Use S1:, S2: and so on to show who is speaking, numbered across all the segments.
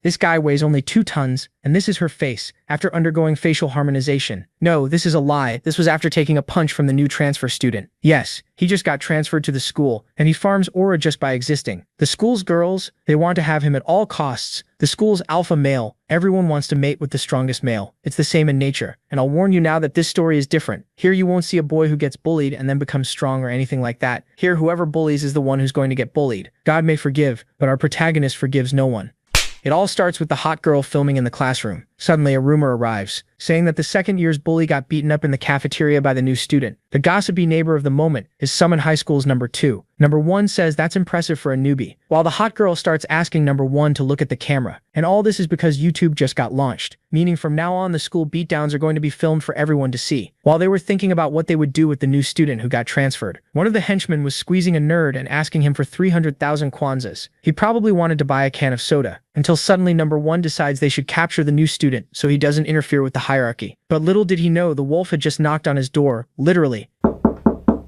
S1: This guy weighs only 2 tons, and this is her face, after undergoing facial harmonization. No, this is a lie. This was after taking a punch from the new transfer student. Yes, he just got transferred to the school, and he farms aura just by existing. The school's girls, they want to have him at all costs. The school's alpha male, everyone wants to mate with the strongest male. It's the same in nature, and I'll warn you now that this story is different. Here you won't see a boy who gets bullied and then becomes strong or anything like that. Here whoever bullies is the one who's going to get bullied. God may forgive, but our protagonist forgives no one. It all starts with the hot girl filming in the classroom. Suddenly, a rumor arrives, saying that the second year's bully got beaten up in the cafeteria by the new student. The gossipy neighbor of the moment is Summon High School's number 2. Number 1 says that's impressive for a newbie, while the hot girl starts asking number 1 to look at the camera. And all this is because YouTube just got launched, meaning from now on the school beatdowns are going to be filmed for everyone to see. While they were thinking about what they would do with the new student who got transferred, one of the henchmen was squeezing a nerd and asking him for 300,000 kwanzas. He probably wanted to buy a can of soda, until suddenly number 1 decides they should capture the new student so he doesn't interfere with the hierarchy. But little did he know the wolf had just knocked on his door, literally.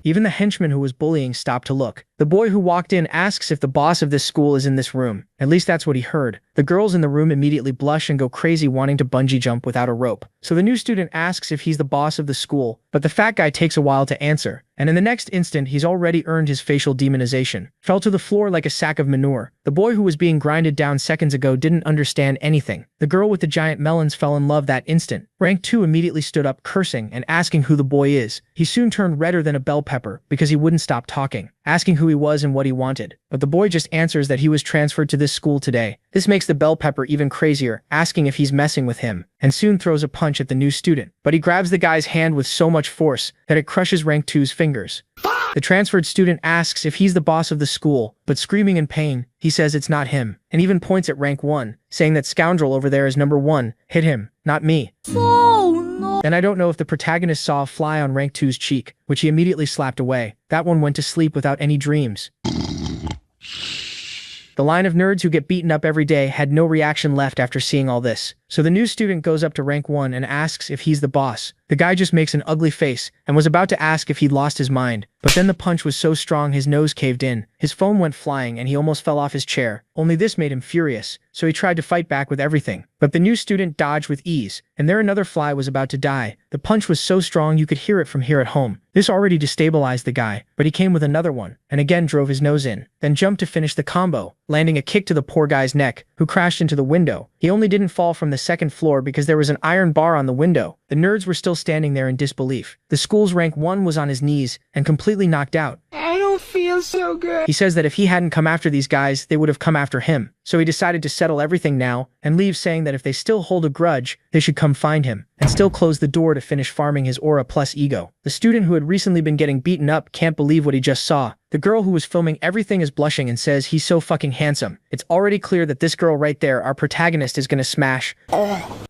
S1: Even the henchman who was bullying stopped to look. The boy who walked in asks if the boss of this school is in this room. At least that's what he heard. The girls in the room immediately blush and go crazy wanting to bungee jump without a rope. So the new student asks if he's the boss of the school, but the fat guy takes a while to answer. And in the next instant, he's already earned his facial demonization. Fell to the floor like a sack of manure. The boy who was being grinded down seconds ago didn't understand anything. The girl with the giant melons fell in love that instant. Rank 2 immediately stood up cursing and asking who the boy is. He soon turned redder than a bell pepper because he wouldn't stop talking, asking who he was and what he wanted. But the boy just answers that he was transferred to this school today. This makes the bell pepper even crazier, asking if he's messing with him, and soon throws a punch at the new student. But he grabs the guy's hand with so much force that it crushes Rank 2's fingers. The transferred student asks if he's the boss of the school, but screaming in pain, he says it's not him, and even points at Rank 1, saying that scoundrel over there is number 1, hit him, not me. Oh no. Then I don't know if the protagonist saw a fly on Rank 2's cheek, which he immediately slapped away. That one went to sleep without any dreams. The line of nerds who get beaten up every day had no reaction left after seeing all this. So the new student goes up to Rank 1 and asks if he's the boss. The guy just makes an ugly face and was about to ask if he'd lost his mind, but then the punch was so strong his nose caved in, his phone went flying and he almost fell off his chair. Only this made him furious, so he tried to fight back with everything. But the new student dodged with ease, and there another fly was about to die. The punch was so strong you could hear it from here at home. This already destabilized the guy, but he came with another one, and again drove his nose in, then jumped to finish the combo, landing a kick to the poor guy's neck, who crashed into the window. He only didn't fall from the second floor because there was an iron bar on the window. The nerds were still standing there in disbelief. The school's Rank 1 was on his knees and completely knocked out. I don't feel so good. He says that if he hadn't come after these guys, they would have come after him. So he decided to settle everything now and leave, saying that if they still hold a grudge, they should come find him, and still close the door to finish farming his aura plus ego. The student who had recently been getting beaten up can't believe what he just saw. The girl who was filming everything is blushing and says he's so fucking handsome. It's already clear that this girl right there, our protagonist, is gonna smash.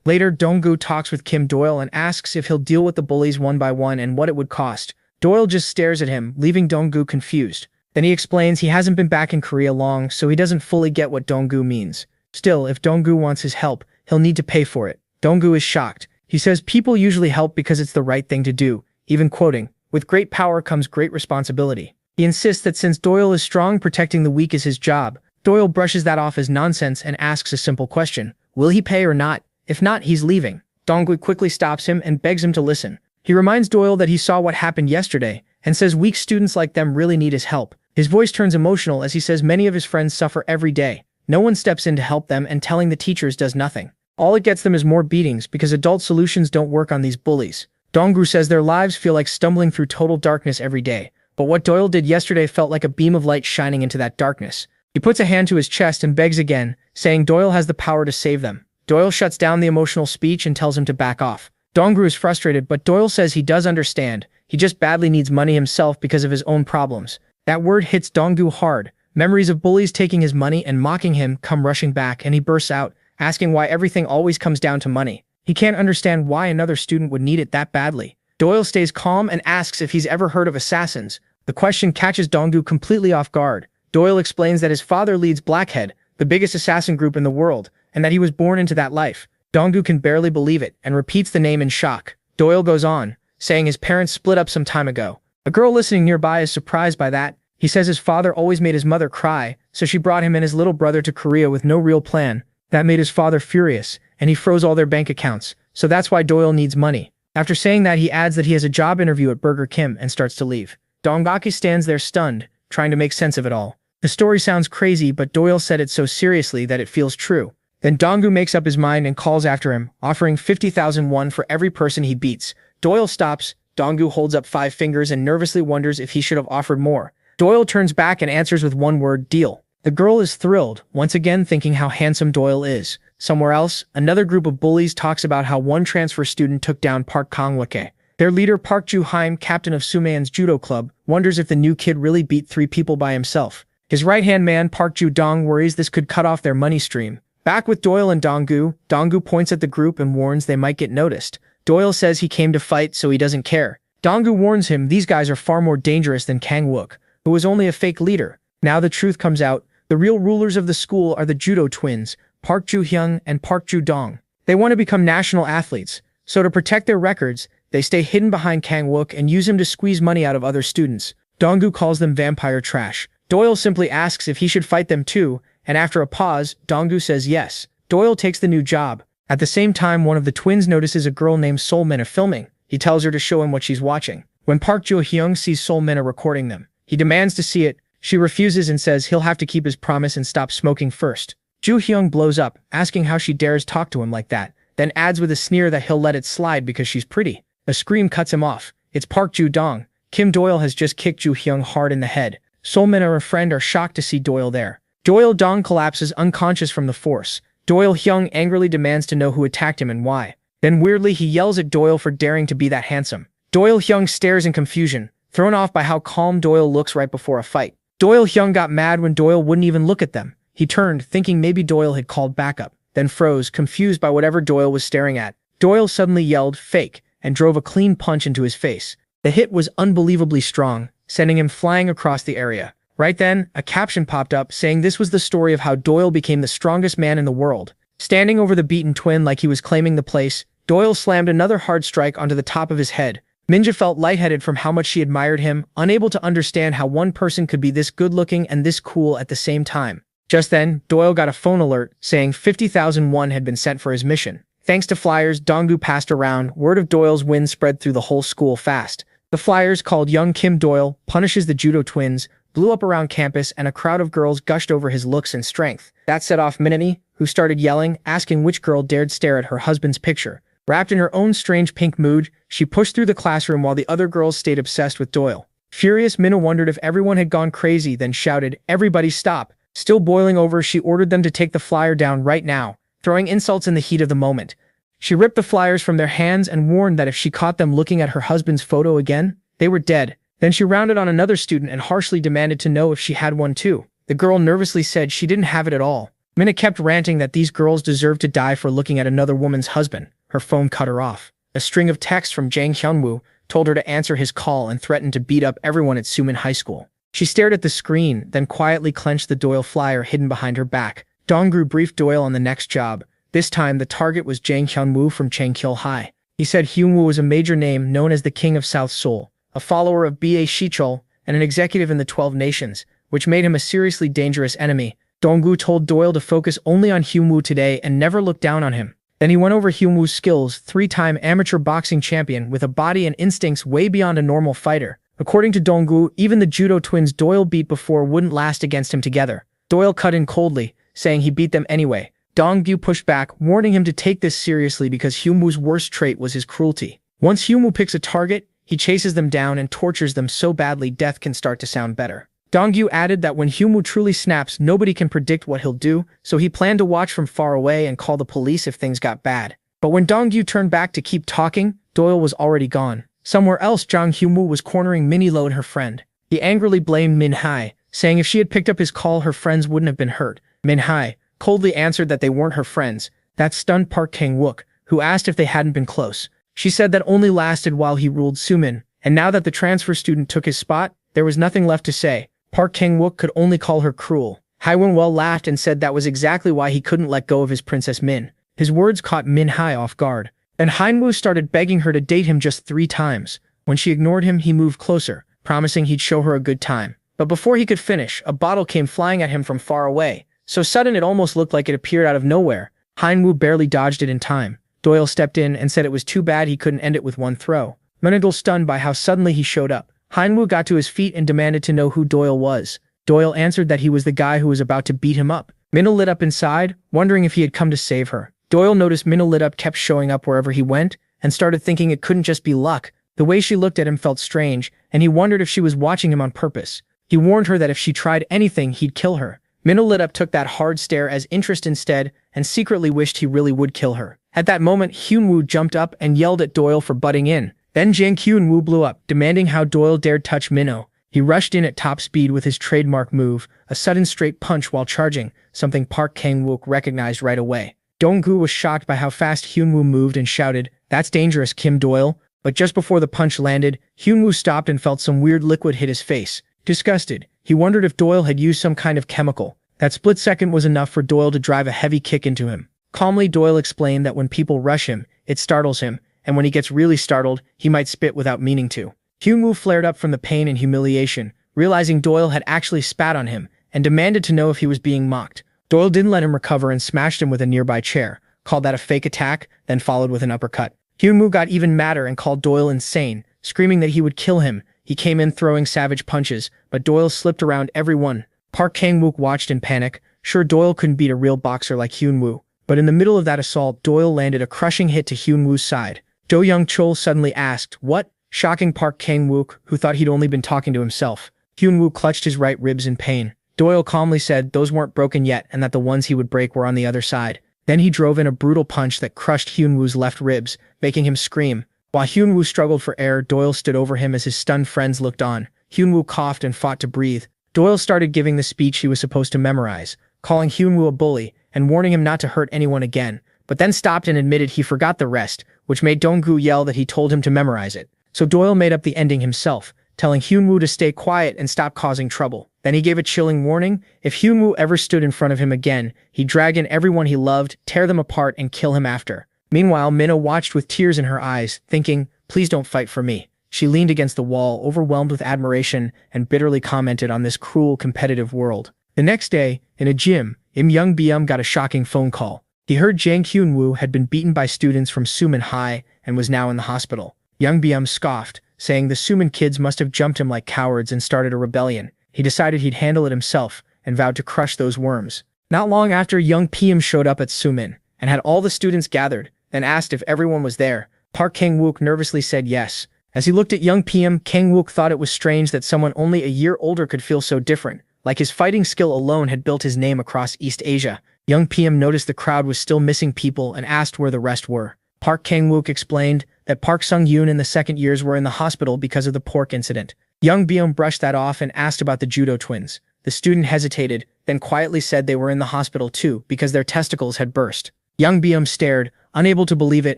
S1: Later, Donggu talks with Kim Doyle and asks if he'll deal with the bullies one by one and what it would cost. Doyle just stares at him, leaving Donggu confused. Then he explains he hasn't been back in Korea long, so he doesn't fully get what Donggu means. Still, if Donggu wants his help, he'll need to pay for it. Donggu is shocked. He says people usually help because it's the right thing to do, even quoting, "With great power comes great responsibility." He insists that since Doyle is strong, protecting the weak is his job. Doyle brushes that off as nonsense and asks a simple question. Will he pay or not? If not, he's leaving. Donggu quickly stops him and begs him to listen. He reminds Doyle that he saw what happened yesterday, and says weak students like them really need his help. His voice turns emotional as he says many of his friends suffer every day. No one steps in to help them, and telling the teachers does nothing. All it gets them is more beatings because adult solutions don't work on these bullies. Donggu says their lives feel like stumbling through total darkness every day. But what Doyle did yesterday felt like a beam of light shining into that darkness. He puts a hand to his chest and begs again, saying Doyle has the power to save them. Doyle shuts down the emotional speech and tells him to back off. Donggu is frustrated, but Doyle says he does understand. He just badly needs money himself because of his own problems. That word hits Donggu hard. Memories of bullies taking his money and mocking him come rushing back, and he bursts out, asking why everything always comes down to money. He can't understand why another student would need it that badly. Doyle stays calm and asks if he's ever heard of assassins. The question catches Donggu completely off guard. Doyle explains that his father leads Blackhead, the biggest assassin group in the world, and that he was born into that life. Donggu can barely believe it and repeats the name in shock. Doyle goes on, saying his parents split up some time ago. A girl listening nearby is surprised by that. He says his father always made his mother cry, so she brought him and his little brother to Korea with no real plan. That made his father furious, and he froze all their bank accounts, so that's why Doyle needs money. After saying that, he adds that he has a job interview at Burger King and starts to leave. Dongaki stands there stunned, trying to make sense of it all. The story sounds crazy, but Doyle said it so seriously that it feels true. Then Donggu makes up his mind and calls after him, offering 50,000 won for every person he beats. Doyle stops. Donggu holds up 5 fingers and nervously wonders if he should have offered more. Doyle turns back and answers with one word, deal. The girl is thrilled, once again thinking how handsome Doyle is. Somewhere else, another group of bullies talks about how one transfer student took down Park Kang-wook. Their leader Park Ju-heim, captain of Sumayan's judo club, wonders if the new kid really beat 3 people by himself. His right-hand man Park Ju-dong worries this could cut off their money stream. Back with Doyle and Donggu, Donggu points at the group and warns they might get noticed. Doyle says he came to fight, so he doesn't care. Donggu warns him these guys are far more dangerous than Kang-wook, who was only a fake leader. Now the truth comes out. The real rulers of the school are the judo twins, Park Ju-hyung and Park Ju-dong. They want to become national athletes, so to protect their records, they stay hidden behind Kang-wook and use him to squeeze money out of other students. Donggu calls them vampire trash. Doyle simply asks if he should fight them too, and after a pause, Donggu says yes. Doyle takes the new job. At the same time, one of the twins notices a girl named Sol-mina filming. He tells her to show him what she's watching. When Park Ju-hyung sees Sol-mina recording them, he demands to see it. She refuses and says he'll have to keep his promise and stop smoking first. Ju-hyung blows up, asking how she dares talk to him like that, then adds with a sneer that he'll let it slide because she's pretty. A scream cuts him off. It's Park Ju-dong. Kim Doyle has just kicked Ju-hyung hard in the head. Sol-min and her friend are shocked to see Doyle there. Doyle Dong collapses unconscious from the force. Doyle Hyung angrily demands to know who attacked him and why. Then weirdly he yells at Doyle for daring to be that handsome. Doyle Hyung stares in confusion, thrown off by how calm Doyle looks right before a fight. Doyle Hyung got mad when Doyle wouldn't even look at them. He turned, thinking maybe Doyle had called backup, then froze, confused by whatever Doyle was staring at. Doyle suddenly yelled, fake, and drove a clean punch into his face. The hit was unbelievably strong, sending him flying across the area. Right then, a caption popped up saying this was the story of how Doyle became the strongest man in the world. Standing over the beaten twin like he was claiming the place, Doyle slammed another hard strike onto the top of his head. Minja felt lightheaded from how much she admired him, unable to understand how one person could be this good-looking and this cool at the same time. Just then, Doyle got a phone alert saying 50,000 won had been sent for his mission. Thanks to flyers Donggu passed around, word of Doyle's win spread through the whole school fast. The flyers called young Kim Doyle punishes the judo twins, blew up around campus, and a crowd of girls gushed over his looks and strength. That set off Minnie, who started yelling, asking which girl dared stare at her husband's picture. Wrapped in her own strange pink mood, she pushed through the classroom while the other girls stayed obsessed with Doyle. Furious, Minna wondered if everyone had gone crazy, then shouted, "Everybody stop!" Still boiling over, she ordered them to take the flyer down right now, throwing insults in the heat of the moment. She ripped the flyers from their hands and warned that if she caught them looking at her husband's photo again, they were dead. Then she rounded on another student and harshly demanded to know if she had one too. The girl nervously said she didn't have it at all. Minna kept ranting that these girls deserved to die for looking at another woman's husband. Her phone cut her off. A string of texts from Jang Hyunwoo told her to answer his call and threatened to beat up everyone at Sumin High School. She stared at the screen, then quietly clenched the Doyle flyer hidden behind her back. Dongru briefed Doyle on the next job. This time, the target was Jang Hyunwoo from Changkyul High. He said Hyunwoo was a major name known as the King of South Seoul, a follower of B.A. Shichol, and an executive in the 12 Nations, which made him a seriously dangerous enemy. Donggu told Doyle to focus only on Hyunwoo today and never look down on him. Then he went over Hyunwoo's skills, 3-time amateur boxing champion with a body and instincts way beyond a normal fighter. According to Donggu, even the judo twins Doyle beat before wouldn't last against him together. Doyle cut in coldly, saying he beat them anyway. Donggu pushed back, warning him to take this seriously because Hyunwoo's worst trait was his cruelty. Once Hyunwoo picks a target, he chases them down and tortures them so badly death can start to sound better. Donggu added that when Hyunwoo truly snaps, nobody can predict what he'll do, so he planned to watch from far away and call the police if things got bad. But when Donggu turned back to keep talking, Doyle was already gone. Somewhere else, Jang Hyunwoo was cornering Minnie-lo and her friend. He angrily blamed Min-hai, saying if she had picked up his call, her friends wouldn't have been hurt. Min-hai coldly answered that they weren't her friends. That stunned Park Kang-wook, who asked if they hadn't been close. She said that only lasted while he ruled Sumin, and now that the transfer student took his spot, there was nothing left to say. Park Kang-wook could only call her cruel. Hai Won-well laughed and said that was exactly why he couldn't let go of his Princess Min. His words caught Min-hai off guard. And Hyunwoo started begging her to date him just 3 times. When she ignored him, he moved closer, promising he'd show her a good time. But before he could finish, a bottle came flying at him from far away, so sudden it almost looked like it appeared out of nowhere. Hyun-woo barely dodged it in time. Doyle stepped in and said it was too bad he couldn't end it with one throw. Minna, stunned by how suddenly he showed up. Hyun-woo got to his feet and demanded to know who Doyle was. Doyle answered that he was the guy who was about to beat him up. Minna lit up inside, wondering if he had come to save her. Doyle noticed Minna lit up kept showing up wherever he went, and started thinking it couldn't just be luck. The way she looked at him felt strange, and he wondered if she was watching him on purpose. He warned her that if she tried anything, he'd kill her. Minna lit up took that hard stare as interest instead, and secretly wished he really would kill her. At that moment, Hyun-woo jumped up and yelled at Doyle for butting in. Then Jang Hyun-woo blew up, demanding how Doyle dared touch Minna. He rushed in at top speed with his trademark move, a sudden straight punch while charging, something Park Kang-wook recognized right away. Dong-gu was shocked by how fast Hyun-woo moved and shouted, "That's dangerous, Kim Doyle." But just before the punch landed, Hyun-woo stopped and felt some weird liquid hit his face. Disgusted, he wondered if Doyle had used some kind of chemical. That split second was enough for Doyle to drive a heavy kick into him. Calmly, Doyle explained that when people rush him, it startles him, and when he gets really startled, he might spit without meaning to. Hyun-woo flared up from the pain and humiliation, realizing Doyle had actually spat on him, and demanded to know if he was being mocked. Doyle didn't let him recover and smashed him with a nearby chair, called that a fake attack, then followed with an uppercut. Hyun-woo got even madder and called Doyle insane, screaming that he would kill him. He came in throwing savage punches, but Doyle slipped around everyone. Park Kang-wook watched in panic. Sure, Doyle couldn't beat a real boxer like Hyun-woo, but in the middle of that assault, Doyle landed a crushing hit to Hyun-woo's side. Do Young-chol suddenly asked, "What?" shocking Park Kang-wook, who thought he'd only been talking to himself. Hyun-woo clutched his right ribs in pain. Doyle calmly said those weren't broken yet and that the ones he would break were on the other side. Then he drove in a brutal punch that crushed Hyun-woo's left ribs, making him scream. While Hyun-woo struggled for air, Doyle stood over him as his stunned friends looked on. Hyun-woo coughed and fought to breathe. Doyle started giving the speech he was supposed to memorize, calling Hyun-woo a bully and warning him not to hurt anyone again, but then stopped and admitted he forgot the rest, which made Dong-gu yell that he told him to memorize it. So Doyle made up the ending himself, telling Hyun-woo to stay quiet and stop causing trouble. Then he gave a chilling warning: if Hyun-woo ever stood in front of him again, he'd drag in everyone he loved, tear them apart, and kill him after. Meanwhile, Minna watched with tears in her eyes, thinking, "Please don't fight for me." She leaned against the wall, overwhelmed with admiration, and bitterly commented on this cruel, competitive world. The next day, in a gym, Im Young-byum got a shocking phone call. He heard Jang Hyun-woo had been beaten by students from Suman High and was now in the hospital. Young-byum scoffed, saying the Suman kids must have jumped him like cowards and started a rebellion. He decided he'd handle it himself and vowed to crush those worms. Not long after, Young Byum showed up at Suman and had all the students gathered, then asked if everyone was there. Park Kang-wook nervously said yes. As he looked at Young Byum, Kang-wook thought it was strange that someone only a year older could feel so different, like his fighting skill alone had built his name across East Asia. Young Byum noticed the crowd was still missing people and asked where the rest were. Park Kang-wook explained that Park Sung-yoon and the second years were in the hospital because of the pork incident. Young Byum brushed that off and asked about the judo twins. The student hesitated, then quietly said they were in the hospital too because their testicles had burst. Young Byum stared, unable to believe it,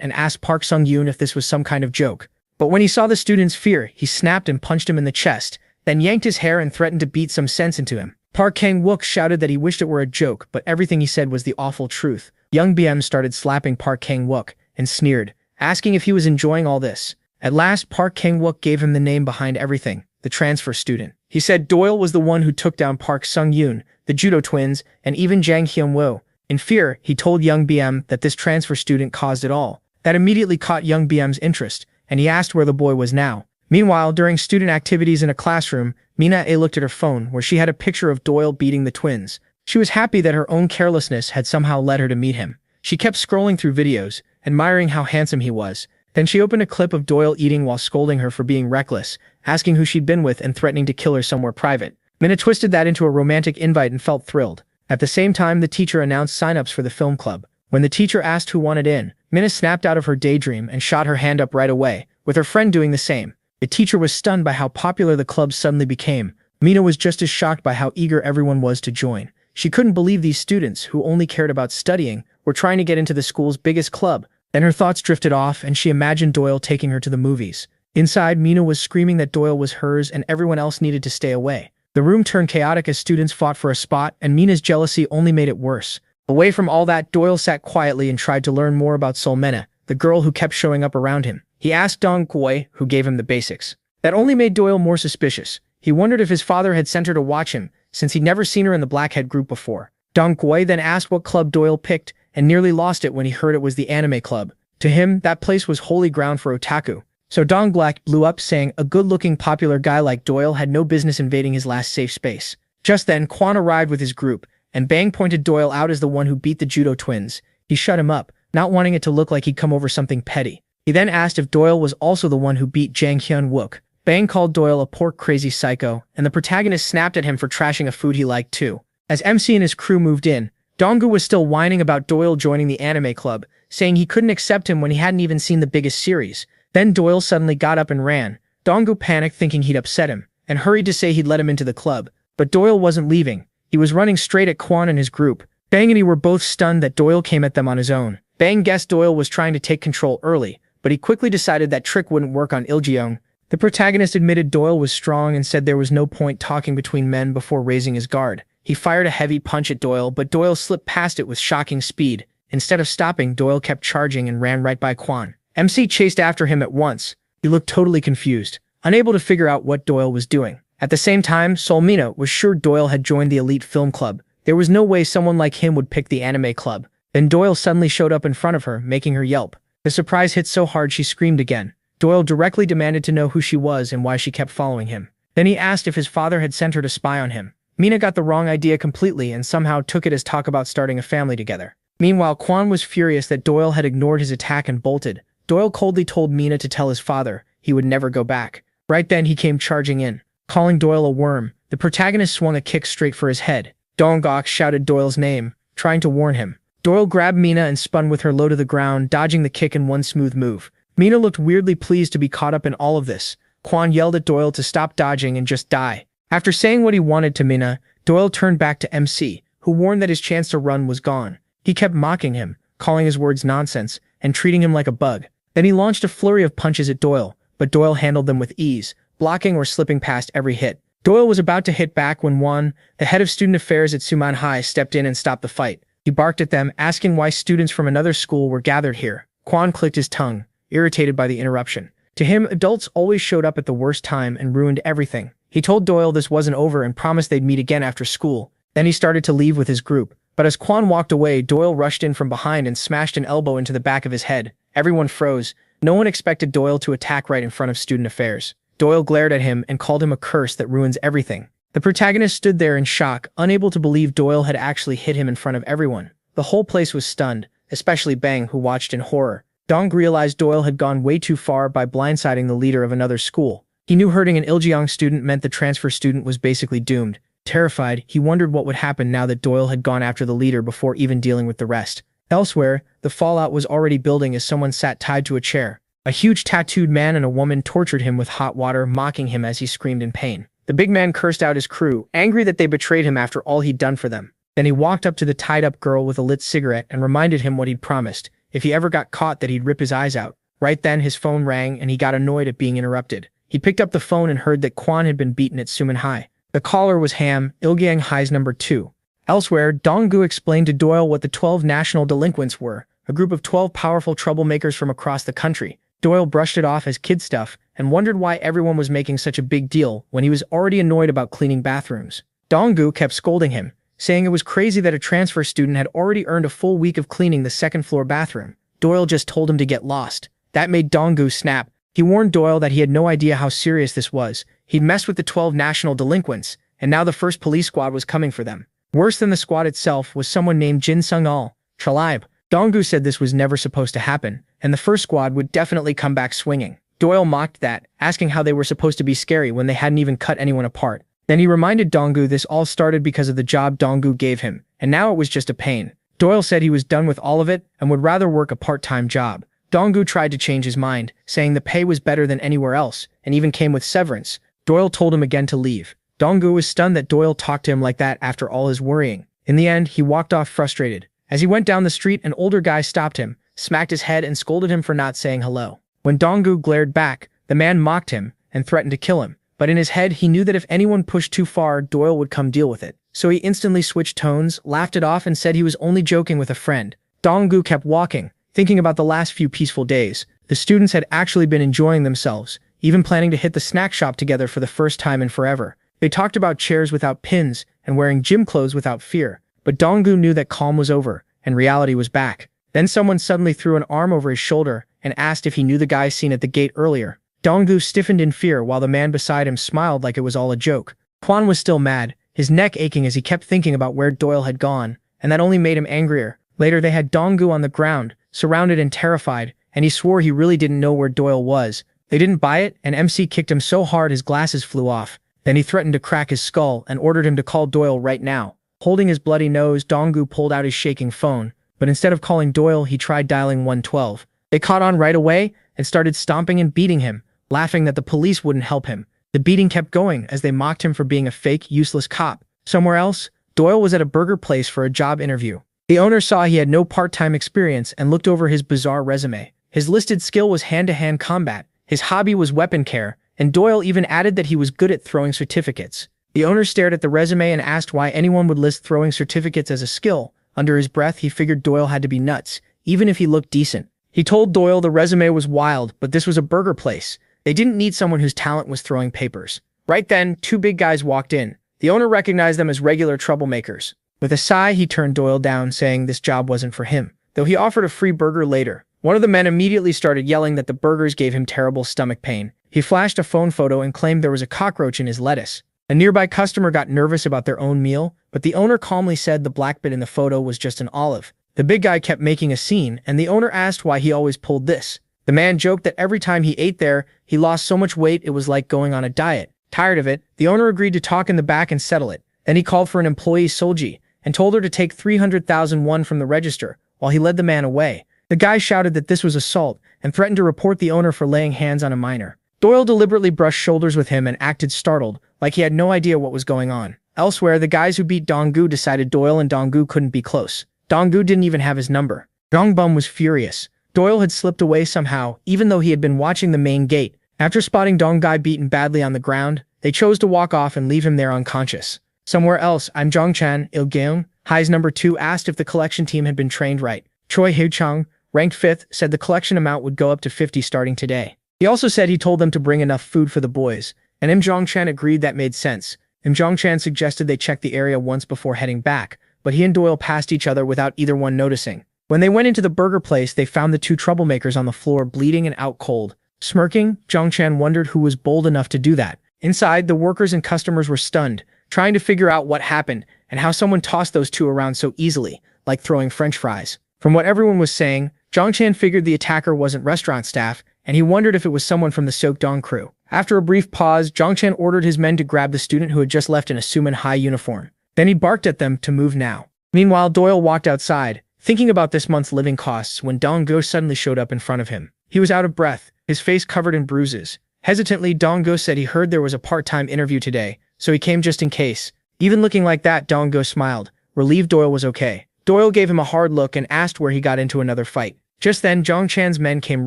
S1: and asked Park Sung-yoon if this was some kind of joke. But when he saw the student's fear, he snapped and punched him in the chest, then yanked his hair and threatened to beat some sense into him. Park Kang-wook shouted that he wished it were a joke, but everything he said was the awful truth. Young Byum started slapping Park Kang-wook and sneered, asking if he was enjoying all this. At last, Park Kang-wook gave him the name behind everything, the transfer student. He said Doyle was the one who took down Park Sung-yoon, the judo twins, and even Jang Hyun-woo. In fear, he told Young Byum that this transfer student caused it all. That immediately caught Young Byum's interest, and he asked where the boy was now. Meanwhile, during student activities in a classroom, Mina-a looked at her phone where she had a picture of Doyle beating the twins. She was happy that her own carelessness had somehow led her to meet him. She kept scrolling through videos, admiring how handsome he was. Then she opened a clip of Doyle eating while scolding her for being reckless, asking who she'd been with and threatening to kill her somewhere private. Mina twisted that into a romantic invite and felt thrilled. At the same time, the teacher announced sign-ups for the film club. When the teacher asked who wanted in, Mina snapped out of her daydream and shot her hand up right away, with her friend doing the same. The teacher was stunned by how popular the club suddenly became. Mina was just as shocked by how eager everyone was to join. She couldn't believe these students, who only cared about studying, were trying to get into the school's biggest club. Then her thoughts drifted off and she imagined Doyle taking her to the movies. Inside, Mina was screaming that Doyle was hers and everyone else needed to stay away. The room turned chaotic as students fought for a spot, and Mina's jealousy only made it worse. Away from all that, Doyle sat quietly and tried to learn more about Solmena, the girl who kept showing up around him. He asked Dong Koi, who gave him the basics. That only made Doyle more suspicious. He wondered if his father had sent her to watch him, since he'd never seen her in the Blackhead group before. Dong Gui then asked what club Doyle picked, and nearly lost it when he heard it was the anime club. To him, that place was holy ground for otaku. So Dong Black blew up saying a good-looking popular guy like Doyle had no business invading his last safe space. Just then, Quan arrived with his group, and Bang pointed Doyle out as the one who beat the judo twins. He shut him up, not wanting it to look like he'd come over something petty. He then asked if Doyle was also the one who beat Jang Hyun-wook. Bang called Doyle a poor crazy psycho, and the protagonist snapped at him for trashing a food he liked too. As MC and his crew moved in, Donggu was still whining about Doyle joining the anime club, saying he couldn't accept him when he hadn't even seen the biggest series. Then Doyle suddenly got up and ran. Donggu panicked thinking he'd upset him, and hurried to say he'd let him into the club. But Doyle wasn't leaving. He was running straight at Quan and his group. Bang and he were both stunned that Doyle came at them on his own. Bang guessed Doyle was trying to take control early, but he quickly decided that trick wouldn't work on Iljeong. The protagonist admitted Doyle was strong and said there was no point talking between men before raising his guard. He fired a heavy punch at Doyle, but Doyle slipped past it with shocking speed. Instead of stopping, Doyle kept charging and ran right by Quan. MC chased after him at once. He looked totally confused, unable to figure out what Doyle was doing. At the same time, Solmina was sure Doyle had joined the elite film club. There was no way someone like him would pick the anime club. Then Doyle suddenly showed up in front of her, making her yelp. The surprise hit so hard she screamed again. Doyle directly demanded to know who she was and why she kept following him. Then he asked if his father had sent her to spy on him. Mina got the wrong idea completely and somehow took it as talk about starting a family together. Meanwhile, Quan was furious that Doyle had ignored his attack and bolted. Doyle coldly told Mina to tell his father he would never go back. Right then he came charging in. Calling Doyle a worm, the protagonist swung a kick straight for his head. Dongok shouted Doyle's name, trying to warn him. Doyle grabbed Mina and spun with her low to the ground, dodging the kick in one smooth move. Mina looked weirdly pleased to be caught up in all of this. Quan yelled at Doyle to stop dodging and just die. After saying what he wanted to Mina, Doyle turned back to MC, who warned that his chance to run was gone. He kept mocking him, calling his words nonsense, and treating him like a bug. Then he launched a flurry of punches at Doyle, but Doyle handled them with ease, blocking or slipping past every hit. Doyle was about to hit back when Won, the head of student affairs at Suman High, stepped in and stopped the fight. He barked at them, asking why students from another school were gathered here. Quan clicked his tongue, irritated by the interruption. To him, adults always showed up at the worst time and ruined everything. He told Doyle this wasn't over and promised they'd meet again after school. Then he started to leave with his group. But as Quan walked away, Doyle rushed in from behind and smashed an elbow into the back of his head. Everyone froze. No one expected Doyle to attack right in front of student affairs. Doyle glared at him and called him a curse that ruins everything. The protagonist stood there in shock, unable to believe Doyle had actually hit him in front of everyone. The whole place was stunned, especially Bang, who watched in horror. Dong realized Doyle had gone way too far by blindsiding the leader of another school. He knew hurting an Iljeong student meant the transfer student was basically doomed. Terrified, he wondered what would happen now that Doyle had gone after the leader before even dealing with the rest. Elsewhere, the fallout was already building as someone sat tied to a chair. A huge tattooed man and a woman tortured him with hot water, mocking him as he screamed in pain. The big man cursed out his crew, angry that they betrayed him after all he'd done for them. Then he walked up to the tied-up girl with a lit cigarette and reminded him what he'd promised. If he ever got caught, that he'd rip his eyes out. Right then, his phone rang and he got annoyed at being interrupted. He picked up the phone and heard that Quan had been beaten at Suman High. The caller was Ham, Iljeong High's number 2. Elsewhere, Donggu explained to Doyle what the 12 national delinquents were, a group of 12 powerful troublemakers from across the country. Doyle brushed it off as kid stuff and wondered why everyone was making such a big deal when he was already annoyed about cleaning bathrooms. Donggu kept scolding him, saying it was crazy that a transfer student had already earned a full week of cleaning the second-floor bathroom. Doyle just told him to get lost. That made Donggu snap. He warned Doyle that he had no idea how serious this was. He'd messed with the 12 national delinquents, and now the first police squad was coming for them. Worse than the squad itself was someone named Jin Sung-al, Tralibe. Donggu said this was never supposed to happen, and the first squad would definitely come back swinging. Doyle mocked that, asking how they were supposed to be scary when they hadn't even cut anyone apart. Then he reminded Donggu this all started because of the job Donggu gave him, and now it was just a pain. Doyle said he was done with all of it and would rather work a part-time job. Donggu tried to change his mind, saying the pay was better than anywhere else, and even came with severance. Doyle told him again to leave. Donggu was stunned that Doyle talked to him like that after all his worrying. In the end, he walked off frustrated. As he went down the street, an older guy stopped him, smacked his head and scolded him for not saying hello. When Donggu glared back, the man mocked him and threatened to kill him. But in his head, he knew that if anyone pushed too far, Doyle would come deal with it. So he instantly switched tones, laughed it off, and said he was only joking with a friend. Donggu kept walking, thinking about the last few peaceful days. The students had actually been enjoying themselves, even planning to hit the snack shop together for the first time in forever. They talked about chairs without pins and wearing gym clothes without fear. But Dong-gu knew that calm was over, and reality was back. Then someone suddenly threw an arm over his shoulder and asked if he knew the guy seen at the gate earlier. Dong-gu stiffened in fear while the man beside him smiled like it was all a joke. Kwon was still mad, his neck aching as he kept thinking about where Doyle had gone, and that only made him angrier. Later they had Dong-gu on the ground, surrounded and terrified, and he swore he really didn't know where Doyle was. They didn't buy it, and MC kicked him so hard his glasses flew off. Then he threatened to crack his skull and ordered him to call Doyle right now. Holding his bloody nose, Dong-gu pulled out his shaking phone, but instead of calling Doyle, he tried dialing 112. They caught on right away and started stomping and beating him, laughing that the police wouldn't help him. The beating kept going as they mocked him for being a fake, useless cop. Somewhere else, Doyle was at a burger place for a job interview. The owner saw he had no part-time experience and looked over his bizarre resume. His listed skill was hand-to-hand combat, his hobby was weapon care, and Doyle even added that he was good at throwing certificates. The owner stared at the resume and asked why anyone would list throwing certificates as a skill. Under his breath, he figured Doyle had to be nuts, even if he looked decent. He told Doyle the resume was wild, but this was a burger place. They didn't need someone whose talent was throwing papers. Right then, two big guys walked in. The owner recognized them as regular troublemakers. With a sigh, he turned Doyle down, saying this job wasn't for him, though he offered a free burger later. One of the men immediately started yelling that the burgers gave him terrible stomach pain. He flashed a phone photo and claimed there was a cockroach in his lettuce. A nearby customer got nervous about their own meal, but the owner calmly said the black bit in the photo was just an olive. The big guy kept making a scene, and the owner asked why he always pulled this. The man joked that every time he ate there, he lost so much weight it was like going on a diet. Tired of it, the owner agreed to talk in the back and settle it. Then he called for an employee Solji and told her to take 300,000 won from the register while he led the man away. The guy shouted that this was assault and threatened to report the owner for laying hands on a minor. Doyle deliberately brushed shoulders with him and acted startled, like he had no idea what was going on. Elsewhere, the guys who beat Dong-gu decided Doyle and Dong-gu couldn't be close. Dong-gu didn't even have his number. Dong-bum was furious. Doyle had slipped away somehow, even though he had been watching the main gate. After spotting Dong-gai beaten badly on the ground, they chose to walk off and leave him there unconscious. Somewhere else, I'm Zhongchan Il-geum, Hai's number 2, asked if the collection team had been trained right. Choi Hee-chung, ranked 5th, said the collection amount would go up to 50 starting today. He also said he told them to bring enough food for the boys, and Im Zhongchan agreed that made sense. Im Zhongchan suggested they check the area once before heading back, but he and Doyle passed each other without either one noticing. When they went into the burger place, they found the two troublemakers on the floor bleeding and out cold. Smirking, Zhongchan wondered who was bold enough to do that. Inside, the workers and customers were stunned, trying to figure out what happened and how someone tossed those two around so easily, like throwing French fries. From what everyone was saying, Zhongchan figured the attacker wasn't restaurant staff, and he wondered if it was someone from the Seokdong crew. After a brief pause, Zhongchan ordered his men to grab the student who had just left in a Suman High uniform. Then he barked at them to move now. Meanwhile, Doyle walked outside, thinking about this month's living costs when Dong-gu suddenly showed up in front of him. He was out of breath, his face covered in bruises. Hesitantly, Dong-gu said he heard there was a part-time interview today, so he came just in case. Even looking like that, Dong-gu smiled, relieved Doyle was okay. Doyle gave him a hard look and asked where he got into another fight. Just then, Zhongchan's men came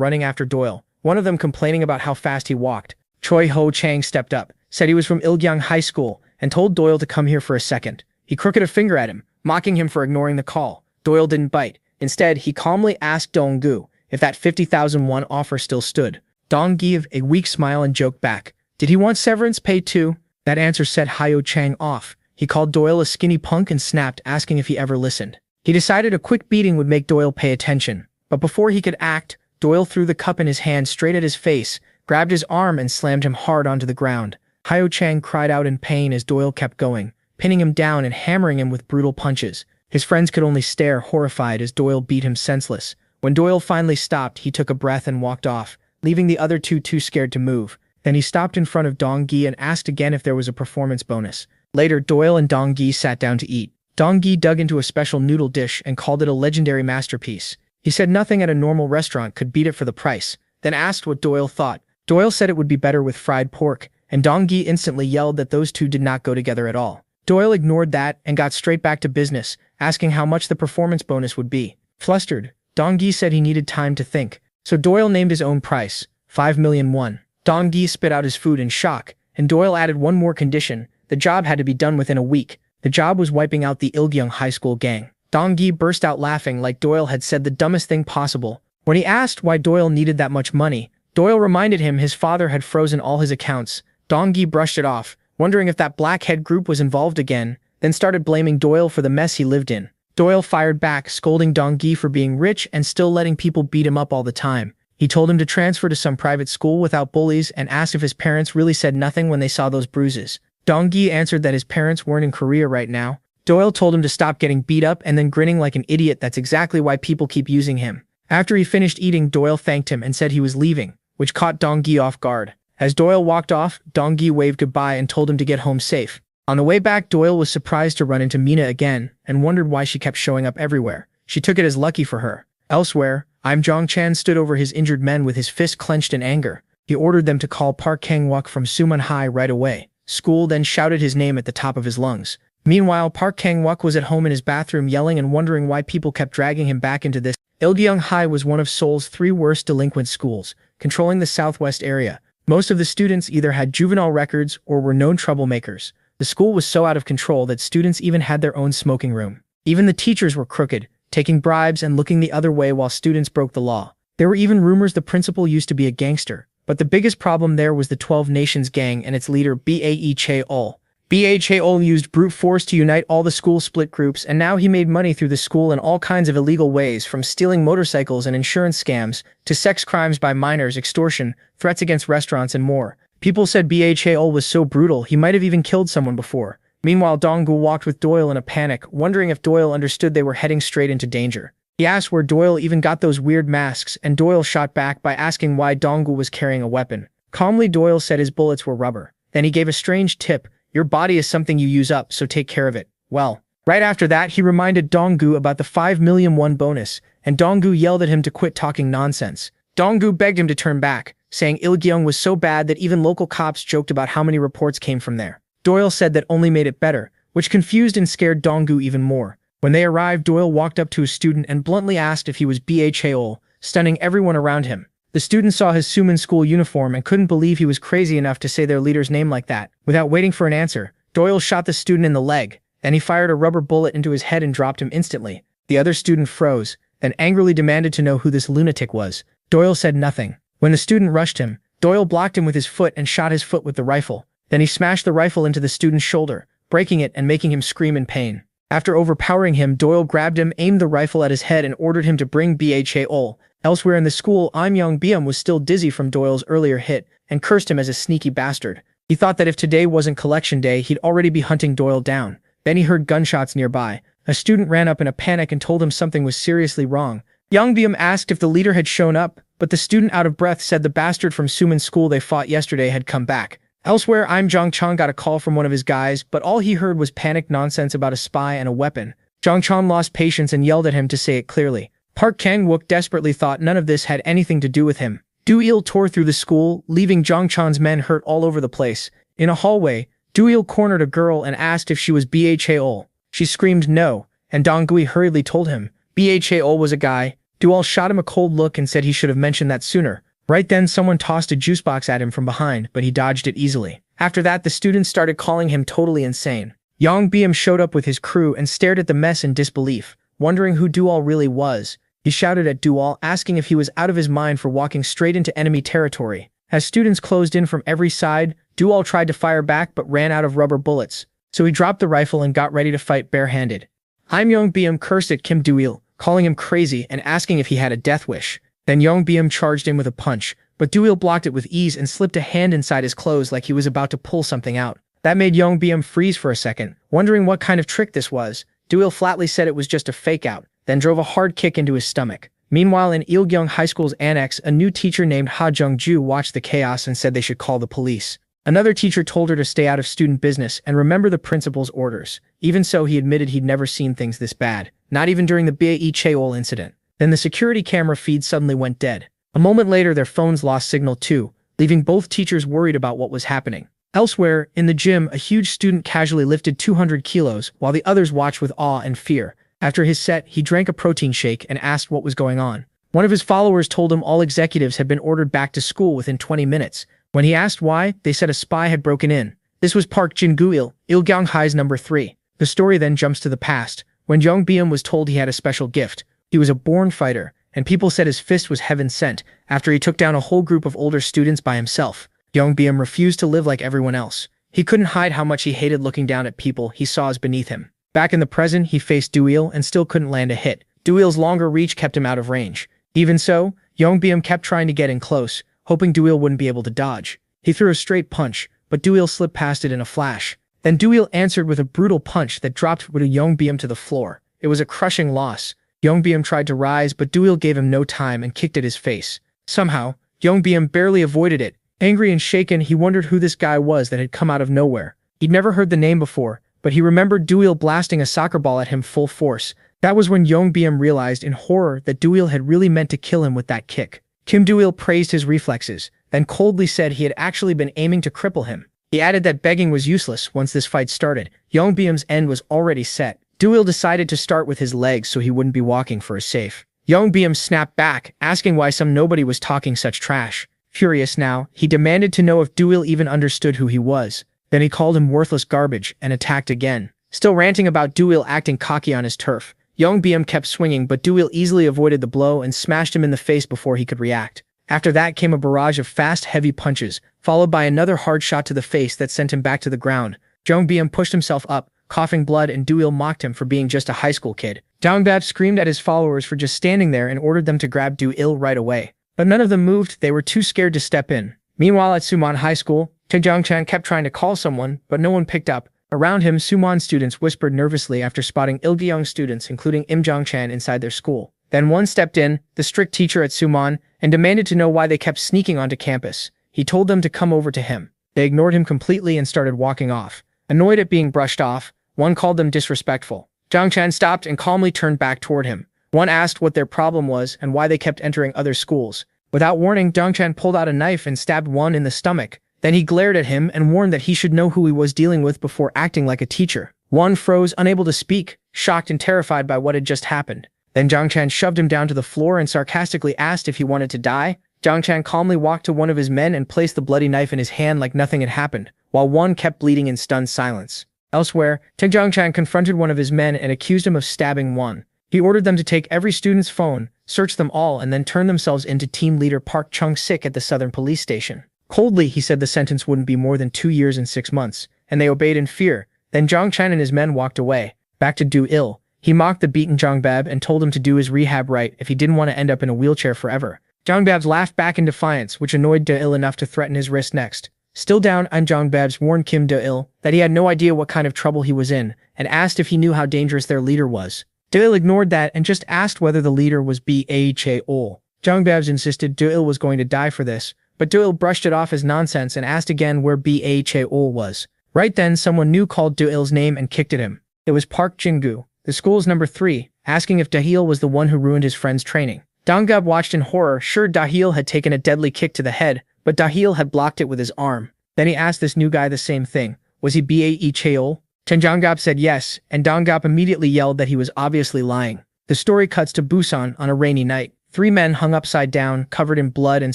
S1: running after Doyle, one of them complaining about how fast he walked. Choi Ho-chang stepped up, said he was from Ilgyang High School, and told Doyle to come here for a second. He crooked a finger at him, mocking him for ignoring the call. Doyle didn't bite. Instead, he calmly asked Dong-gu if that 50,000 won offer still stood. Dong gave a weak smile and joked back. Did he want severance pay too? That answer set Hyo-chang off. He called Doyle a skinny punk and snapped, asking if he ever listened. He decided a quick beating would make Doyle pay attention. But before he could act, Doyle threw the cup in his hand straight at his face, grabbed his arm and slammed him hard onto the ground. Hyo-chang cried out in pain as Doyle kept going, pinning him down and hammering him with brutal punches. His friends could only stare, horrified, as Doyle beat him senseless. When Doyle finally stopped, he took a breath and walked off, leaving the other two too scared to move. Then he stopped in front of Dong-gi and asked again if there was a performance bonus. Later, Doyle and Dong-gi sat down to eat. Dong-gi dug into a special noodle dish and called it a legendary masterpiece. He said nothing at a normal restaurant could beat it for the price, then asked what Doyle thought. Doyle said it would be better with fried pork, and Dong-gi instantly yelled that those two did not go together at all. Doyle ignored that and got straight back to business, asking how much the performance bonus would be. Flustered, Dong-gi said he needed time to think, so Doyle named his own price, 5 million won. Dong-gi spit out his food in shock, and Doyle added one more condition: the job had to be done within a week. The job was wiping out the Ilgyang High School gang. Dong-gi burst out laughing like Doyle had said the dumbest thing possible. When he asked why Doyle needed that much money, Doyle reminded him his father had frozen all his accounts. Dong-gi brushed it off, wondering if that blackhead group was involved again. then started blaming Doyle for the mess he lived in. Doyle fired back, scolding Dong-gi for being rich and still letting people beat him up all the time. He told him to transfer to some private school without bullies and asked if his parents really said nothing when they saw those bruises. Dong-gi answered that his parents weren't in Korea right now. Doyle told him to stop getting beat up and then grinning like an idiot. That's exactly why people keep using him. After he finished eating, Doyle thanked him and said he was leaving, which caught Dong-gi off guard. As Doyle walked off, Dong-gi waved goodbye and told him to get home safe. On the way back, Doyle was surprised to run into Mina again and wondered why she kept showing up everywhere. She took it as lucky for her. Elsewhere, Im Jong-chan stood over his injured men with his fist clenched in anger. He ordered them to call Park Kang-wook from Sumun High right away. School then shouted his name at the top of his lungs. Meanwhile, Park Kang-wook was at home in his bathroom yelling and wondering why people kept dragging him back into this. Ilgyung High was one of Seoul's 3 worst delinquent schools, controlling the southwest area. Most of the students either had juvenile records or were known troublemakers. The school was so out of control that students even had their own smoking room. Even the teachers were crooked, taking bribes and looking the other way while students broke the law. There were even rumors the principal used to be a gangster, but the biggest problem there was the 12 Nations gang and its leader Bae Chae-ol. Bae Chae-ol used brute force to unite all the school split groups, and now he made money through the school in all kinds of illegal ways, from stealing motorcycles and insurance scams, to sex crimes by minors, extortion, threats against restaurants, and more. People said Bae Chae-ol was so brutal he might have even killed someone before. Meanwhile, Dong-gu walked with Doyle in a panic, wondering if Doyle understood they were heading straight into danger. He asked where Doyle even got those weird masks, and Doyle shot back by asking why Dong-gu was carrying a weapon. Calmly, Doyle said his bullets were rubber. Then he gave a strange tip: your body is something you use up, so take care of it. Well, right after that, he reminded Dong-gu about the 5 million won bonus, and Dong-gu yelled at him to quit talking nonsense. Dong-gu begged him to turn back, saying Ilgyung was so bad that even local cops joked about how many reports came from there. Doyle said that only made it better, which confused and scared Dong-gu even more. When they arrived, Doyle walked up to a student and bluntly asked if he was Bae Chae-ol, stunning everyone around him. The student saw his Sumun school uniform and couldn't believe he was crazy enough to say their leader's name like that. Without waiting for an answer, Doyle shot the student in the leg. Then he fired a rubber bullet into his head and dropped him instantly. The other student froze, then angrily demanded to know who this lunatic was. Doyle said nothing. When the student rushed him, Doyle blocked him with his foot and shot his foot with the rifle. Then he smashed the rifle into the student's shoulder, breaking it and making him scream in pain. After overpowering him, Doyle grabbed him, aimed the rifle at his head, and ordered him to bring Bae Chae-ol. Elsewhere in the school, Im Yong-beom was still dizzy from Doyle's earlier hit and cursed him as a sneaky bastard. He thought that if today wasn't collection day, he'd already be hunting Doyle down. Then he heard gunshots nearby. A student ran up in a panic and told him something was seriously wrong. Yong-beom asked if the leader had shown up, but the student, out of breath, said the bastard from Sumun school they fought yesterday had come back. Elsewhere, Im Jong-chon got a call from one of his guys, but all he heard was panicked nonsense about a spy and a weapon. Jong-chon lost patience and yelled at him to say it clearly. Park Kang-wook desperately thought none of this had anything to do with him. Do-il tore through the school, leaving Jong-chon's men hurt all over the place. In a hallway, Do-il cornered a girl and asked if she was Bae Chae-ol. She screamed no, and Dong-gui hurriedly told him Bae Chae-ol was a guy. Do-il shot him a cold look and said he should have mentioned that sooner. Right then, someone tossed a juice box at him from behind, but he dodged it easily. After that, the students started calling him totally insane. Yong-beom showed up with his crew and stared at the mess in disbelief, wondering who Do-il really was. He shouted at Do-il, asking if he was out of his mind for walking straight into enemy territory. As students closed in from every side, Do-il tried to fire back but ran out of rubber bullets, so he dropped the rifle and got ready to fight barehanded. Im Yong-beom cursed at Kim Do-il, calling him crazy and asking if he had a death wish. Then Yong-beom charged in with a punch, but Do-il blocked it with ease and slipped a hand inside his clothes like he was about to pull something out. That made Yong-beom freeze for a second, wondering what kind of trick this was. Do-il flatly said it was just a fake-out, then drove a hard kick into his stomach. Meanwhile, in Ilgyung High School's annex, a new teacher named Ha Jung-ju watched the chaos and said they should call the police. Another teacher told her to stay out of student business and remember the principal's orders. Even so, he admitted he'd never seen things this bad, not even during the Bae Chae-ol incident. Then the security camera feed suddenly went dead. A moment later, their phones lost signal too, leaving both teachers worried about what was happening. Elsewhere, in the gym, a huge student casually lifted 200 kilos, while the others watched with awe and fear. After his set, he drank a protein shake and asked what was going on. One of his followers told him all executives had been ordered back to school within 20 minutes. When he asked why, they said a spy had broken in. This was Park Jin-guil, Ilgyung High's number 3. The story then jumps to the past, when Yong-beom was told he had a special gift. He was a born fighter, and people said his fist was heaven sent after he took down a whole group of older students by himself. Yong-beom refused to live like everyone else. He couldn't hide how much he hated looking down at people he saw as beneath him. Back in the present, he faced Duil and still couldn't land a hit. Duil's longer reach kept him out of range. Even so, Yongbyeom kept trying to get in close, hoping Duil wouldn't be able to dodge. He threw a straight punch, but Duil slipped past it in a flash. Then Duil answered with a brutal punch that dropped Yongbyeom to the floor. It was a crushing loss. Yongbyeom tried to rise, but Duil gave him no time and kicked at his face. Somehow, Yongbyeom barely avoided it. Angry and shaken, he wondered who this guy was that had come out of nowhere. He'd never heard the name before, but he remembered Duil blasting a soccer ball at him full force. That was when Yongbyeom realized in horror that Duil had really meant to kill him with that kick. Kim Duil praised his reflexes, then coldly said he had actually been aiming to cripple him. He added that begging was useless once this fight started. Yongbyeom's end was already set. Duil decided to start with his legs so he wouldn't be walking for a safe. Yongbyeom snapped back, asking why some nobody was talking such trash. Furious now, he demanded to know if Duil even understood who he was. Then he called him worthless garbage and attacked again. Still ranting about Duil acting cocky on his turf, Yongbyeom kept swinging, but Duil easily avoided the blow and smashed him in the face before he could react. After that came a barrage of fast, heavy punches, followed by another hard shot to the face that sent him back to the ground. Yongbyeom pushed himself up, coughing blood, and Duil mocked him for being just a high school kid. Dongbab screamed at his followers for just standing there and ordered them to grab Duil right away. But none of them moved, they were too scared to step in. Meanwhile at Suman High School, Taejongchan kept trying to call someone, but no one picked up. Around him, Suman students whispered nervously after spotting Ilgyong students including Im Jongchan inside their school. Then one stepped in, the strict teacher at Suman, and demanded to know why they kept sneaking onto campus. He told them to come over to him. They ignored him completely and started walking off. Annoyed at being brushed off, one called them disrespectful. Jongchan stopped and calmly turned back toward him. One asked what their problem was and why they kept entering other schools. Without warning, Jongchan pulled out a knife and stabbed one in the stomach. Then he glared at him and warned that he should know who he was dealing with before acting like a teacher. One froze, unable to speak, shocked and terrified by what had just happened. Then Jongchan shoved him down to the floor and sarcastically asked if he wanted to die. Jongchan calmly walked to one of his men and placed the bloody knife in his hand like nothing had happened, while one kept bleeding in stunned silence. Elsewhere, Taejongchan confronted one of his men and accused him of stabbing one. He ordered them to take every student's phone, search them all, and then turn themselves into team leader Park Chung-sik at the Southern Police Station. Coldly, he said the sentence wouldn't be more than 2 years and 6 months, and they obeyed in fear. Then Jongchan and his men walked away. Back to Do-il. He mocked the beaten Jongbab and told him to do his rehab right if he didn't want to end up in a wheelchair forever. Jongbab laughed back in defiance, which annoyed Do-il enough to threaten his wrist next. Still down, Jongbab warned Kim Do-il that he had no idea what kind of trouble he was in, and asked if he knew how dangerous their leader was. Do-il ignored that and just asked whether the leader was Ba-che-ol. Jongbab insisted Do-il was going to die for this, but Do-il brushed it off as nonsense and asked again where Ba-che-ol was. Right then, someone new called Do-il's name and kicked at him. It was Park Jin-gu, the school's number 3, asking if Dahil was the one who ruined his friend's training. Donggab watched in horror, sure Dahil had taken a deadly kick to the head, but Dahil had blocked it with his arm. Then he asked this new guy the same thing. Was he Ba-che-ol? Donggab said yes, and Donggab immediately yelled that he was obviously lying. The story cuts to Busan on a rainy night. 3 men hung upside down, covered in blood and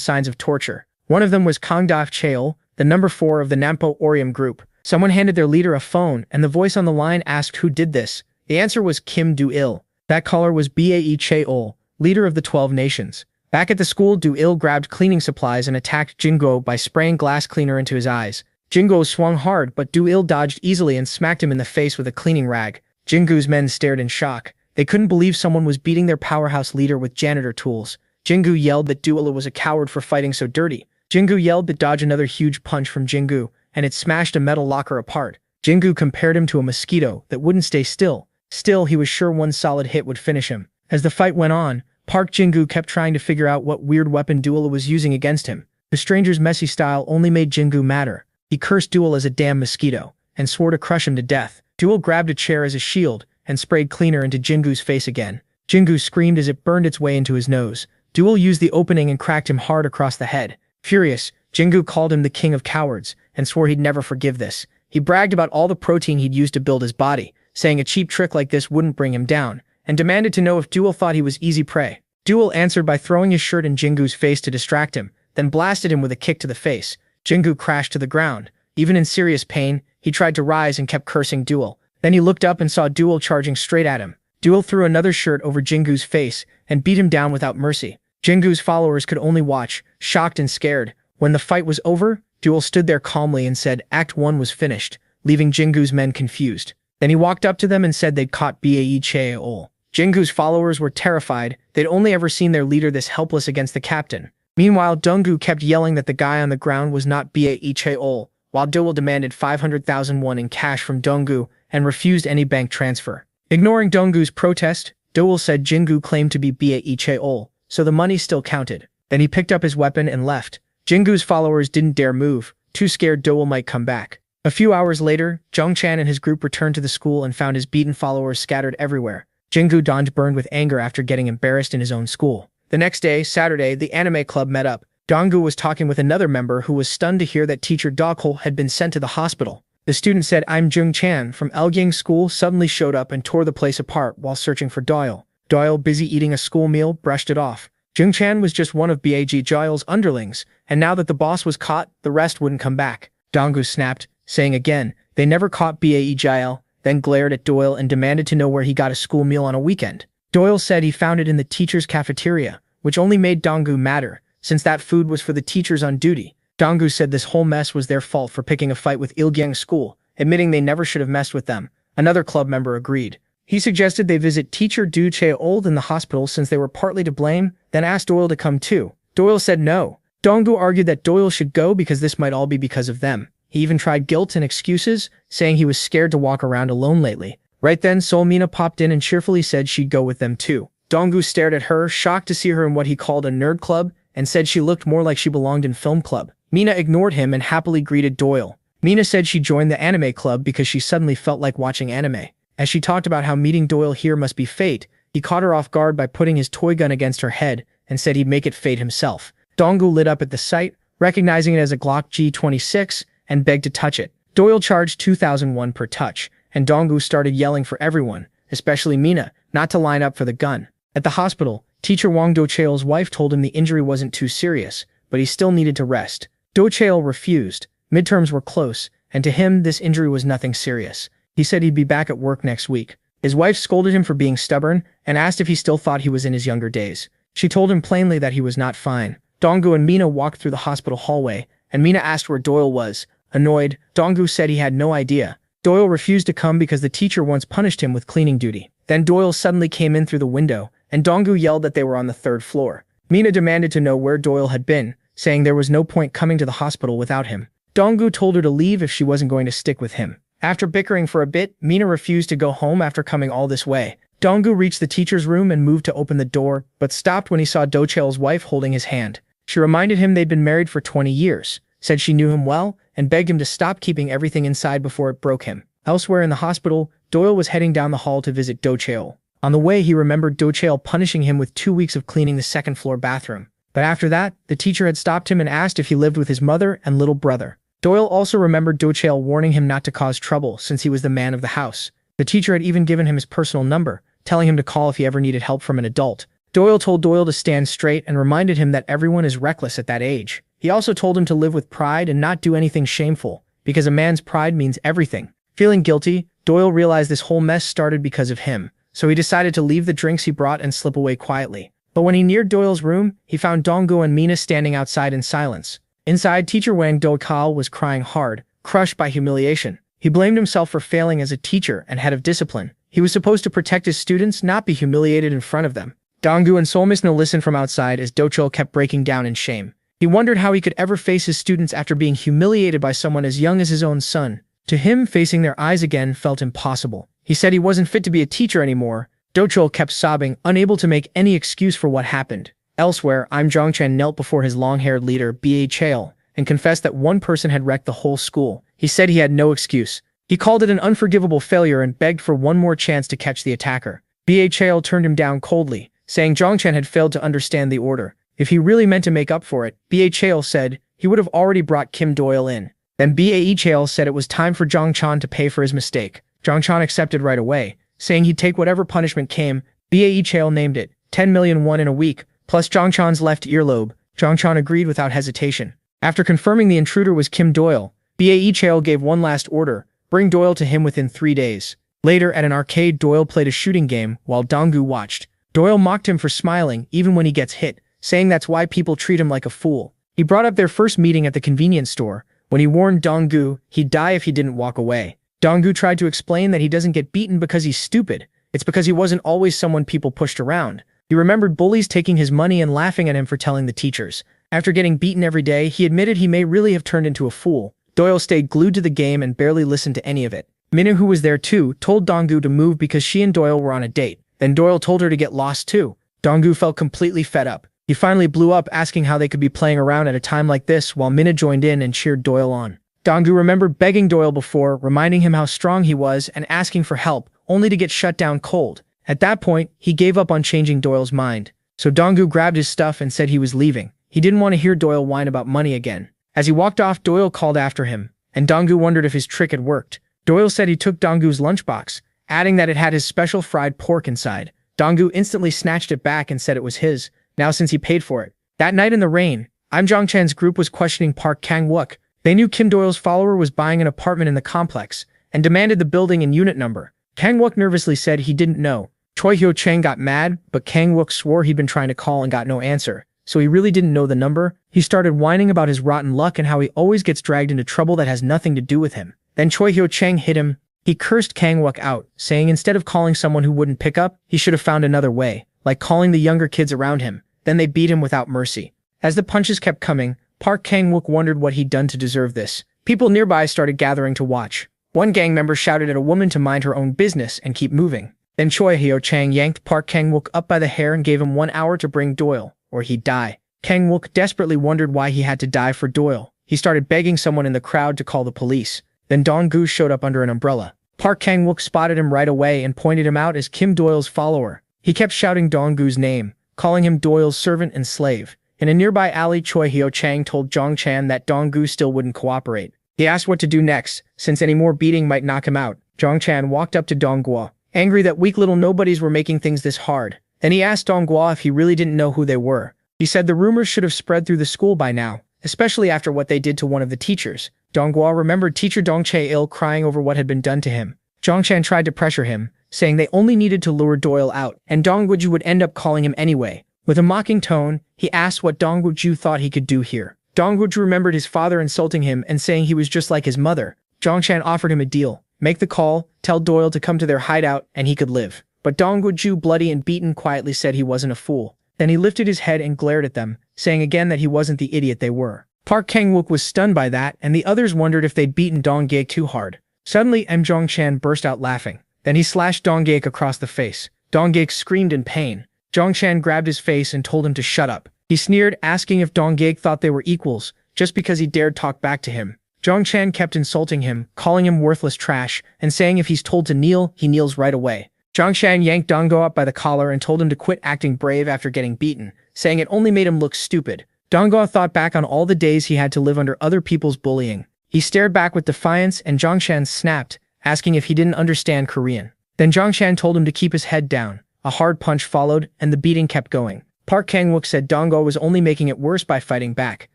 S1: signs of torture. One of them was Kangdaf-cheol, the number 4 of the Nampo Orium group. Someone handed their leader a phone, and the voice on the line asked who did this. The answer was Kim Do-il. That caller was Ba-che-ol, leader of the 12 nations. Back at the school, Do-il grabbed cleaning supplies and attacked Jingo by spraying glass cleaner into his eyes. Jingo swung hard, but Do-il dodged easily and smacked him in the face with a cleaning rag. Jingo's men stared in shock. They couldn't believe someone was beating their powerhouse leader with janitor tools. Jingo yelled that Do-il was a coward for fighting so dirty. Jingo yelled to dodge another huge punch from Jingo, and it smashed a metal locker apart. Jingo compared him to a mosquito that wouldn't stay still. Still, he was sure one solid hit would finish him. As the fight went on, Park Jin-gu kept trying to figure out what weird weapon Do-il was using against him. The stranger's messy style only made Jin-gu madder. He cursed Do-il as a damn mosquito, and swore to crush him to death. Do-il grabbed a chair as a shield, and sprayed cleaner into Jin-gu's face again. Jin-gu screamed as it burned its way into his nose. Do-il used the opening and cracked him hard across the head. Furious, Jin-gu called him the king of cowards, and swore he'd never forgive this. He bragged about all the protein he'd used to build his body, saying a cheap trick like this wouldn't bring him down, and demanded to know if Do-il thought he was easy prey. Do-il answered by throwing his shirt in Jin-gu's face to distract him, then blasted him with a kick to the face. Jin-gu crashed to the ground. Even in serious pain, he tried to rise and kept cursing Do-il. Then he looked up and saw Do-il charging straight at him. Do-il threw another shirt over Jin-gu's face and beat him down without mercy. Jin-gu's followers could only watch, shocked and scared. When the fight was over, Doyle stood there calmly and said Act 1 was finished, leaving Jingu's men confused. Then he walked up to them and said they'd caught Bae Cheol. Jingu's followers were terrified. They'd only ever seen their leader this helpless against the captain. Meanwhile, Donggu kept yelling that the guy on the ground was not Bae Cheol, while Doyle demanded 500,000 won in cash from Donggu and refused any bank transfer. Ignoring Donggu's protest, Doyle said Jingu claimed to be Bae Cheol, so the money still counted. Then he picked up his weapon and left. Jingu's followers didn't dare move, too scared Doyle might come back. A few hours later, Zhongchan and his group returned to the school and found his beaten followers scattered everywhere. Jingu donned burned with anger after getting embarrassed in his own school. The next day, Saturday, the anime club met up. Donggu was talking with another member who was stunned to hear that teacher Doghol had been sent to the hospital. The student said I'm Zhongchan from Elgyang School suddenly showed up and tore the place apart while searching for Doyle. Doyle, busy eating a school meal, brushed it off. Zhongchan was just one of Bag Gile's underlings, and now that the boss was caught, the rest wouldn't come back. Donggu snapped, saying again, they never caught Bag Gile, then glared at Doyle and demanded to know where he got a school meal on a weekend. Doyle said he found it in the teacher's cafeteria, which only made Donggu madder, since that food was for the teachers on duty. Donggu said this whole mess was their fault for picking a fight with Ilgyang School, admitting they never should have messed with them. Another club member agreed. He suggested they visit teacher Du Cheol in the hospital since they were partly to blame, then asked Doyle to come too. Doyle said no. Donggu argued that Doyle should go because this might all be because of them. He even tried guilt and excuses, saying he was scared to walk around alone lately. Right then, Solmina popped in and cheerfully said she'd go with them too. Donggu stared at her, shocked to see her in what he called a nerd club, and said she looked more like she belonged in film club. Mina ignored him and happily greeted Doyle. Mina said she joined the anime club because she suddenly felt like watching anime. As she talked about how meeting Doyle here must be fate, he caught her off guard by putting his toy gun against her head and said he'd make it fate himself. Donggu lit up at the sight, recognizing it as a Glock G26, and begged to touch it. Doyle charged 2,001 per touch, and Donggu started yelling for everyone, especially Mina, not to line up for the gun. At the hospital, teacher Wang Do-cheol's wife told him the injury wasn't too serious, but he still needed to rest. Do-cheol refused. Midterms were close, and to him this injury was nothing serious. He said he'd be back at work next week. His wife scolded him for being stubborn and asked if he still thought he was in his younger days. She told him plainly that he was not fine. Donggu and Mina walked through the hospital hallway, and Mina asked where Doyle was. Annoyed, Donggu said he had no idea. Doyle refused to come because the teacher once punished him with cleaning duty. Then Doyle suddenly came in through the window, and Donggu yelled that they were on the 3rd floor. Mina demanded to know where Doyle had been, saying there was no point coming to the hospital without him. Donggu told her to leave if she wasn't going to stick with him. After bickering for a bit, Mina refused to go home after coming all this way. Donggu reached the teacher's room and moved to open the door, but stopped when he saw Do-cheol's wife holding his hand. She reminded him they'd been married for 20 years, said she knew him well, and begged him to stop keeping everything inside before it broke him. Elsewhere in the hospital, Doyle was heading down the hall to visit Do-cheol. On the way, he remembered Do-cheol punishing him with 2 weeks of cleaning the 2nd floor bathroom. But after that, the teacher had stopped him and asked if he lived with his mother and little brother. Doyle also remembered Do-cheol warning him not to cause trouble since he was the man of the house. The teacher had even given him his personal number, telling him to call if he ever needed help from an adult. Doyle told Doyle to stand straight and reminded him that everyone is reckless at that age. He also told him to live with pride and not do anything shameful, because a man's pride means everything. Feeling guilty, Doyle realized this whole mess started because of him, so he decided to leave the drinks he brought and slip away quietly. But when he neared Doyle's room, he found Donggu and Mina standing outside in silence. Inside, teacher Wang Do-cheol was crying hard, crushed by humiliation. He blamed himself for failing as a teacher and head of discipline. He was supposed to protect his students, not be humiliated in front of them. Donggu and Solmisna listened from outside as Do-cheol kept breaking down in shame. He wondered how he could ever face his students after being humiliated by someone as young as his own son. To him, facing their eyes again felt impossible. He said he wasn't fit to be a teacher anymore. Do-cheol kept sobbing, unable to make any excuse for what happened. Elsewhere, Zhongchan knelt before his long-haired leader, Bae Cheol, and confessed that one person had wrecked the whole school. He said he had no excuse. He called it an unforgivable failure and begged for one more chance to catch the attacker. Bae Cheol turned him down coldly, saying Zhongchan had failed to understand the order. If he really meant to make up for it, Bae Cheol said, he would have already brought Kim Doyle in. Then Bae Cheol said it was time for Zhongchan to pay for his mistake. Zhongchan accepted right away, saying he'd take whatever punishment came. Bae Cheol named it 10 million won in a week, plus Zhongchan's left earlobe. Zhongchan agreed without hesitation. After confirming the intruder was Kim Doyle, Bae Cheol gave one last order, bring Doyle to him within 3 days. Later, at an arcade, Doyle played a shooting game while Donggu watched. Doyle mocked him for smiling even when he gets hit, saying that's why people treat him like a fool. He brought up their first meeting at the convenience store, When he warned Dong-gu he'd die if he didn't walk away. Dong-gu tried to explain that he doesn't get beaten because he's stupid. It's because he wasn't always someone people pushed around. He remembered bullies taking his money and laughing at him for telling the teachers. After getting beaten every day, he admitted he may really have turned into a fool. Doyle stayed glued to the game and barely listened to any of it. Minna, who was there too, told Dong-gu to move because she and Doyle were on a date. Then Doyle told her to get lost too. Dong-gu felt completely fed up. He finally blew up, asking how they could be playing around at a time like this, while Minna joined in and cheered Doyle on. Dong-gu remembered begging Doyle before, reminding him how strong he was and asking for help, only to get shut down cold. At that point, he gave up on changing Doyle's mind. So Dong-gu grabbed his stuff and said he was leaving. He didn't want to hear Doyle whine about money again. As he walked off, Doyle called after him, and Dong-gu wondered if his trick had worked. Doyle said he took Dong-gu's lunchbox, adding that it had his special fried pork inside. Dong-gu instantly snatched it back and said it was his, now since he paid for it. That night in the rain, Im Jong-chan's group was questioning Park Kang-wook. They knew Kim Doyle's follower was buying an apartment in the complex, and demanded the building and unit number. Kang-wook nervously said he didn't know. Choi Hyo-chang got mad, but Kang-wook swore he'd been trying to call and got no answer, so he really didn't know the number. He started whining about his rotten luck and how he always gets dragged into trouble that has nothing to do with him. Then Choi Hyo-chang hit him. He cursed Kang-wook out, saying instead of calling someone who wouldn't pick up, he should have found another way, like calling the younger kids around him. Then they beat him without mercy. As the punches kept coming, Park Kang-wook wondered what he'd done to deserve this. People nearby started gathering to watch. One gang member shouted at a woman to mind her own business and keep moving. Then Choi Hyo-chang yanked Park Kang-wook up by the hair and gave him 1 hour to bring Doyle, or he'd die. Kang-wook desperately wondered why he had to die for Doyle. He started begging someone in the crowd to call the police. Then Dong-gu showed up under an umbrella. Park Kang-wook spotted him right away and pointed him out as Kim Doyle's follower. He kept shouting Dong-gu's name, calling him Doyle's servant and slave. In a nearby alley, Choi Hyo-chang told Jong-chan that Dong-gu still wouldn't cooperate. He asked what to do next, since any more beating might knock him out. Jong-chan walked up to Dong-gu, angry that weak little nobodies were making things this hard. Then he asked Dong-gu if he really didn't know who they were. He said the rumors should have spread through the school by now, especially after what they did to one of the teachers. Dong-gu remembered teacher Dong Chae-il crying over what had been done to him. Jong-chan tried to pressure him, saying they only needed to lure Doyle out, and Dong-gu would end up calling him anyway. With a mocking tone, he asked what Dong-gu thought he could do here. Dong-gu remembered his father insulting him and saying he was just like his mother. Jong-chan offered him a deal. Make the call, tell Doyle to come to their hideout, and he could live. But Dong-gu, bloody and beaten, quietly said he wasn't a fool. Then he lifted his head and glared at them, saying again that he wasn't the idiot they were. Park Kang-wook was stunned by that, and the others wondered if they'd beaten Dong-gaek too hard. Suddenly, Im Jong-chan burst out laughing. Then he slashed Dong-gaek across the face. Dong-gaek screamed in pain. Jong-chan grabbed his face and told him to shut up. He sneered, asking if Dong-gaek thought they were equals, just because he dared talk back to him. Jong-chan kept insulting him, calling him worthless trash, and saying if he's told to kneel, he kneels right away. Jong-chan yanked Dong-gu up by the collar and told him to quit acting brave after getting beaten, saying it only made him look stupid. Dong-gu thought back on all the days he had to live under other people's bullying. He stared back with defiance, and Jong-chan snapped, asking if he didn't understand Korean. Then Jong-chan told him to keep his head down. A hard punch followed, and the beating kept going. Park Kang-wook said Dong-gu was only making it worse by fighting back.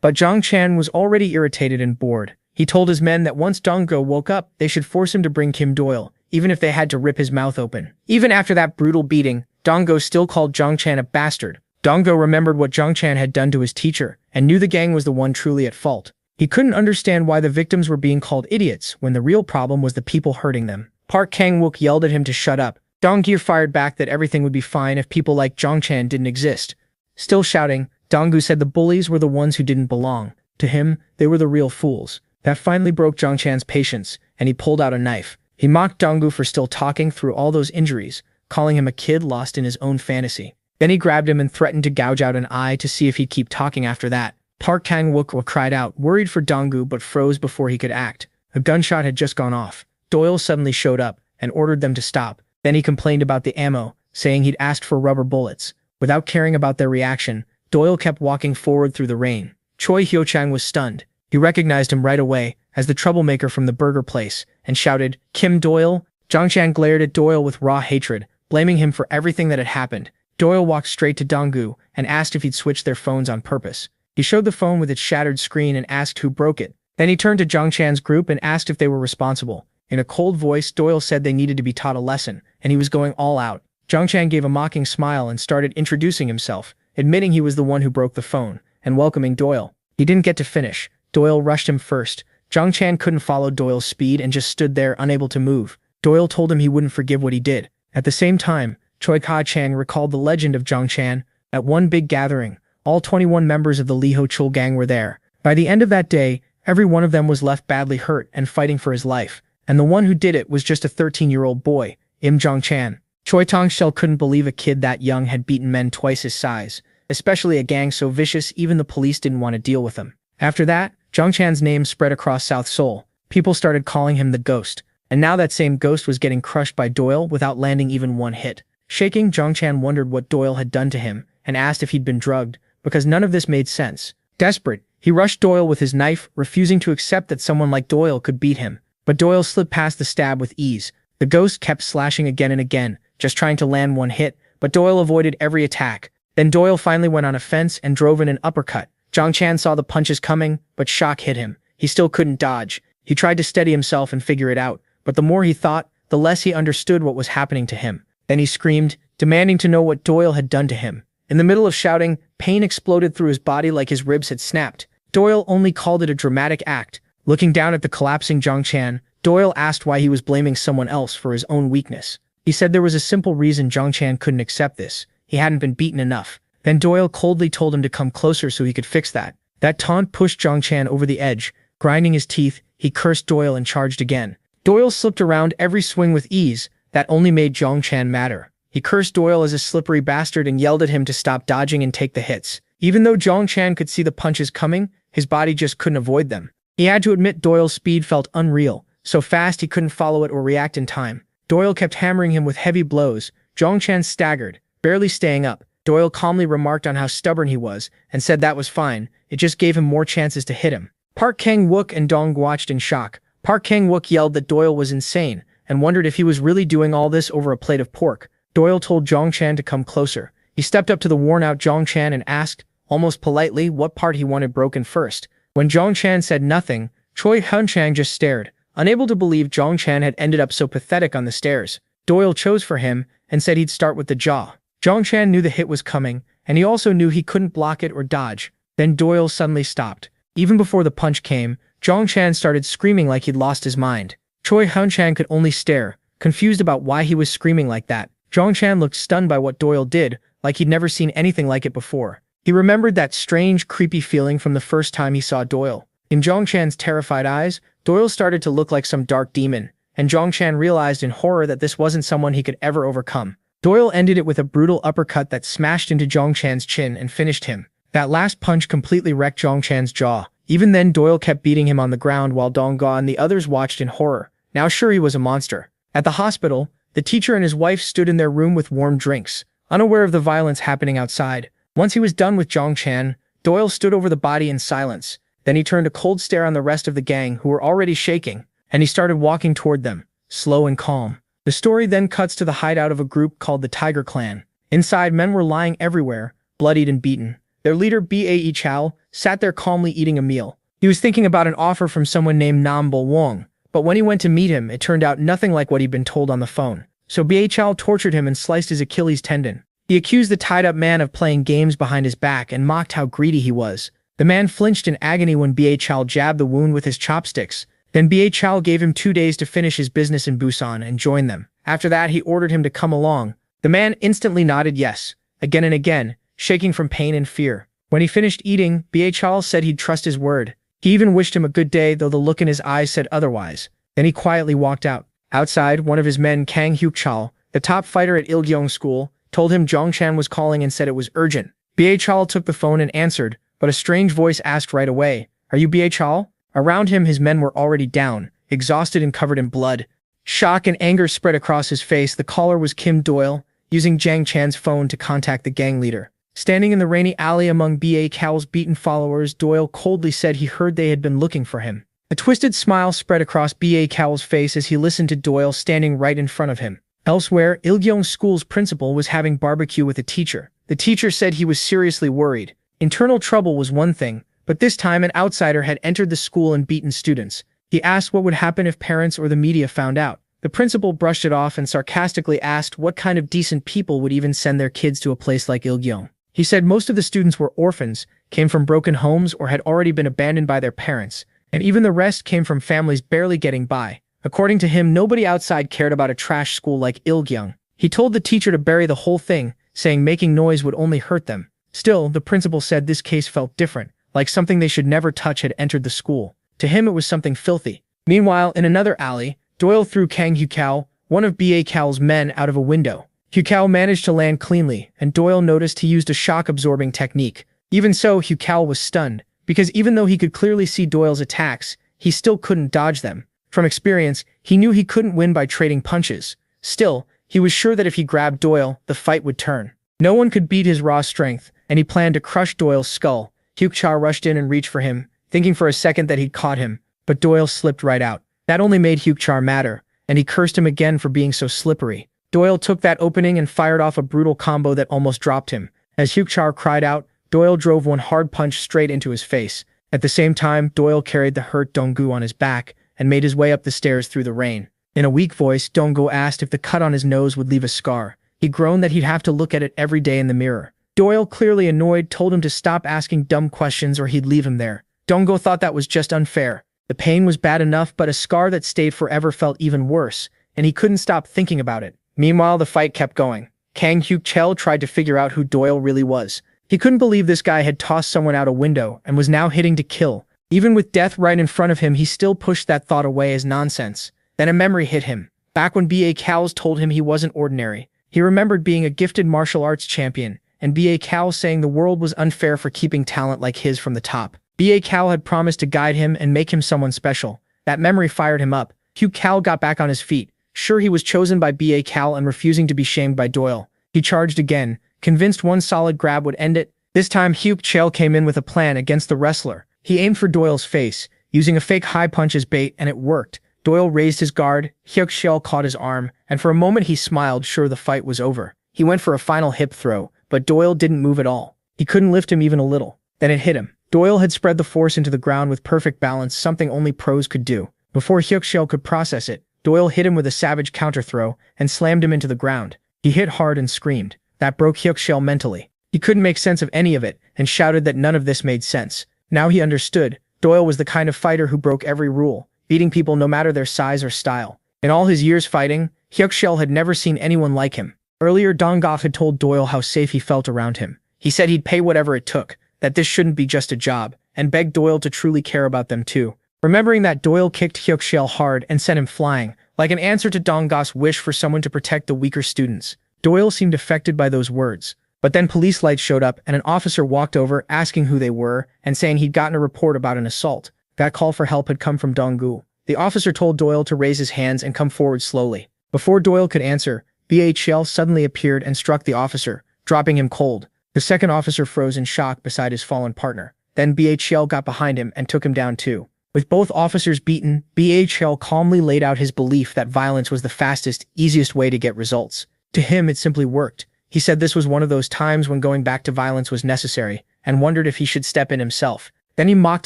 S1: But Jong-chan was already irritated and bored. He told his men that once Dong-gu woke up, they should force him to bring Kim Doyle, even if they had to rip his mouth open. Even after that brutal beating, Dong-gu still called Jong-chan a bastard. Dong-gu remembered what Jong-chan had done to his teacher, and knew the gang was the one truly at fault. He couldn't understand why the victims were being called idiots when the real problem was the people hurting them. Park Kang-wook yelled at him to shut up. Dong-gu fired back that everything would be fine if people like Jong-chan didn't exist. Still shouting, Dong-gu said the bullies were the ones who didn't belong. To him, they were the real fools. That finally broke Jong-chan's patience, and he pulled out a knife. He mocked Dong-gu for still talking through all those injuries, calling him a kid lost in his own fantasy. Then he grabbed him and threatened to gouge out an eye to see if he'd keep talking after that. Park Kang-wook cried out, worried for Dong-gu, but froze before he could act. A gunshot had just gone off. Doyle suddenly showed up and ordered them to stop. Then he complained about the ammo, saying he'd asked for rubber bullets. Without caring about their reaction, Doyle kept walking forward through the rain. Choi Hyo-chang was stunned. He recognized him right away as the troublemaker from the burger place and shouted, Kim Doyle? Jong-chan glared at Doyle with raw hatred, blaming him for everything that had happened. Doyle walked straight to Dong-gu and asked if he'd switched their phones on purpose. He showed the phone with its shattered screen and asked who broke it. Then he turned to Jong-chan's group and asked if they were responsible. In a cold voice, Doyle said they needed to be taught a lesson, and he was going all out. Jong-chan gave a mocking smile and started introducing himself, admitting he was the one who broke the phone, and welcoming Doyle. He didn't get to finish. Doyle rushed him first. Zhang Chan couldn't follow Doyle's speed and just stood there unable to move. Doyle told him he wouldn't forgive what he did. At the same time, Choi Ka-chang recalled the legend of Zhang Chan. At one big gathering, all 21 members of the Li Ho Chul gang were there. By the end of that day, every one of them was left badly hurt and fighting for his life. And the one who did it was just a 13-year-old boy, Zhang Chan. Choi Tong-shel couldn't believe a kid that young had beaten men twice his size, especially a gang so vicious even the police didn't want to deal with him. After that, Zhang Chan's name spread across South Seoul. People started calling him the Ghost. And now that same ghost was getting crushed by Doyle without landing even one hit. Shaking, Zhang Chan wondered what Doyle had done to him and asked if he'd been drugged, because none of this made sense. Desperate, he rushed Doyle with his knife, refusing to accept that someone like Doyle could beat him. But Doyle slipped past the stab with ease. The ghost kept slashing again and again, just trying to land one hit, but Doyle avoided every attack. Then Doyle finally went on a fence and drove in an uppercut. Zhang Chan saw the punches coming, but shock hit him. He still couldn't dodge. He tried to steady himself and figure it out, but the more he thought, the less he understood what was happening to him. Then he screamed, demanding to know what Doyle had done to him. In the middle of shouting, pain exploded through his body like his ribs had snapped. Doyle only called it a dramatic act. Looking down at the collapsing Zhang Chan, Doyle asked why he was blaming someone else for his own weakness. He said there was a simple reason Zhang Chan couldn't accept this. He hadn't been beaten enough. Then Doyle coldly told him to come closer so he could fix that. That taunt pushed Zhang Chan over the edge. Grinding his teeth, he cursed Doyle and charged again. Doyle slipped around every swing with ease. That only made Zhang Chan madder. He cursed Doyle as a slippery bastard and yelled at him to stop dodging and take the hits. Even though Zhang Chan could see the punches coming, his body just couldn't avoid them. He had to admit Doyle's speed felt unreal, so fast he couldn't follow it or react in time. Doyle kept hammering him with heavy blows. Zhang Chan staggered, barely staying up. Doyle calmly remarked on how stubborn he was, and said that was fine, it just gave him more chances to hit him. Park Kang-wook and Dong watched in shock. Park Kang-wook yelled that Doyle was insane, and wondered if he was really doing all this over a plate of pork. Doyle told Zhang Chan to come closer. He stepped up to the worn-out Zhang Chan and asked, almost politely, what part he wanted broken first. When Zhang Chan said nothing, Choi Hun-chang just stared, unable to believe Zhang Chan had ended up so pathetic on the stairs. Doyle chose for him, and said he'd start with the jaw. Zhang Chan knew the hit was coming, and he also knew he couldn't block it or dodge. Then Doyle suddenly stopped. Even before the punch came, Zhang Chan started screaming like he'd lost his mind. Choi Hun-chang could only stare, confused about why he was screaming like that. Zhang Chan looked stunned by what Doyle did, like he'd never seen anything like it before. He remembered that strange, creepy feeling from the first time he saw Doyle. In Zhang Chan's terrified eyes, Doyle started to look like some dark demon, and Zhang Chan realized in horror that this wasn't someone he could ever overcome. Doyle ended it with a brutal uppercut that smashed into Zhang Chan's chin and finished him. That last punch completely wrecked Zhang Chan's jaw. Even then, Doyle kept beating him on the ground while Dong Ga and the others watched in horror. Now sure, he was a monster. At the hospital, the teacher and his wife stood in their room with warm drinks, unaware of the violence happening outside. Once he was done with Zhang Chan, Doyle stood over the body in silence. Then he turned a cold stare on the rest of the gang who were already shaking, and he started walking toward them, slow and calm. The story then cuts to the hideout of a group called the Tiger Clan. Inside, men were lying everywhere, bloodied and beaten. Their leader, Bae Chao, sat there calmly eating a meal. He was thinking about an offer from someone named Nam Bo Wong, but when he went to meet him, it turned out nothing like what he'd been told on the phone. So Bae Chao tortured him and sliced his Achilles tendon. He accused the tied-up man of playing games behind his back and mocked how greedy he was. The man flinched in agony when Bae Chao jabbed the wound with his chopsticks. Then Bae Chao gave him 2 days to finish his business in Busan and join them. After that, he ordered him to come along. The man instantly nodded yes, again and again, shaking from pain and fear. When he finished eating, Bae Chao said he'd trust his word. He even wished him a good day, though the look in his eyes said otherwise. Then he quietly walked out. Outside, one of his men, Kang Hyuk-chal, the top fighter at Ilgyeong School, told him Zhang Chan was calling and said it was urgent. Bae Chao took the phone and answered, but a strange voice asked right away, "Are you Bae Chao?" Around him, his men were already down, exhausted and covered in blood. Shock and anger spread across his face. The caller was Kim Doyle, using Zhang Chan's phone to contact the gang leader. Standing in the rainy alley among Bae Chao's beaten followers, Doyle coldly said he heard they had been looking for him. A twisted smile spread across Bae Chao's face as he listened to Doyle standing right in front of him. Elsewhere, Ilgyeong School's principal was having barbecue with a teacher. The teacher said he was seriously worried. Internal trouble was one thing, but this time an outsider had entered the school and beaten students. He asked what would happen if parents or the media found out. The principal brushed it off and sarcastically asked what kind of decent people would even send their kids to a place like Ilgyeong. He said most of the students were orphans, came from broken homes or had already been abandoned by their parents, and even the rest came from families barely getting by. According to him, nobody outside cared about a trash school like Ilgyung. He told the teacher to bury the whole thing, saying making noise would only hurt them. Still, the principal said this case felt different, like something they should never touch had entered the school. To him, it was something filthy. Meanwhile, in another alley, Doyle threw Kang Hyukao, one of B.A. Cow's men, out of a window. Hyukao managed to land cleanly, and Doyle noticed he used a shock-absorbing technique. Even so, Hyukao was stunned, because even though he could clearly see Doyle's attacks, he still couldn't dodge them. From experience, he knew he couldn't win by trading punches. Still, he was sure that if he grabbed Doyle, the fight would turn. No one could beat his raw strength, and he planned to crush Doyle's skull. Hyukao rushed in and reached for him, thinking for a second that he'd caught him, but Doyle slipped right out. That only made Hyukao madder, and he cursed him again for being so slippery. Doyle took that opening and fired off a brutal combo that almost dropped him. As Hyukao cried out, Doyle drove one hard punch straight into his face. At the same time, Doyle carried the hurt Donggu on his back and made his way up the stairs through the rain. In a weak voice, Donggu asked if the cut on his nose would leave a scar. He groaned that he'd have to look at it every day in the mirror. Doyle, clearly annoyed, told him to stop asking dumb questions or he'd leave him there. Donggu thought that was just unfair. The pain was bad enough, but a scar that stayed forever felt even worse, and he couldn't stop thinking about it. Meanwhile, the fight kept going. Kang Hyuk-chel tried to figure out who Doyle really was. He couldn't believe this guy had tossed someone out a window and was now hitting to kill. Even with death right in front of him, he still pushed that thought away as nonsense. Then a memory hit him. Back when B.A. Cows told him he wasn't ordinary. He remembered being a gifted martial arts champion, and B.A. Cow saying the world was unfair for keeping talent like his from the top. B.A. Cow had promised to guide him and make him someone special. That memory fired him up. Hugh Cow got back on his feet. Sure, he was chosen by B.A. Cow and refusing to be shamed by Doyle. He charged again, convinced one solid grab would end it. This time, Hyuk Chel came in with a plan against the wrestler. He aimed for Doyle's face, using a fake high punch as bait, and it worked. Doyle raised his guard, Hyuk Chel caught his arm, and for a moment he smiled, sure the fight was over. He went for a final hip throw, but Doyle didn't move at all. He couldn't lift him even a little. Then it hit him. Doyle had spread the force into the ground with perfect balance, something only pros could do. Before Hyuk Chel could process it, Doyle hit him with a savage counter throw and slammed him into the ground. He hit hard and screamed. That broke Hyuk Chel mentally. He couldn't make sense of any of it and shouted that none of this made sense. Now he understood. Doyle was the kind of fighter who broke every rule, beating people no matter their size or style. In all his years fighting, Hyuk Chel had never seen anyone like him. Earlier, Donggof had told Doyle how safe he felt around him. He said he'd pay whatever it took, that this shouldn't be just a job, and begged Doyle to truly care about them too. Remembering that, Doyle kicked Hyuk Chel hard and sent him flying, like an answer to Donggof's wish for someone to protect the weaker students. Doyle seemed affected by those words. But then police lights showed up and an officer walked over asking who they were and saying he'd gotten a report about an assault. That call for help had come from Donggu. The officer told Doyle to raise his hands and come forward slowly. Before Doyle could answer, BHL suddenly appeared and struck the officer, dropping him cold. The second officer froze in shock beside his fallen partner. Then BHL got behind him and took him down too. With both officers beaten, BHL calmly laid out his belief that violence was the fastest, easiest way to get results. To him, it simply worked. He said this was one of those times when going back to violence was necessary, and wondered if he should step in himself. Then he mocked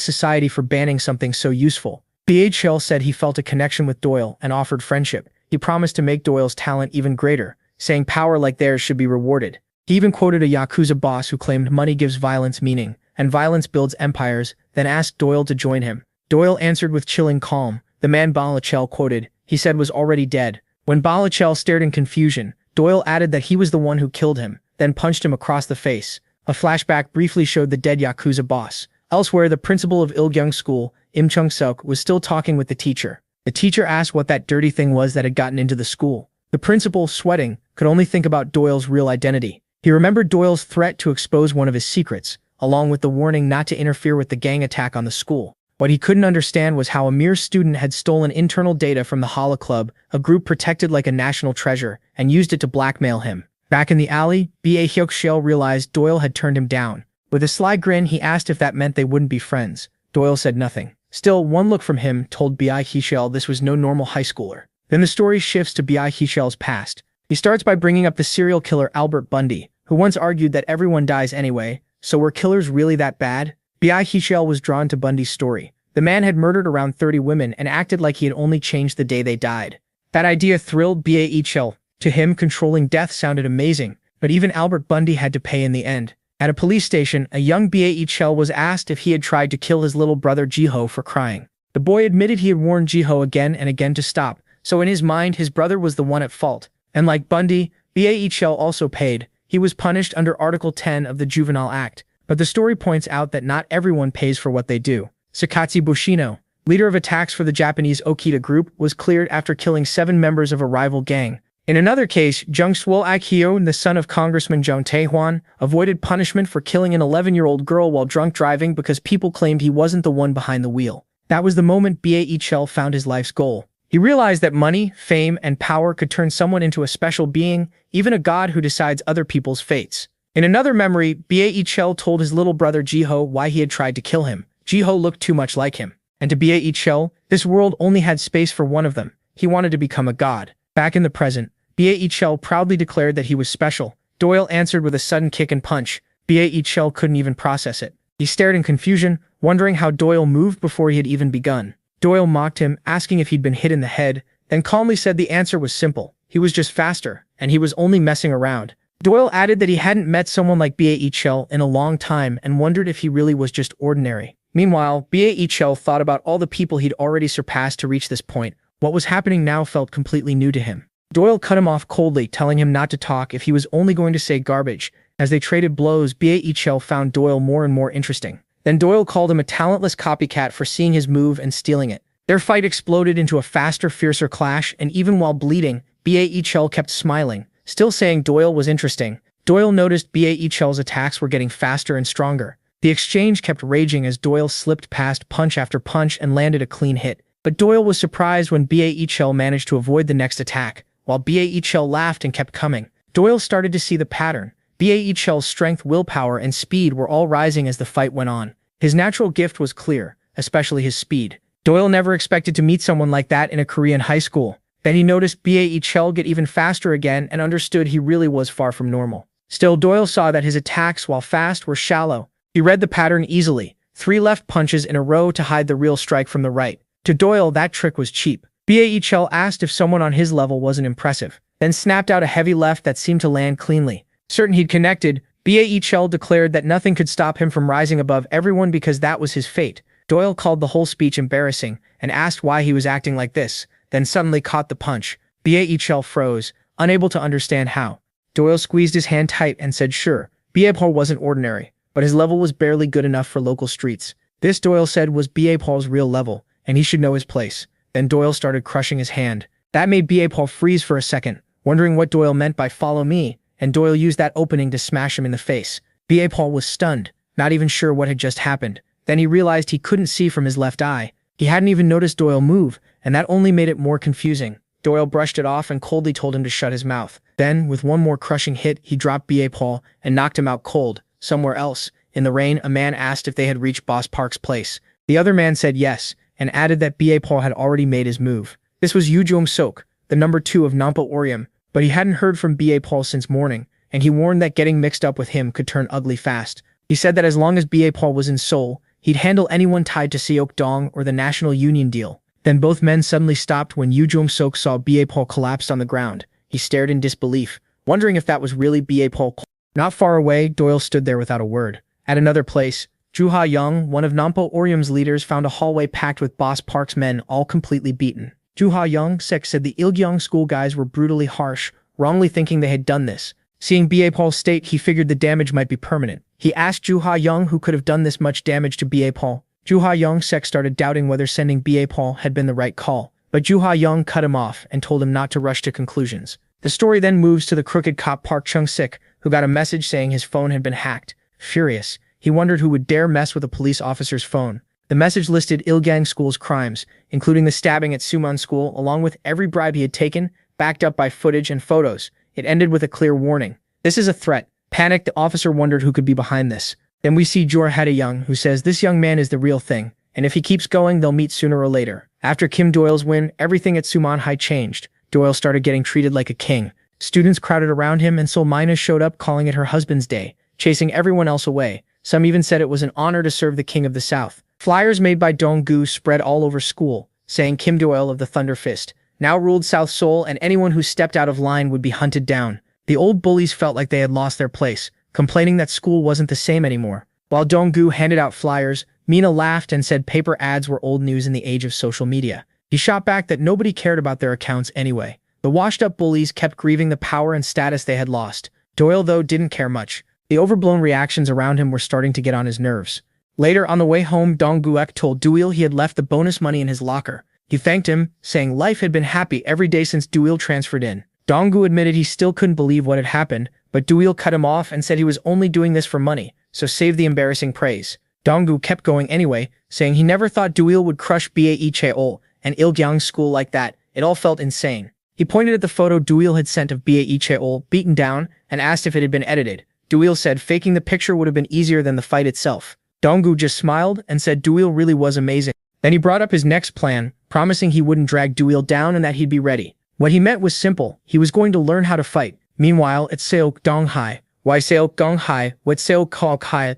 S1: society for banning something so useful. BHL said he felt a connection with Doyle and offered friendship. He promised to make Doyle's talent even greater, saying power like theirs should be rewarded. He even quoted a Yakuza boss who claimed money gives violence meaning, and violence builds empires, then asked Doyle to join him. Doyle answered with chilling calm. The man Balachel quoted, he said was already dead. When Balachel stared in confusion, Doyle added that he was the one who killed him, then punched him across the face. A flashback briefly showed the dead Yakuza boss. Elsewhere, the principal of Ilgyung School, Im Chung-suk, was still talking with the teacher. The teacher asked what that dirty thing was that had gotten into the school. The principal, sweating, could only think about Doyle's real identity. He remembered Doyle's threat to expose one of his secrets, along with the warning not to interfere with the gang attack on the school. What he couldn't understand was how a mere student had stolen internal data from the Hala Club, a group protected like a national treasure, and used it to blackmail him. Back in the alley, B.A. Hyuk-chel realized Doyle had turned him down. With a sly grin, he asked if that meant they wouldn't be friends. Doyle said nothing. Still, one look from him told B.I. Hyuk-chel this was no normal high schooler. Then the story shifts to B.I. Hyuk-chel's past. He starts by bringing up the serial killer Albert Bundy, who once argued that everyone dies anyway, so were killers really that bad? B.I. Hyuk-chel was drawn to Bundy's story. The man had murdered around 30 women and acted like he had only changed the day they died. That idea thrilled B.A. Hyuk-chel. To him, controlling death sounded amazing, but even Albert Bundy had to pay in the end. At a police station, a young Bae Chel was asked if he had tried to kill his little brother Jiho for crying. The boy admitted he had warned Jiho again and again to stop, so in his mind his brother was the one at fault. And like Bundy, Bae Chel also paid. He was punished under Article 10 of the Juvenile Act. But the story points out that not everyone pays for what they do. Sakatsu Bushino, leader of attacks for the Japanese Okita group, was cleared after killing 7 members of a rival gang. In another case, Jung Swol Ak-hyo, the son of Congressman Jung Tae-hwan, avoided punishment for killing an 11-year-old girl while drunk driving because people claimed he wasn't the one behind the wheel. That was the moment Bae Chel found his life's goal. He realized that money, fame, and power could turn someone into a special being, even a god who decides other people's fates. In another memory, Bae Chel told his little brother Jiho why he had tried to kill him. Jiho looked too much like him. And to Bae Chel, this world only had space for one of them. He wanted to become a god. Back in the present, Bae Chel proudly declared that he was special. Doyle answered with a sudden kick and punch. Bae Chel couldn't even process it. He stared in confusion, wondering how Doyle moved before he had even begun. Doyle mocked him, asking if he'd been hit in the head, then calmly said the answer was simple. He was just faster, and he was only messing around. Doyle added that he hadn't met someone like Bae Chel in a long time and wondered if he really was just ordinary. Meanwhile, Bae Chel thought about all the people he'd already surpassed to reach this point. What was happening now felt completely new to him. Doyle cut him off coldly, telling him not to talk if he was only going to say garbage. As they traded blows, Bae Chel found Doyle more and more interesting. Then Doyle called him a talentless copycat for seeing his move and stealing it. Their fight exploded into a faster, fiercer clash, and even while bleeding, Bae Chel kept smiling, still saying Doyle was interesting. Doyle noticed Bae Chel's attacks were getting faster and stronger. The exchange kept raging as Doyle slipped past punch after punch and landed a clean hit. But Doyle was surprised when Bae Chel managed to avoid the next attack. While Bae Chel laughed and kept coming, Doyle started to see the pattern. Bae Chel's strength, willpower, and speed were all rising as the fight went on. His natural gift was clear, especially his speed. Doyle never expected to meet someone like that in a Korean high school. Then he noticed Bae Chel get even faster again and understood he really was far from normal. Still, Doyle saw that his attacks, while fast, were shallow. He read the pattern easily. 3 left punches in a row to hide the real strike from the right. To Doyle, that trick was cheap. Bae Chel asked if someone on his level wasn't impressive, then snapped out a heavy left that seemed to land cleanly. Certain he'd connected, Bae Chel declared that nothing could stop him from rising above everyone because that was his fate. Doyle called the whole speech embarrassing and asked why he was acting like this, then suddenly caught the punch. Bae Chel froze, unable to understand how. Doyle squeezed his hand tight and said sure, Bae Paul wasn't ordinary, but his level was barely good enough for local streets. This, Doyle said, was Bae Paul's real level, and he should know his place. Then Doyle started crushing his hand. That made Bae Paul freeze for a second, wondering what Doyle meant by follow me, and Doyle used that opening to smash him in the face. Bae Paul was stunned, not even sure what had just happened. Then he realized he couldn't see from his left eye. He hadn't even noticed Doyle move, and that only made it more confusing. Doyle brushed it off and coldly told him to shut his mouth. Then, with one more crushing hit, he dropped Bae Paul and knocked him out cold. Somewhere else, in the rain, a man asked if they had reached Boss Park's place. The other man said yes, and added that Bae Paul had already made his move. This was Yoo Jong-sok, the number 2 of Nampo Orium, but he hadn't heard from Bae Paul since morning, and he warned that getting mixed up with him could turn ugly fast. He said that as long as Bae Paul was in Seoul, he'd handle anyone tied to Seok-dong or the National Union deal. Then both men suddenly stopped when Yoo Jong-sok saw Bae Paul collapsed on the ground. He stared in disbelief, wondering if that was really Bae Paul. Not far away, Doyle stood there without a word. At another place, Ju Ha-young, one of Nampo Orium's leaders, found a hallway packed with Boss Park's men, all completely beaten. Ju Ha-young said the Ilgyong school guys were brutally harsh, wrongly thinking they had done this. Seeing Bae Paul's state, he figured the damage might be permanent. He asked Ju Ha-young who could have done this much damage to Bae Paul. Ju Ha-young started doubting whether sending Bae Paul had been the right call, but Ju Ha-young cut him off and told him not to rush to conclusions. The story then moves to the crooked cop Park Chung-sik, who got a message saying his phone had been hacked. Furious, he wondered who would dare mess with a police officer's phone. The message listed Ilgang School's crimes, including the stabbing at Suman School, along with every bribe he had taken, backed up by footage and photos. It ended with a clear warning. This is a threat. Panicked, the officer wondered who could be behind this. Then we see Jor Hae-young, who says this young man is the real thing, and if he keeps going, they'll meet sooner or later. After Kim Doyle's win, everything at Suman High changed. Doyle started getting treated like a king. Students crowded around him, and Solmina showed up calling it her husband's day, chasing everyone else away. Some even said it was an honor to serve the king of the South. Flyers made by Dong-gu spread all over school, saying Kim Doyle of the Thunder Fist now ruled South Seoul, and anyone who stepped out of line would be hunted down. The old bullies felt like they had lost their place, complaining that school wasn't the same anymore. While Dong-gu handed out flyers, Mina laughed and said paper ads were old news in the age of social media. He shot back that nobody cared about their accounts anyway. The washed-up bullies kept grieving the power and status they had lost. Doyle, though, didn't care much. The overblown reactions around him were starting to get on his nerves. Later, on the way home, Dong-guek told Doyle he had left the bonus money in his locker. He thanked him, saying life had been happy every day since Doyle transferred in. Dong-gu admitted he still couldn't believe what had happened, but Doyle cut him off and said he was only doing this for money, so save the embarrassing praise. Dong-gu kept going anyway, saying he never thought Doyle would crush Bae Cheol and Ilgyang school like that. It all felt insane. He pointed at the photo Doyle had sent of Bae Cheol beaten down and asked if it had been edited. Doyle said faking the picture would have been easier than the fight itself. Dong-gu just smiled and said Doyle really was amazing. Then he brought up his next plan, promising he wouldn't drag Doyle down and that he'd be ready. What he meant was simple. He was going to learn how to fight. Meanwhile, at Seok Donghai,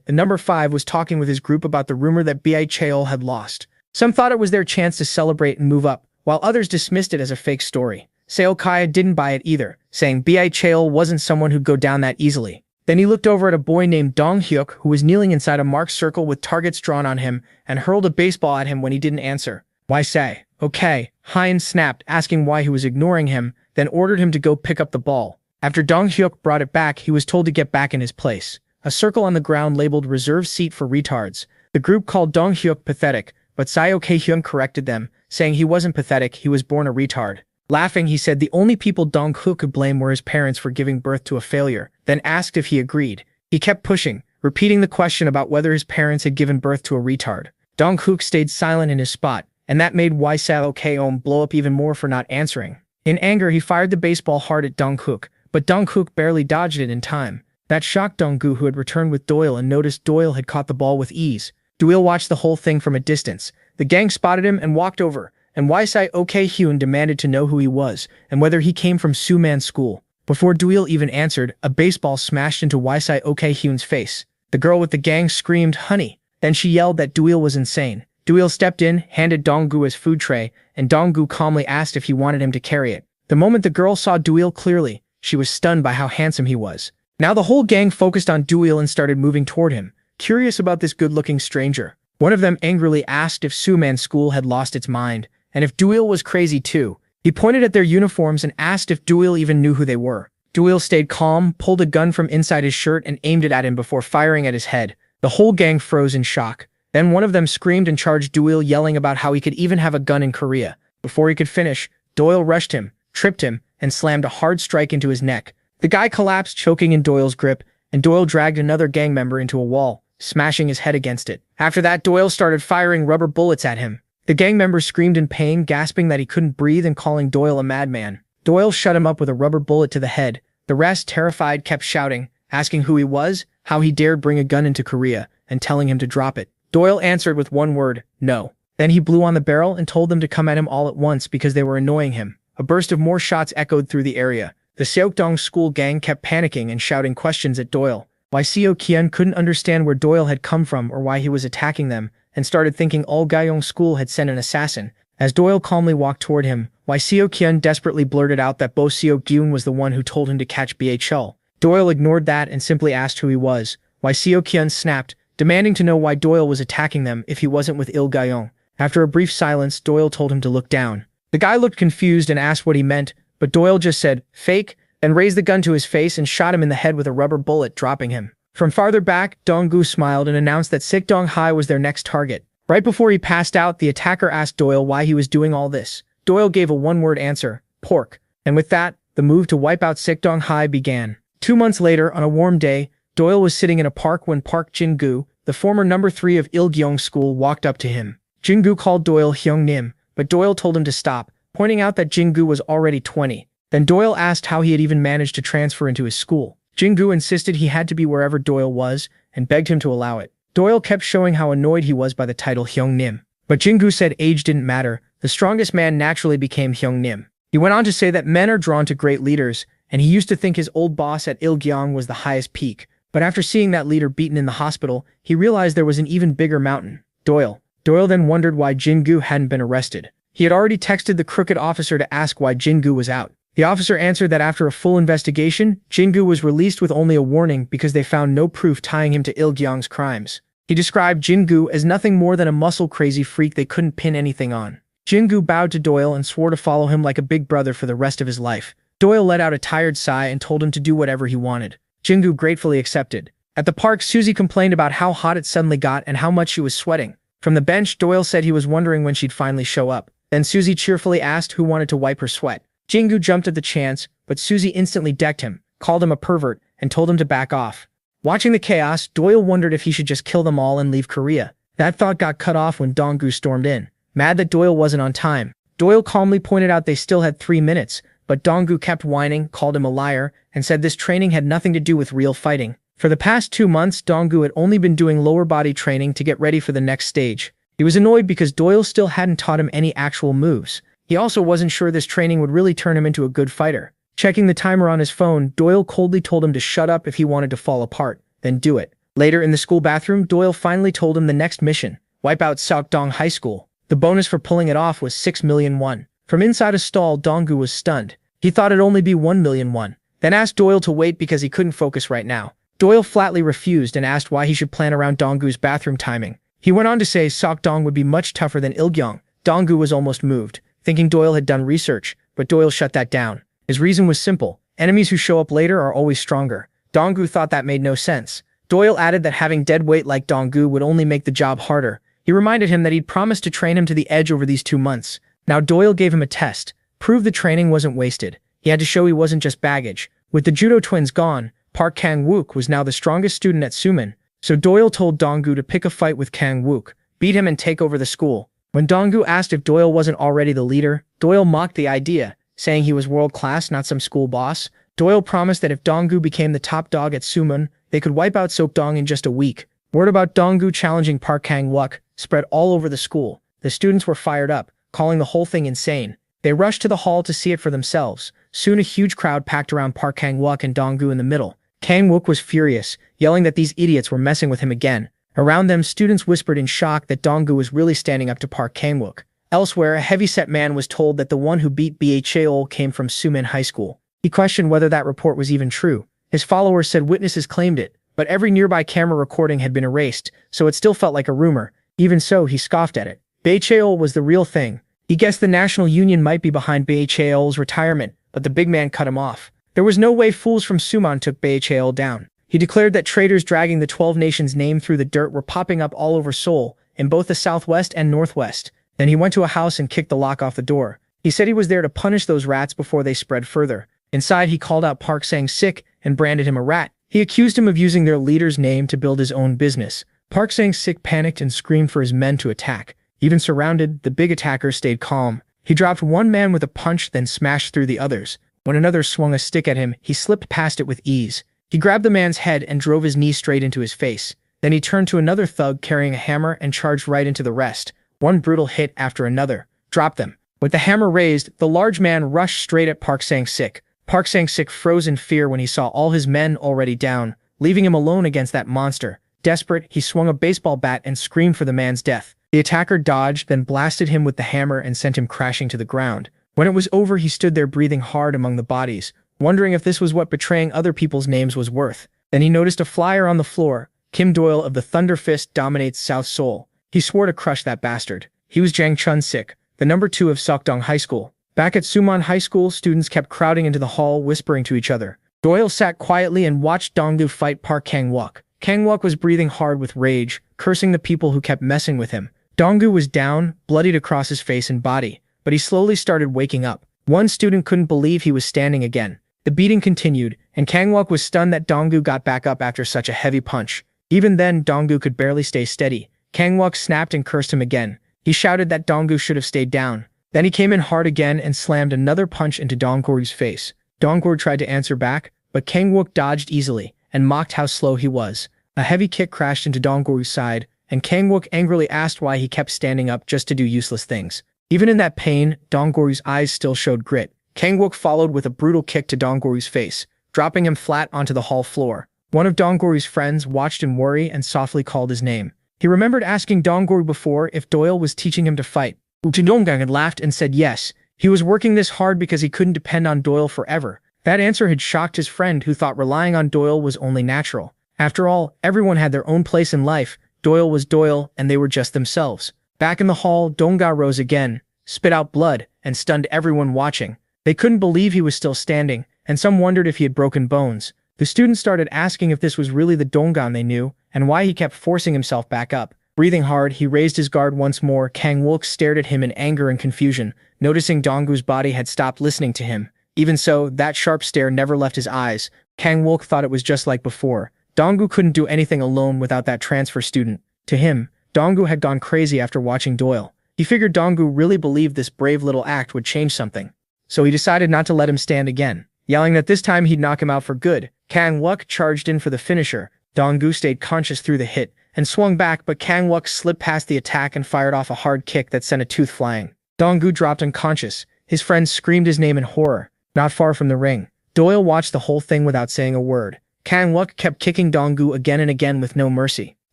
S1: the number 5 was talking with his group about the rumor that Bae Cheol had lost. Some thought it was their chance to celebrate and move up, while others dismissed it as a fake story. Seok didn't buy it either, saying Bae Cheol wasn't someone who'd go down that easily. Then he looked over at a boy named Dong Hyuk who was kneeling inside a marked circle with targets drawn on him and hurled a baseball at him when he didn't answer. Why say? Okay, Hein snapped, asking why he was ignoring him, then ordered him to go pick up the ball. After Dong Hyuk brought it back, he was told to get back in his place. A circle on the ground labeled reserve seat for retards. The group called Dong Hyuk pathetic, but Seok Hyun corrected them, saying he wasn't pathetic, he was born a retard. Laughing, he said the only people Dong-gu could blame were his parents for giving birth to a failure, then asked if he agreed. He kept pushing, repeating the question about whether his parents had given birth to a retard. Dong-gu stayed silent in his spot, and that made Seok blow up even more for not answering. In anger, he fired the baseball hard at Dong-gu, but Dong-gu barely dodged it in time. That shocked Dong-gu, who had returned with Doyle and noticed Doyle had caught the ball with ease. Doyle watched the whole thing from a distance. The gang spotted him and walked over, and Seok Hyun demanded to know who he was and whether he came from Suman school. Before Doyle even answered, a baseball smashed into Seok Hyun's face. The girl with the gang screamed, "Honey!" Then she yelled that Doyle was insane. Doyle stepped in, handed Dong-gu his food tray, and Dong-gu calmly asked if he wanted him to carry it. The moment the girl saw Doyle clearly, she was stunned by how handsome he was. Now the whole gang focused on Doyle and started moving toward him, curious about this good-looking stranger. One of them angrily asked if Suman school had lost its mind, and if Doyle was crazy too. He pointed at their uniforms and asked if Doyle even knew who they were. Doyle stayed calm, pulled a gun from inside his shirt and aimed it at him before firing at his head. The whole gang froze in shock. Then one of them screamed and charged Doyle, yelling about how he could even have a gun in Korea. Before he could finish, Doyle rushed him, tripped him, and slammed a hard strike into his neck. The guy collapsed, choking in Doyle's grip, and Doyle dragged another gang member into a wall, smashing his head against it. After that, Doyle started firing rubber bullets at him. The gang member screamed in pain, gasping that he couldn't breathe and calling Doyle a madman. Doyle shut him up with a rubber bullet to the head. The rest, terrified, kept shouting, asking who he was, how he dared bring a gun into Korea, and telling him to drop it. Doyle answered with one word, no. Then he blew on the barrel and told them to come at him all at once because they were annoying him. A burst of more shots echoed through the area. The Seokdong school gang kept panicking and shouting questions at Doyle. Seo Kyun couldn't understand where Doyle had come from or why he was attacking them, and started thinking all Gayong school had sent an assassin. As Doyle calmly walked toward him, Seo Kyun desperately blurted out that Bo Seo Gyun was the one who told him to catch Bae Cheol. Doyle ignored that and simply asked who he was. Seo Kyun snapped, demanding to know why Doyle was attacking them if he wasn't with Il Gayong. After a brief silence, Doyle told him to look down. The guy looked confused and asked what he meant, but Doyle just said, fake, then raised the gun to his face and shot him in the head with a rubber bullet, dropping him. From farther back, Dong-gu smiled and announced that Sikdong-hai was their next target. Right before he passed out, the attacker asked Doyle why he was doing all this. Doyle gave a one-word answer, pork. And with that, the move to wipe out Sikdong-hai began. 2 months later, on a warm day, Doyle was sitting in a park when Park Jin-gu, the former number 3 of Il-gyeong school, walked up to him. Jin-gu called Doyle Hyung-nim, but Doyle told him to stop, pointing out that Jin-gu was already 20. Then Doyle asked how he had even managed to transfer into his school. Jin-gu insisted he had to be wherever Doyle was, and begged him to allow it. Doyle kept showing how annoyed he was by the title Hyung-nim. But Jin-gu said age didn't matter, the strongest man naturally became Hyung-nim. He went on to say that men are drawn to great leaders, and he used to think his old boss at Il-gyeong was the highest peak. But after seeing that leader beaten in the hospital, he realized there was an even bigger mountain, Doyle. Doyle then wondered why Jin-gu hadn't been arrested. He had already texted the crooked officer to ask why Jin-gu was out. The officer answered that after a full investigation, Jingu was released with only a warning because they found no proof tying him to Il-gyong's crimes. He described Jingu as nothing more than a muscle-crazy freak they couldn't pin anything on. Jingu bowed to Doyle and swore to follow him like a big brother for the rest of his life. Doyle let out a tired sigh and told him to do whatever he wanted. Jingu gratefully accepted. At the park, Susie complained about how hot it suddenly got and how much she was sweating. From the bench, Doyle said he was wondering when she'd finally show up. Then Susie cheerfully asked who wanted to wipe her sweat. Jingu jumped at the chance, but Susie instantly decked him, called him a pervert, and told him to back off. Watching the chaos, Doyle wondered if he should just kill them all and leave Korea. That thought got cut off when Donggu stormed in. Mad that Doyle wasn't on time, Doyle calmly pointed out they still had 3 minutes, but Donggu kept whining, called him a liar, and said this training had nothing to do with real fighting. For the past 2 months, Donggu had only been doing lower body training to get ready for the next stage. He was annoyed because Doyle still hadn't taught him any actual moves. He also wasn't sure this training would really turn him into a good fighter. Checking the timer on his phone, Doyle coldly told him to shut up if he wanted to fall apart, then do it. Later in the school bathroom, Doyle finally told him the next mission: wipe out Seokdong High School. The bonus for pulling it off was 6 million won. From inside a stall, Donggu was stunned. He thought it'd only be 1 million won, then asked Doyle to wait because he couldn't focus right now. Doyle flatly refused and asked why he should plan around Donggu's bathroom timing. He went on to say Seokdong would be much tougher than Il-gyong. Donggu was almost moved, thinking Doyle had done research, but Doyle shut that down. His reason was simple: enemies who show up later are always stronger. Donggu thought that made no sense. Doyle added that having dead weight like Donggu would only make the job harder. He reminded him that he'd promised to train him to the edge over these 2 months. Now Doyle gave him a test, proved the training wasn't wasted. He had to show he wasn't just baggage. With the judo twins gone, Park Kang-wook was now the strongest student at Suman, so Doyle told Donggu to pick a fight with Kang-wook, beat him and take over the school. When Donggu asked if Doyle wasn't already the leader, Doyle mocked the idea, saying he was world-class, not some school boss. Doyle promised that if Donggu became the top dog at Suman, they could wipe out Seokdong in just a week. Word about Donggu challenging Park Kang-wook spread all over the school. The students were fired up, calling the whole thing insane. They rushed to the hall to see it for themselves. Soon a huge crowd packed around Park Kang-wook and Donggu in the middle. Kang-wook was furious, yelling that these idiots were messing with him again. Around them, students whispered in shock that Donggu was really standing up to Park Kang-wook. Elsewhere, a heavy-set man was told that the one who beat Bha came from Suman High School. He questioned whether that report was even true. His followers said witnesses claimed it, but every nearby camera recording had been erased, so it still felt like a rumor. Even so, he scoffed at it. Bha was the real thing. He guessed the National Union might be behind Bha's retirement, but the big man cut him off. There was no way fools from Suman took Bha down. He declared that traitors dragging the 12 nations' name through the dirt were popping up all over Seoul, in both the southwest and northwest. Then he went to a house and kicked the lock off the door. He said he was there to punish those rats before they spread further. Inside, he called out Park Sang-sik and branded him a rat. He accused him of using their leader's name to build his own business. Park Sang-sik panicked and screamed for his men to attack. Even surrounded, the big attacker stayed calm. He dropped one man with a punch, then smashed through the others. When another swung a stick at him, he slipped past it with ease. He grabbed the man's head and drove his knee straight into his face. Then he turned to another thug carrying a hammer and charged right into the rest. One brutal hit after another dropped them. With the hammer raised, the large man rushed straight at Park Sang-sik. Park Sang-sik froze in fear when he saw all his men already down, leaving him alone against that monster. Desperate, he swung a baseball bat and screamed for the man's death. The attacker dodged, then blasted him with the hammer and sent him crashing to the ground. When it was over, he stood there breathing hard among the bodies, wondering if this was what betraying other people's names was worth. Then he noticed a flyer on the floor. Kim Doyle of the Thunder Fist dominates South Seoul. He swore to crush that bastard. He was Jang Chun-sik, the number 2 of Seokdong High School. Back at Suman High School, students kept crowding into the hall, whispering to each other. Doyle sat quietly and watched Donggu fight Park Kang-wook. Kang-wook was breathing hard with rage, cursing the people who kept messing with him. Donggu was down, bloodied across his face and body, but he slowly started waking up. One student couldn't believe he was standing again. The beating continued, and Kang-wook was stunned that Donggu got back up after such a heavy punch. Even then, Donggu could barely stay steady. Kang-wook snapped and cursed him again. He shouted that Donggu should have stayed down. Then he came in hard again and slammed another punch into Donggu's face. Donggu tried to answer back, but Kang-wook dodged easily and mocked how slow he was. A heavy kick crashed into Donggu's side, and Kang-wook angrily asked why he kept standing up just to do useless things. Even in that pain, Donggu's eyes still showed grit. Kang-wook followed with a brutal kick to Donggu's face, dropping him flat onto the hall floor. One of Donggu's friends watched in worry and softly called his name. He remembered asking Donggu before if Doyle was teaching him to fight. Uchindonggang had laughed and said yes. He was working this hard because he couldn't depend on Doyle forever. That answer had shocked his friend, who thought relying on Doyle was only natural. After all, everyone had their own place in life. Doyle was Doyle, and they were just themselves. Back in the hall, Dong-ga rose again, spit out blood, and stunned everyone watching. They couldn't believe he was still standing, and some wondered if he had broken bones. The students started asking if this was really the Dong-gon they knew, and why he kept forcing himself back up. Breathing hard, he raised his guard once more. Kang Wook stared at him in anger and confusion, noticing Dong-gu's body had stopped listening to him. Even so, that sharp stare never left his eyes. Kang Wook thought it was just like before. Dong-gu couldn't do anything alone without that transfer student. To him, Dong-gu had gone crazy after watching Doyle. He figured Dong-gu really believed this brave little act would change something. So he decided not to let him stand again. Yelling that this time he'd knock him out for good, Kang Wook charged in for the finisher. Dong-gu stayed conscious through the hit and swung back, but Kang Wook slipped past the attack and fired off a hard kick that sent a tooth flying. Dong-gu dropped unconscious. His friends screamed his name in horror. Not far from the ring, Doyle watched the whole thing without saying a word. Kang Wook kept kicking Dong-gu again and again with no mercy.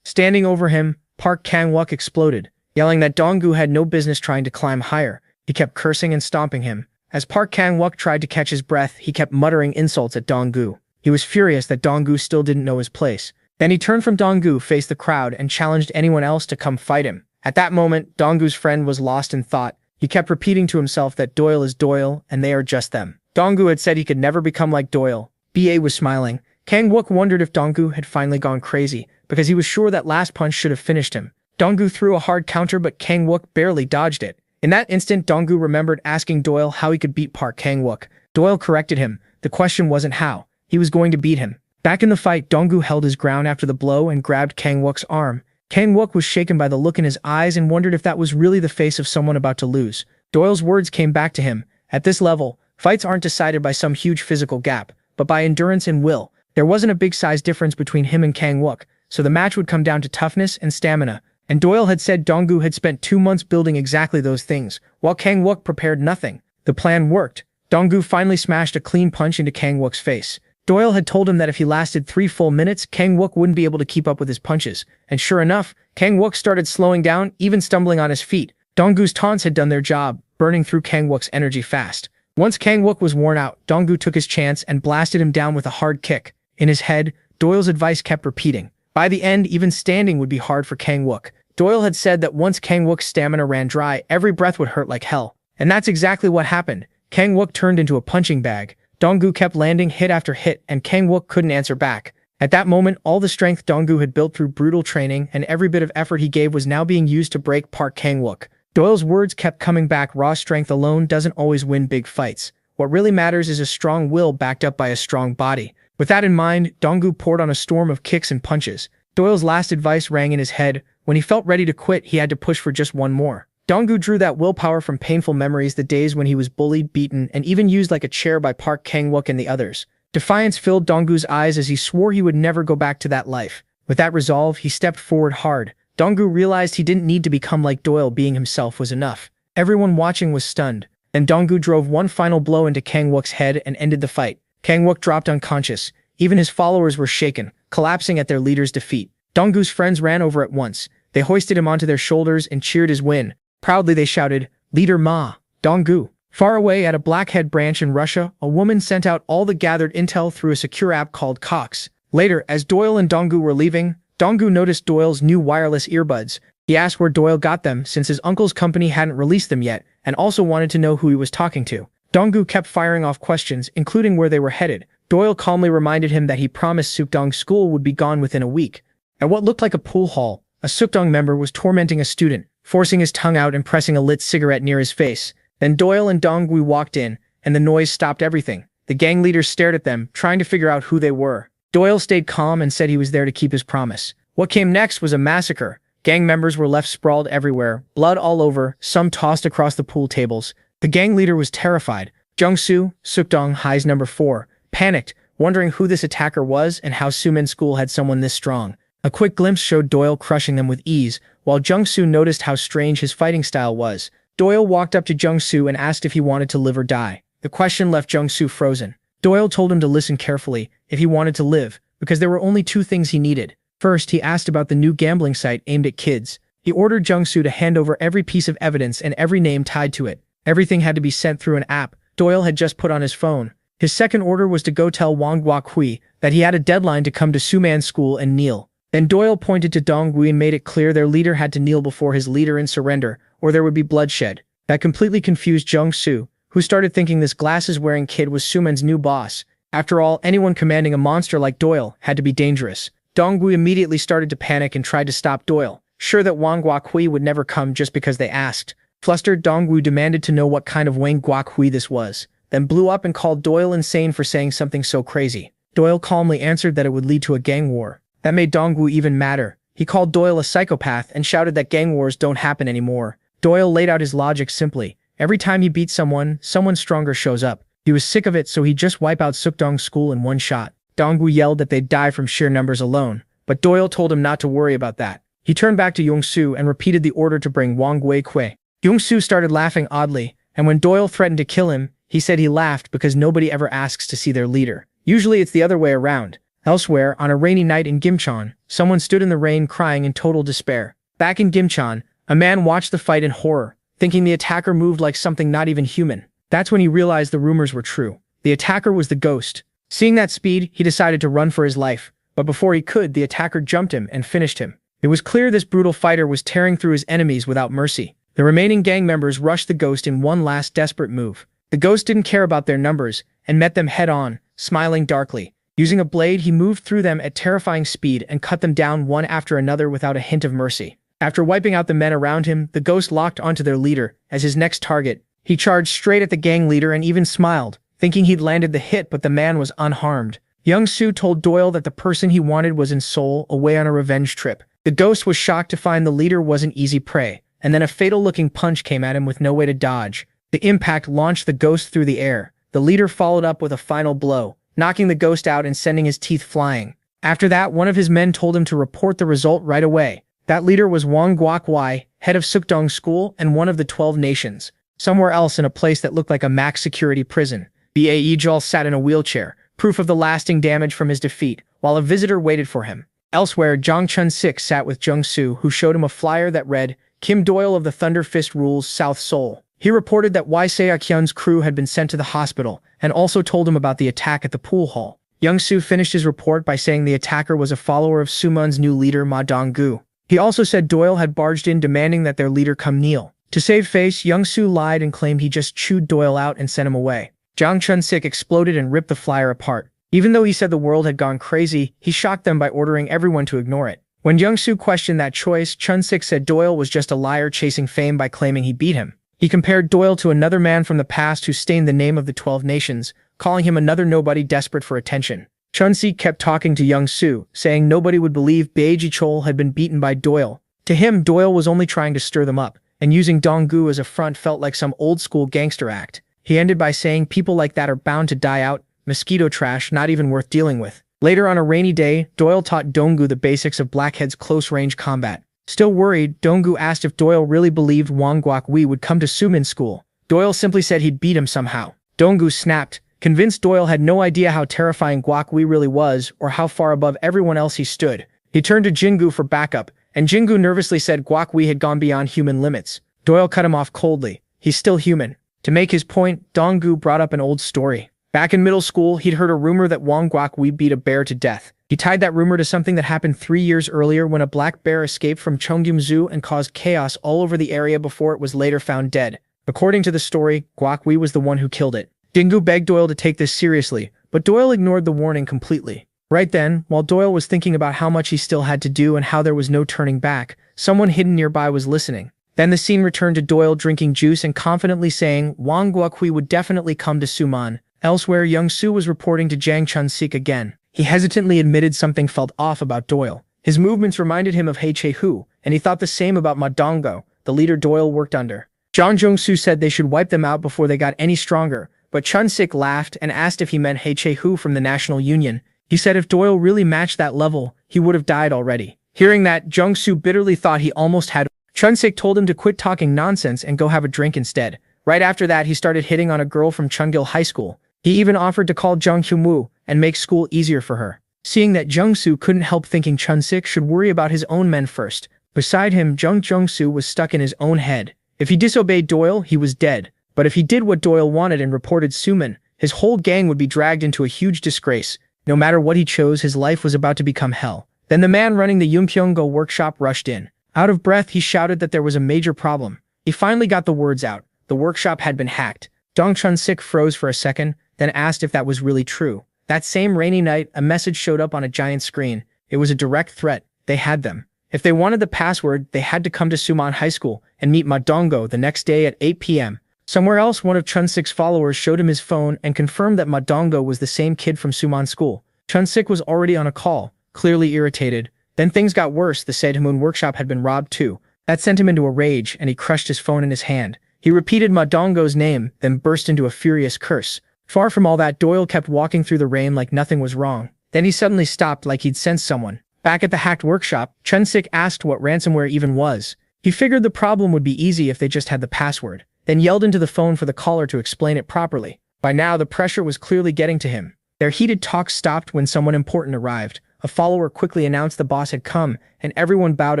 S1: Standing over him, Park Kang Wook exploded, yelling that Dong-gu had no business trying to climb higher. He kept cursing and stomping him. As Park Kang Wook tried to catch his breath, he kept muttering insults at Dong-gu. He was furious that Dong-gu still didn't know his place. Then he turned from Dong-gu, faced the crowd, and challenged anyone else to come fight him. At that moment, Dong-gu's friend was lost in thought. He kept repeating to himself that Doyle is Doyle, and they are just them. Dong-gu had said he could never become like Doyle. BA was smiling. Kang Wook wondered if Dong-gu had finally gone crazy, because he was sure that last punch should have finished him. Dong-gu threw a hard counter, but Kang Wook barely dodged it. In that instant, Dong-gu remembered asking Doyle how he could beat Park Kang Wook. Doyle corrected him. The question wasn't how. He was going to beat him. Back in the fight, Dong-gu held his ground after the blow and grabbed Kang Wook's arm. Kang Wook was shaken by the look in his eyes and wondered if that was really the face of someone about to lose. Doyle's words came back to him. At this level, fights aren't decided by some huge physical gap, but by endurance and will. There wasn't a big size difference between him and Kang Wook, so the match would come down to toughness and stamina. And Doyle had said Dong-gu had spent 2 months building exactly those things, while Kang Wook prepared nothing. The plan worked. Dong-gu finally smashed a clean punch into Kang Wook's face. Doyle had told him that if he lasted 3 full minutes, Kang Wook wouldn't be able to keep up with his punches. And sure enough, Kang Wook started slowing down, even stumbling on his feet. Dong-gu's taunts had done their job, burning through Kang Wook's energy fast. Once Kang Wook was worn out, Dong-gu took his chance and blasted him down with a hard kick. In his head, Doyle's advice kept repeating. By the end, even standing would be hard for Kang Wook. Doyle had said that once Kang Wook's stamina ran dry, every breath would hurt like hell. And that's exactly what happened. Kang Wook turned into a punching bag. Dong-gu kept landing hit after hit, and Kang Wook couldn't answer back. At that moment, all the strength Dong-gu had built through brutal training and every bit of effort he gave was now being used to break Park Kang Wook. Doyle's words kept coming back. Raw strength alone doesn't always win big fights. What really matters is a strong will backed up by a strong body. With that in mind, Dong-gu poured on a storm of kicks and punches. Doyle's last advice rang in his head. When he felt ready to quit, he had to push for just one more. Dong-gu drew that willpower from painful memories, the days when he was bullied, beaten, and even used like a chair by Park Kang Wook and the others. Defiance filled Dong-gu's eyes as he swore he would never go back to that life. With that resolve, he stepped forward hard. Dong-gu realized he didn't need to become like Doyle. Being himself was enough. Everyone watching was stunned. And Dong-gu drove one final blow into Kang Wook's head and ended the fight. Kang Wook dropped unconscious. Even his followers were shaken, collapsing at their leader's defeat. Dong-gu's friends ran over at once. They hoisted him onto their shoulders and cheered his win. Proudly they shouted, "Leader Ma, Dong-gu." Far away at a Blackhead branch in Russia, a woman sent out all the gathered intel through a secure app called Cox. Later, as Doyle and Dong-gu were leaving, Dong-gu noticed Doyle's new wireless earbuds. He asked where Doyle got them since his uncle's company hadn't released them yet, and also wanted to know who he was talking to. Dong-gu kept firing off questions, including where they were headed. Doyle calmly reminded him that he promised Sukdong School would be gone within a week. At what looked like a pool hall, a Sukdong member was tormenting a student, forcing his tongue out and pressing a lit cigarette near his face. Then Doyle and Dong-gu walked in, and the noise stopped everything. The gang leaders stared at them, trying to figure out who they were. Doyle stayed calm and said he was there to keep his promise. What came next was a massacre. Gang members were left sprawled everywhere, blood all over, some tossed across the pool tables. The gang leader was terrified. Jung-soo, Sukdong High's number 4, panicked, wondering who this attacker was and how Sumin School had someone this strong. A quick glimpse showed Doyle crushing them with ease, while Jung-soo noticed how strange his fighting style was. Doyle walked up to Jung-soo and asked if he wanted to live or die. The question left Jung-soo frozen. Doyle told him to listen carefully if he wanted to live, because there were only 2 things he needed. First, he asked about the new gambling site aimed at kids. He ordered Jung-soo to hand over every piece of evidence and every name tied to it. Everything had to be sent through an app Doyle had just put on his phone. His second order was to go tell Wang Guokhui that he had a deadline to come to Suman school and kneel. Then Doyle pointed to Dongui and made it clear their leader had to kneel before his leader and surrender, or there would be bloodshed. That completely confused Jung-soo, who started thinking this glasses-wearing kid was Suman's new boss. After all, anyone commanding a monster like Doyle had to be dangerous. Dongui immediately started to panic and tried to stop Doyle, sure that Wang Guokhui would never come just because they asked. Flustered, Dongui demanded to know what kind of Wang Guokhui this was, then blew up and called Doyle insane for saying something so crazy. Doyle calmly answered that it would lead to a gang war. That made Dongui even madder. He called Doyle a psychopath and shouted that gang wars don't happen anymore. Doyle laid out his logic simply. Every time he beats someone, someone stronger shows up. He was sick of it, so he'd just wipe out Sukdong's school in one shot. Dongui yelled that they'd die from sheer numbers alone, but Doyle told him not to worry about that. He turned back to Yong-soo and repeated the order to bring Wang Guokhui. Yong-soo started laughing oddly, and when Doyle threatened to kill him, he said he laughed because nobody ever asks to see their leader. Usually it's the other way around. Elsewhere, on a rainy night in Gimcheon, someone stood in the rain crying in total despair. Back in Gimcheon, a man watched the fight in horror, thinking the attacker moved like something not even human. That's when he realized the rumors were true. The attacker was the ghost. Seeing that speed, he decided to run for his life, but before he could, the attacker jumped him and finished him. It was clear this brutal fighter was tearing through his enemies without mercy. The remaining gang members rushed the ghost in one last desperate move. The ghost didn't care about their numbers and met them head-on, smiling darkly. Using a blade, he moved through them at terrifying speed and cut them down one after another without a hint of mercy. After wiping out the men around him, the ghost locked onto their leader as his next target. He charged straight at the gang leader and even smiled, thinking he'd landed the hit, but the man was unharmed. Young-soo told Doyle that the person he wanted was in Seoul, away on a revenge trip. The ghost was shocked to find the leader wasn't easy prey, and then a fatal-looking punch came at him with no way to dodge. The impact launched the ghost through the air. The leader followed up with a final blow, knocking the ghost out and sending his teeth flying. After that, one of his men told him to report the result right away. That leader was Wang Guokhui, head of Sukdong School and one of the 12 nations. Somewhere else in a place that looked like a max-security prison, Bae Jol sat in a wheelchair, proof of the lasting damage from his defeat, while a visitor waited for him. Elsewhere, Jang Chun-sik sat with Jung-soo, who showed him a flyer that read, Kim Doyle of the Thunder Fist rules South Seoul. He reported that Wai Seok-hyun's crew had been sent to the hospital, and also told him about the attack at the pool hall. Young-soo finished his report by saying the attacker was a follower of Sumun's new leader Ma Dong-gu. He also said Doyle had barged in demanding that their leader come kneel. To save face, Young-soo lied and claimed he just chewed Doyle out and sent him away. Jang Chun-sik exploded and ripped the flyer apart. Even though he said the world had gone crazy, he shocked them by ordering everyone to ignore it. When Young-soo questioned that choice, Chun-sik said Doyle was just a liar chasing fame by claiming he beat him. He compared Doyle to another man from the past who stained the name of the 12 nations, calling him another nobody desperate for attention. Chun-sik kept talking to Young-soo, saying nobody would believe Bae Ji-chol had been beaten by Doyle. To him, Doyle was only trying to stir them up, and using Dong-gu as a front felt like some old-school gangster act. He ended by saying people like that are bound to die out, mosquito trash not even worth dealing with. Later on a rainy day, Doyle taught Dong-gu the basics of Blackhead's close-range combat. Still worried, Dong-gu asked if Doyle really believed Wang Guokhui would come to Sumin school. Doyle simply said he'd beat him somehow. Dong-gu snapped, convinced Doyle had no idea how terrifying Guokhui really was or how far above everyone else he stood. He turned to Jingu for backup, and Jingu nervously said Guokhui had gone beyond human limits. Doyle cut him off coldly. He's still human. To make his point, Dong-gu brought up an old story. Back in middle school, he'd heard a rumor that Wang Guokhui beat a bear to death. He tied that rumor to something that happened 3 years earlier when a black bear escaped from Cheonggyeom Zoo and caused chaos all over the area before it was later found dead. According to the story, Guokhui was the one who killed it. Jingu begged Doyle to take this seriously, but Doyle ignored the warning completely. Right then, while Doyle was thinking about how much he still had to do and how there was no turning back, someone hidden nearby was listening. Then the scene returned to Doyle drinking juice and confidently saying Wang Guokhui would definitely come to Suman. Elsewhere, Young-soo was reporting to Jang Chun-sik again. He hesitantly admitted something felt off about Doyle. His movements reminded him of Hye Chae-hoo, and he thought the same about Ma Dong-gu, the leader Doyle worked under. Jang Jong-soo said they should wipe them out before they got any stronger, but Chun-sik laughed and asked if he meant Hye Chae-hoo from the National Union. He said if Doyle really matched that level, he would have died already. Hearing that, Jung-soo bitterly thought he almost had. Chun-sik told him to quit talking nonsense and go have a drink instead. Right after that, he started hitting on a girl from Cheonggil High School. He even offered to call Jung Hyun-woo and make school easier for her. Seeing that Jung-soo couldn't help thinking Chun-sik should worry about his own men first. Beside him, Jung-soo was stuck in his own head. If he disobeyed Doyle, he was dead. But if he did what Doyle wanted and reported Suman, his whole gang would be dragged into a huge disgrace. No matter what he chose, his life was about to become hell. Then the man running the Yungpyeong-go workshop rushed in. Out of breath, he shouted that there was a major problem. He finally got the words out. The workshop had been hacked. Dong Chun-sik froze for a second, then asked if that was really true. That same rainy night, a message showed up on a giant screen. It was a direct threat. They had them. If they wanted the password, they had to come to Suman High School and meet Ma Dong-go the next day at 8 p.m. Somewhere else, one of Chun-sik's followers showed him his phone and confirmed that Ma Dong-go was the same kid from Suman School. Chun-sik was already on a call, clearly irritated. Then things got worse. The Sejmun workshop had been robbed too. That sent him into a rage, and he crushed his phone in his hand. He repeated Ma Dong-go's name, then burst into a furious curse. Far from all that, Doyle kept walking through the rain like nothing was wrong. Then he suddenly stopped like he'd sensed someone. Back at the hacked workshop, Chun-sik asked what ransomware even was. He figured the problem would be easy if they just had the password, then yelled into the phone for the caller to explain it properly. By now, the pressure was clearly getting to him. Their heated talk stopped when someone important arrived. A follower quickly announced the boss had come, and everyone bowed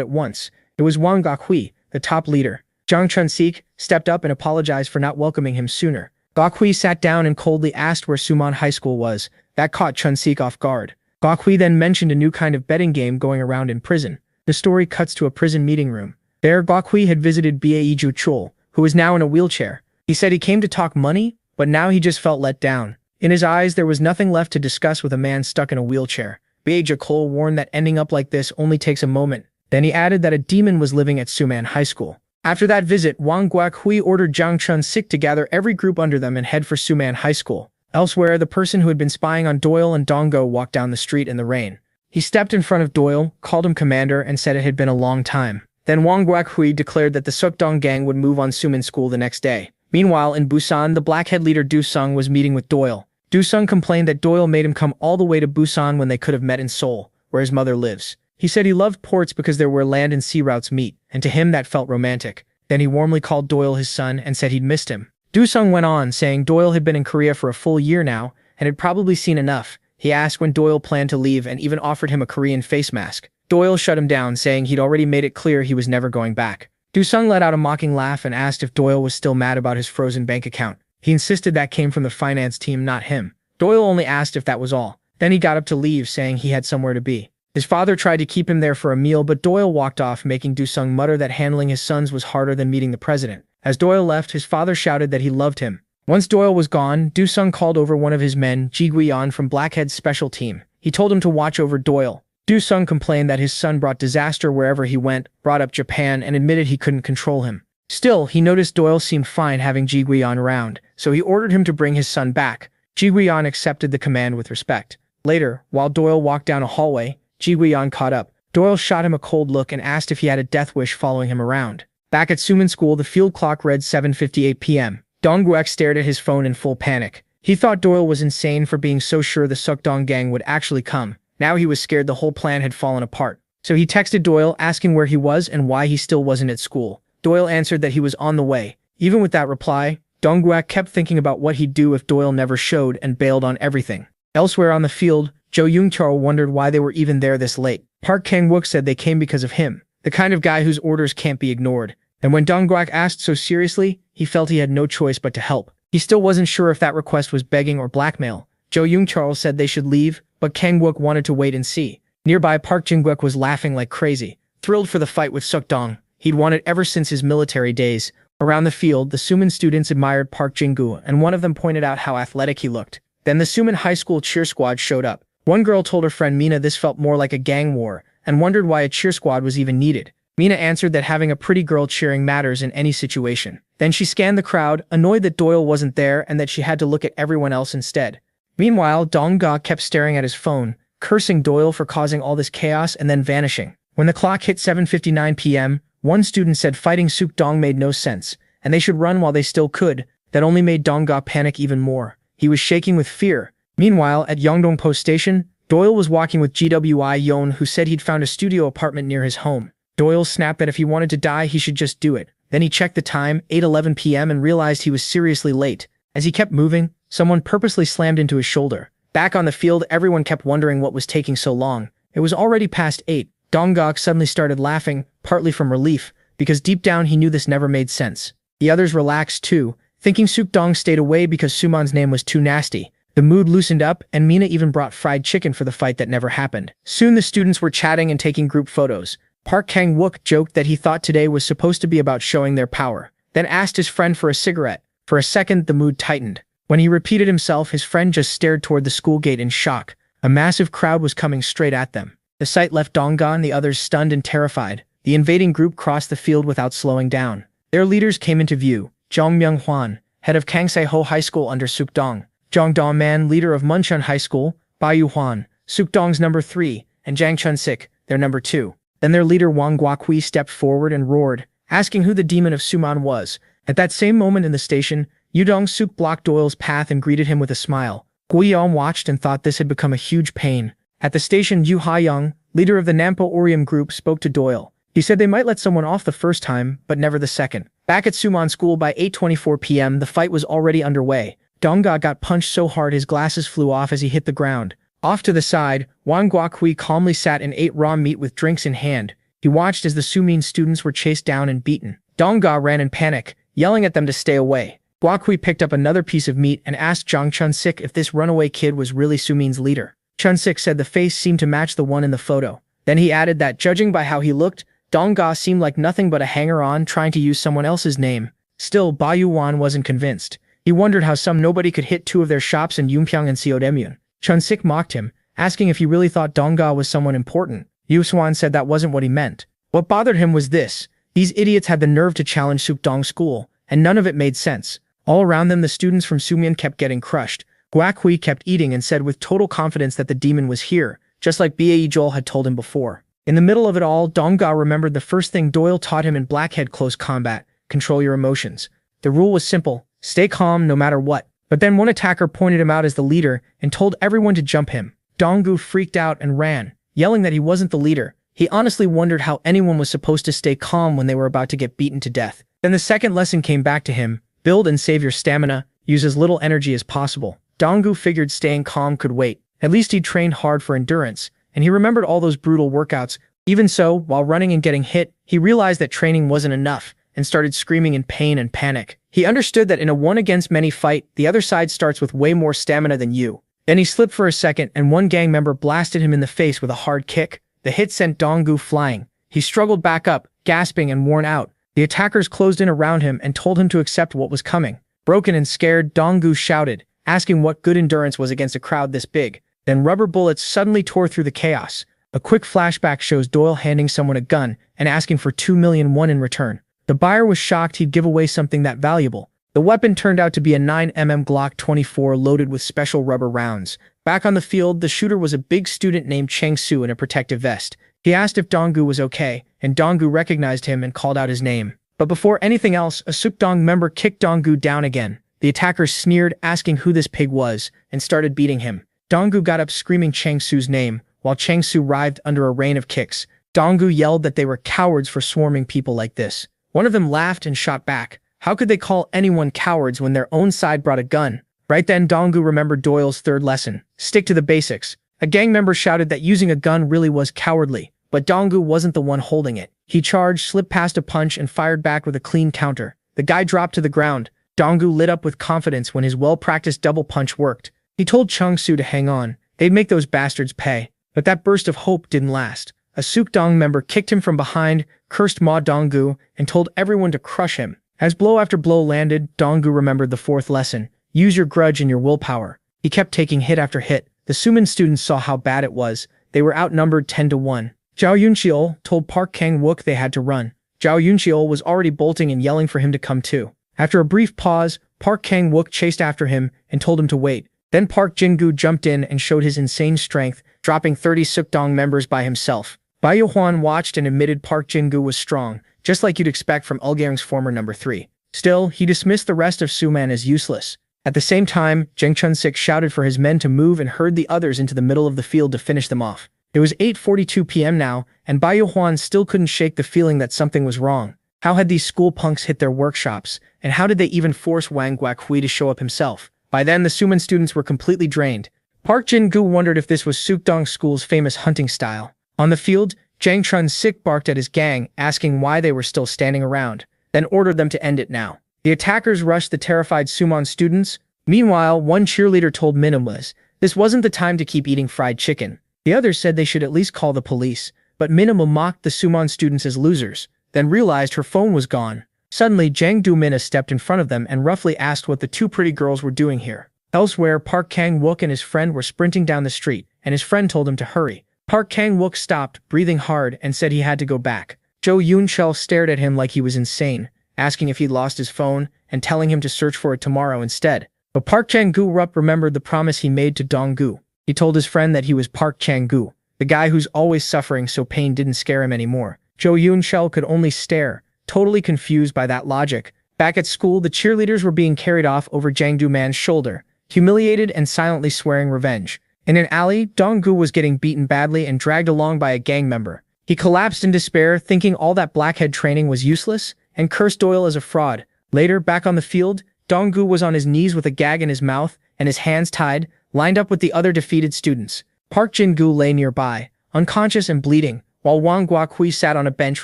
S1: at once. It was Wang Gakhui, the top leader. Jang Chun-sik stepped up and apologized for not welcoming him sooner. Gakhui sat down and coldly asked where Suman High School was. That caught Chun-sik off guard. Gakhui then mentioned a new kind of betting game going around in prison. The story cuts to a prison meeting room. There, Gakhui had visited Bae Ju Chul, who was now in a wheelchair. He said he came to talk money, but now he just felt let down. In his eyes, there was nothing left to discuss with a man stuck in a wheelchair. Bae Ju Chul warned that ending up like this only takes a moment. Then he added that a demon was living at Suman High School. After that visit, Wang Gakhui ordered Jang Chun-sik to gather every group under them and head for Suman High School. Elsewhere, the person who had been spying on Doyle and Dong-go walked down the street in the rain. He stepped in front of Doyle, called him commander, and said it had been a long time. Then Wang Gakhui declared that the Sukdong gang would move on Suman School the next day. Meanwhile, in Busan, the blackhead leader Do-sung was meeting with Doyle. Do-sung complained that Doyle made him come all the way to Busan when they could have met in Seoul, where his mother lives. He said he loved ports because there were land and sea routes meet, and to him that felt romantic. Then he warmly called Doyle his son and said he'd missed him. Do-sung went on, saying Doyle had been in Korea for a full year now, and had probably seen enough. He asked when Doyle planned to leave and even offered him a Korean face mask. Doyle shut him down, saying he'd already made it clear he was never going back. Do-sung let out a mocking laugh and asked if Doyle was still mad about his frozen bank account. He insisted that came from the finance team, not him. Doyle only asked if that was all. Then he got up to leave, saying he had somewhere to be. His father tried to keep him there for a meal, but Doyle walked off, making Do-sung mutter that handling his sons was harder than meeting the president. As Doyle left, his father shouted that he loved him. Once Doyle was gone, Do-sung called over one of his men, Ji Guion from Blackhead's special team. He told him to watch over Doyle. Do-sung complained that his son brought disaster wherever he went, brought up Japan, and admitted he couldn't control him. Still, he noticed Doyle seemed fine having Ji Guion around, so he ordered him to bring his son back. Ji Guion accepted the command with respect. Later, while Doyle walked down a hallway, Ji Guion caught up. Doyle shot him a cold look and asked if he had a death wish following him around. Back at Suman School, the field clock read 7:58 p.m. Dong-guek stared at his phone in full panic. He thought Doyle was insane for being so sure the Sukdong gang would actually come. Now he was scared the whole plan had fallen apart. So he texted Doyle asking where he was and why he still wasn't at school. Doyle answered that he was on the way. Even with that reply, Dong-guek kept thinking about what he'd do if Doyle never showed and bailed on everything. Elsewhere on the field, Jo Young-chul wondered why they were even there this late. Park Kang-wook said they came because of him, the kind of guy whose orders can't be ignored. And when Dong-guek asked so seriously, he felt he had no choice but to help. He still wasn't sure if that request was begging or blackmail. Jo Young-chul said they should leave, but Kang-wook wanted to wait and see. Nearby, Park Jin-guek was laughing like crazy, thrilled for the fight with Sukdong. He'd wanted ever since his military days. Around the field, the Suman students admired Park Jin-gu, and one of them pointed out how athletic he looked. Then the Suman High School cheer squad showed up. One girl told her friend Mina this felt more like a gang war, and wondered why a cheer squad was even needed. Mina answered that having a pretty girl cheering matters in any situation. Then she scanned the crowd, annoyed that Doyle wasn't there and that she had to look at everyone else instead. Meanwhile, Dong-ga kept staring at his phone, cursing Doyle for causing all this chaos and then vanishing. When the clock hit 7:59 p.m., one student said fighting Suk-dong made no sense, and they should run while they still could. That only made Dong-ga panic even more. He was shaking with fear. Meanwhile, at Yongdong Post Station, Doyle was walking with GWI Yon, who said he'd found a studio apartment near his home. Doyle snapped that if he wanted to die, he should just do it. Then he checked the time, 8:11 p.m., and realized he was seriously late. As he kept moving, someone purposely slammed into his shoulder. Back on the field, everyone kept wondering what was taking so long. It was already past 8. Dong-gok suddenly started laughing, partly from relief, because deep down he knew this never made sense. The others relaxed too, Thinking Sukdong stayed away because Sumon's name was too nasty, the mood loosened up and Mina even brought fried chicken for the fight that never happened. Soon the students were chatting and taking group photos. Park Kang-wook joked that he thought today was supposed to be about showing their power, then asked his friend for a cigarette. For a second, the mood tightened. When he repeated himself, his friend just stared toward the school gate in shock. A massive crowd was coming straight at them. The sight left Dongga and the others stunned and terrified. The invading group crossed the field without slowing down. Their leaders came into view. Jong Myung-hwan, head of Kangsae-ho High School under Sukdong. Jong Da-man, leader of Muncheon High School. Ba Yu-hwan, Sukdong's number 3, and Jang Chun-sik, their number 2. Then their leader Wang Guokhui stepped forward and roared, asking who the demon of Sumon was. At that same moment in the station, Yu Dong-suk blocked Doyle's path and greeted him with a smile. Guiyong watched and thought this had become a huge pain. At the station, Yu Ha-young, leader of the Nampo Orium group, spoke to Doyle. He said they might let someone off the first time, but never the second. Back at Sumon School by 8:24 p.m., the fight was already underway. Dongga got punched so hard his glasses flew off as he hit the ground. Off to the side, Wang Guokhui calmly sat and ate raw meat with drinks in hand. He watched as the Sumin students were chased down and beaten. Dongga ran in panic, yelling at them to stay away. Guokhui picked up another piece of meat and asked Jang Chun-sik if this runaway kid was really Sumin's leader. Chun-sik said the face seemed to match the one in the photo. Then he added that, judging by how he looked, Dongga seemed like nothing but a hanger-on trying to use someone else's name. Still, Ba Yu-hwan wasn't convinced. He wondered how some nobody could hit 2 of their shops in Yunpyeong and Seodemyeon. Chun-sik mocked him, asking if he really thought Dongga was someone important. Yu-swan said that wasn't what he meant. What bothered him was this: these idiots had the nerve to challenge Sukdong School, and none of it made sense. All around them, the students from Sumyeon kept getting crushed. Guokhui kept eating and said with total confidence that the demon was here, just like Bae Joel had told him before. In the middle of it all, Dongga remembered the first thing Doyle taught him in Blackhead Close Combat: control your emotions. The rule was simple: stay calm no matter what. But then one attacker pointed him out as the leader and told everyone to jump him. Donggu freaked out and ran, yelling that he wasn't the leader. He honestly wondered how anyone was supposed to stay calm when they were about to get beaten to death. Then the second lesson came back to him: build and save your stamina, use as little energy as possible. Donggu figured staying calm could wait. At least he'd trained hard for endurance, and he remembered all those brutal workouts. Even so, while running and getting hit, he realized that training wasn't enough, and started screaming in pain and panic. He understood that in a one-against-many fight, the other side starts with way more stamina than you. Then he slipped for a second, and one gang member blasted him in the face with a hard kick. The hit sent Donggu flying. He struggled back up, gasping and worn out. The attackers closed in around him and told him to accept what was coming. Broken and scared, Donggu shouted, asking what good endurance was against a crowd this big. Then rubber bullets suddenly tore through the chaos. A quick flashback shows Doyle handing someone a gun and asking for 2 million won in return. The buyer was shocked he'd give away something that valuable. The weapon turned out to be a 9mm Glock 24 loaded with special rubber rounds. Back on the field, the shooter was a big student named Chang Su in a protective vest. He asked if Donggu was okay, and Donggu recognized him and called out his name. But before anything else, a Sukdong member kicked Donggu down again. The attackers sneered, asking who this pig was, and started beating him. Donggu got up screaming Chang Su's name, while Chang Su writhed under a rain of kicks. Donggu yelled that they were cowards for swarming people like this. One of them laughed and shot back. How could they call anyone cowards when their own side brought a gun? Right then, Donggu remembered Doyle's third lesson: stick to the basics. A gang member shouted that using a gun really was cowardly, but Donggu wasn't the one holding it. He charged, slipped past a punch, and fired back with a clean counter. The guy dropped to the ground. Donggu lit up with confidence when his well-practiced double punch worked. He told Chang Su to hang on. They'd make those bastards pay. But that burst of hope didn't last. A Sukdong member kicked him from behind, cursed Ma Donggu, and told everyone to crush him. As blow after blow landed, Donggu remembered the fourth lesson: use your grudge and your willpower. He kept taking hit after hit. The Sumin students saw how bad it was. They were outnumbered 10-1. Zhao Yuncheol told Park Kang-wook they had to run. Zhao Yuncheol was already bolting and yelling for him to come too. After a brief pause, Park Kang-wook chased after him and told him to wait. Then Park Jin-gu jumped in and showed his insane strength, dropping 30 Sukdong members by himself. Ba Yu-hwan watched and admitted Park Jin-gu was strong, just like you'd expect from Ulgaring's former number 3. Still, he dismissed the rest of Suman as useless. At the same time, Jang Chun-sik shouted for his men to move and herd the others into the middle of the field to finish them off. It was 8:42 p.m. now, and Ba Yu-hwan still couldn't shake the feeling that something was wrong. How had these school punks hit their workshops, and how did they even force Wang Guokhui to show up himself? By then, the Suman students were completely drained. Park Jin-gu wondered if this was Sukdong School's famous hunting style. On the field, Jang Chun-sik barked at his gang, asking why they were still standing around, then ordered them to end it now. The attackers rushed the terrified Summon students. Meanwhile, one cheerleader told Manhwa this wasn't the time to keep eating fried chicken. The others said they should at least call the police, but Manhwa mocked the Summon students as losers, then realized her phone was gone. Suddenly, Jang Do-mina stepped in front of them and roughly asked what the two pretty girls were doing here. Elsewhere, Park Kang-wook and his friend were sprinting down the street, and his friend told him to hurry. Park Kang-wook stopped, breathing hard, and said he had to go back. Jo Yoon-chul stared at him like he was insane, asking if he'd lost his phone, and telling him to search for it tomorrow instead. But Park Chang-gu remembered the promise he made to Dong-gu. He told his friend that he was Park Chang-gu, the guy who's always suffering so pain didn't scare him anymore. Jo Yoon-chul could only stare, totally confused by that logic. Back at school, the cheerleaders were being carried off over Jang Do-man's shoulder, humiliated and silently swearing revenge. In an alley, Dong-gu was getting beaten badly and dragged along by a gang member. He collapsed in despair, thinking all that blackhead training was useless, and cursed Doyle as a fraud. Later, back on the field, Dong-gu was on his knees with a gag in his mouth and his hands tied, lined up with the other defeated students. Park Jin-gu lay nearby, unconscious and bleeding, while Wang Guokhui sat on a bench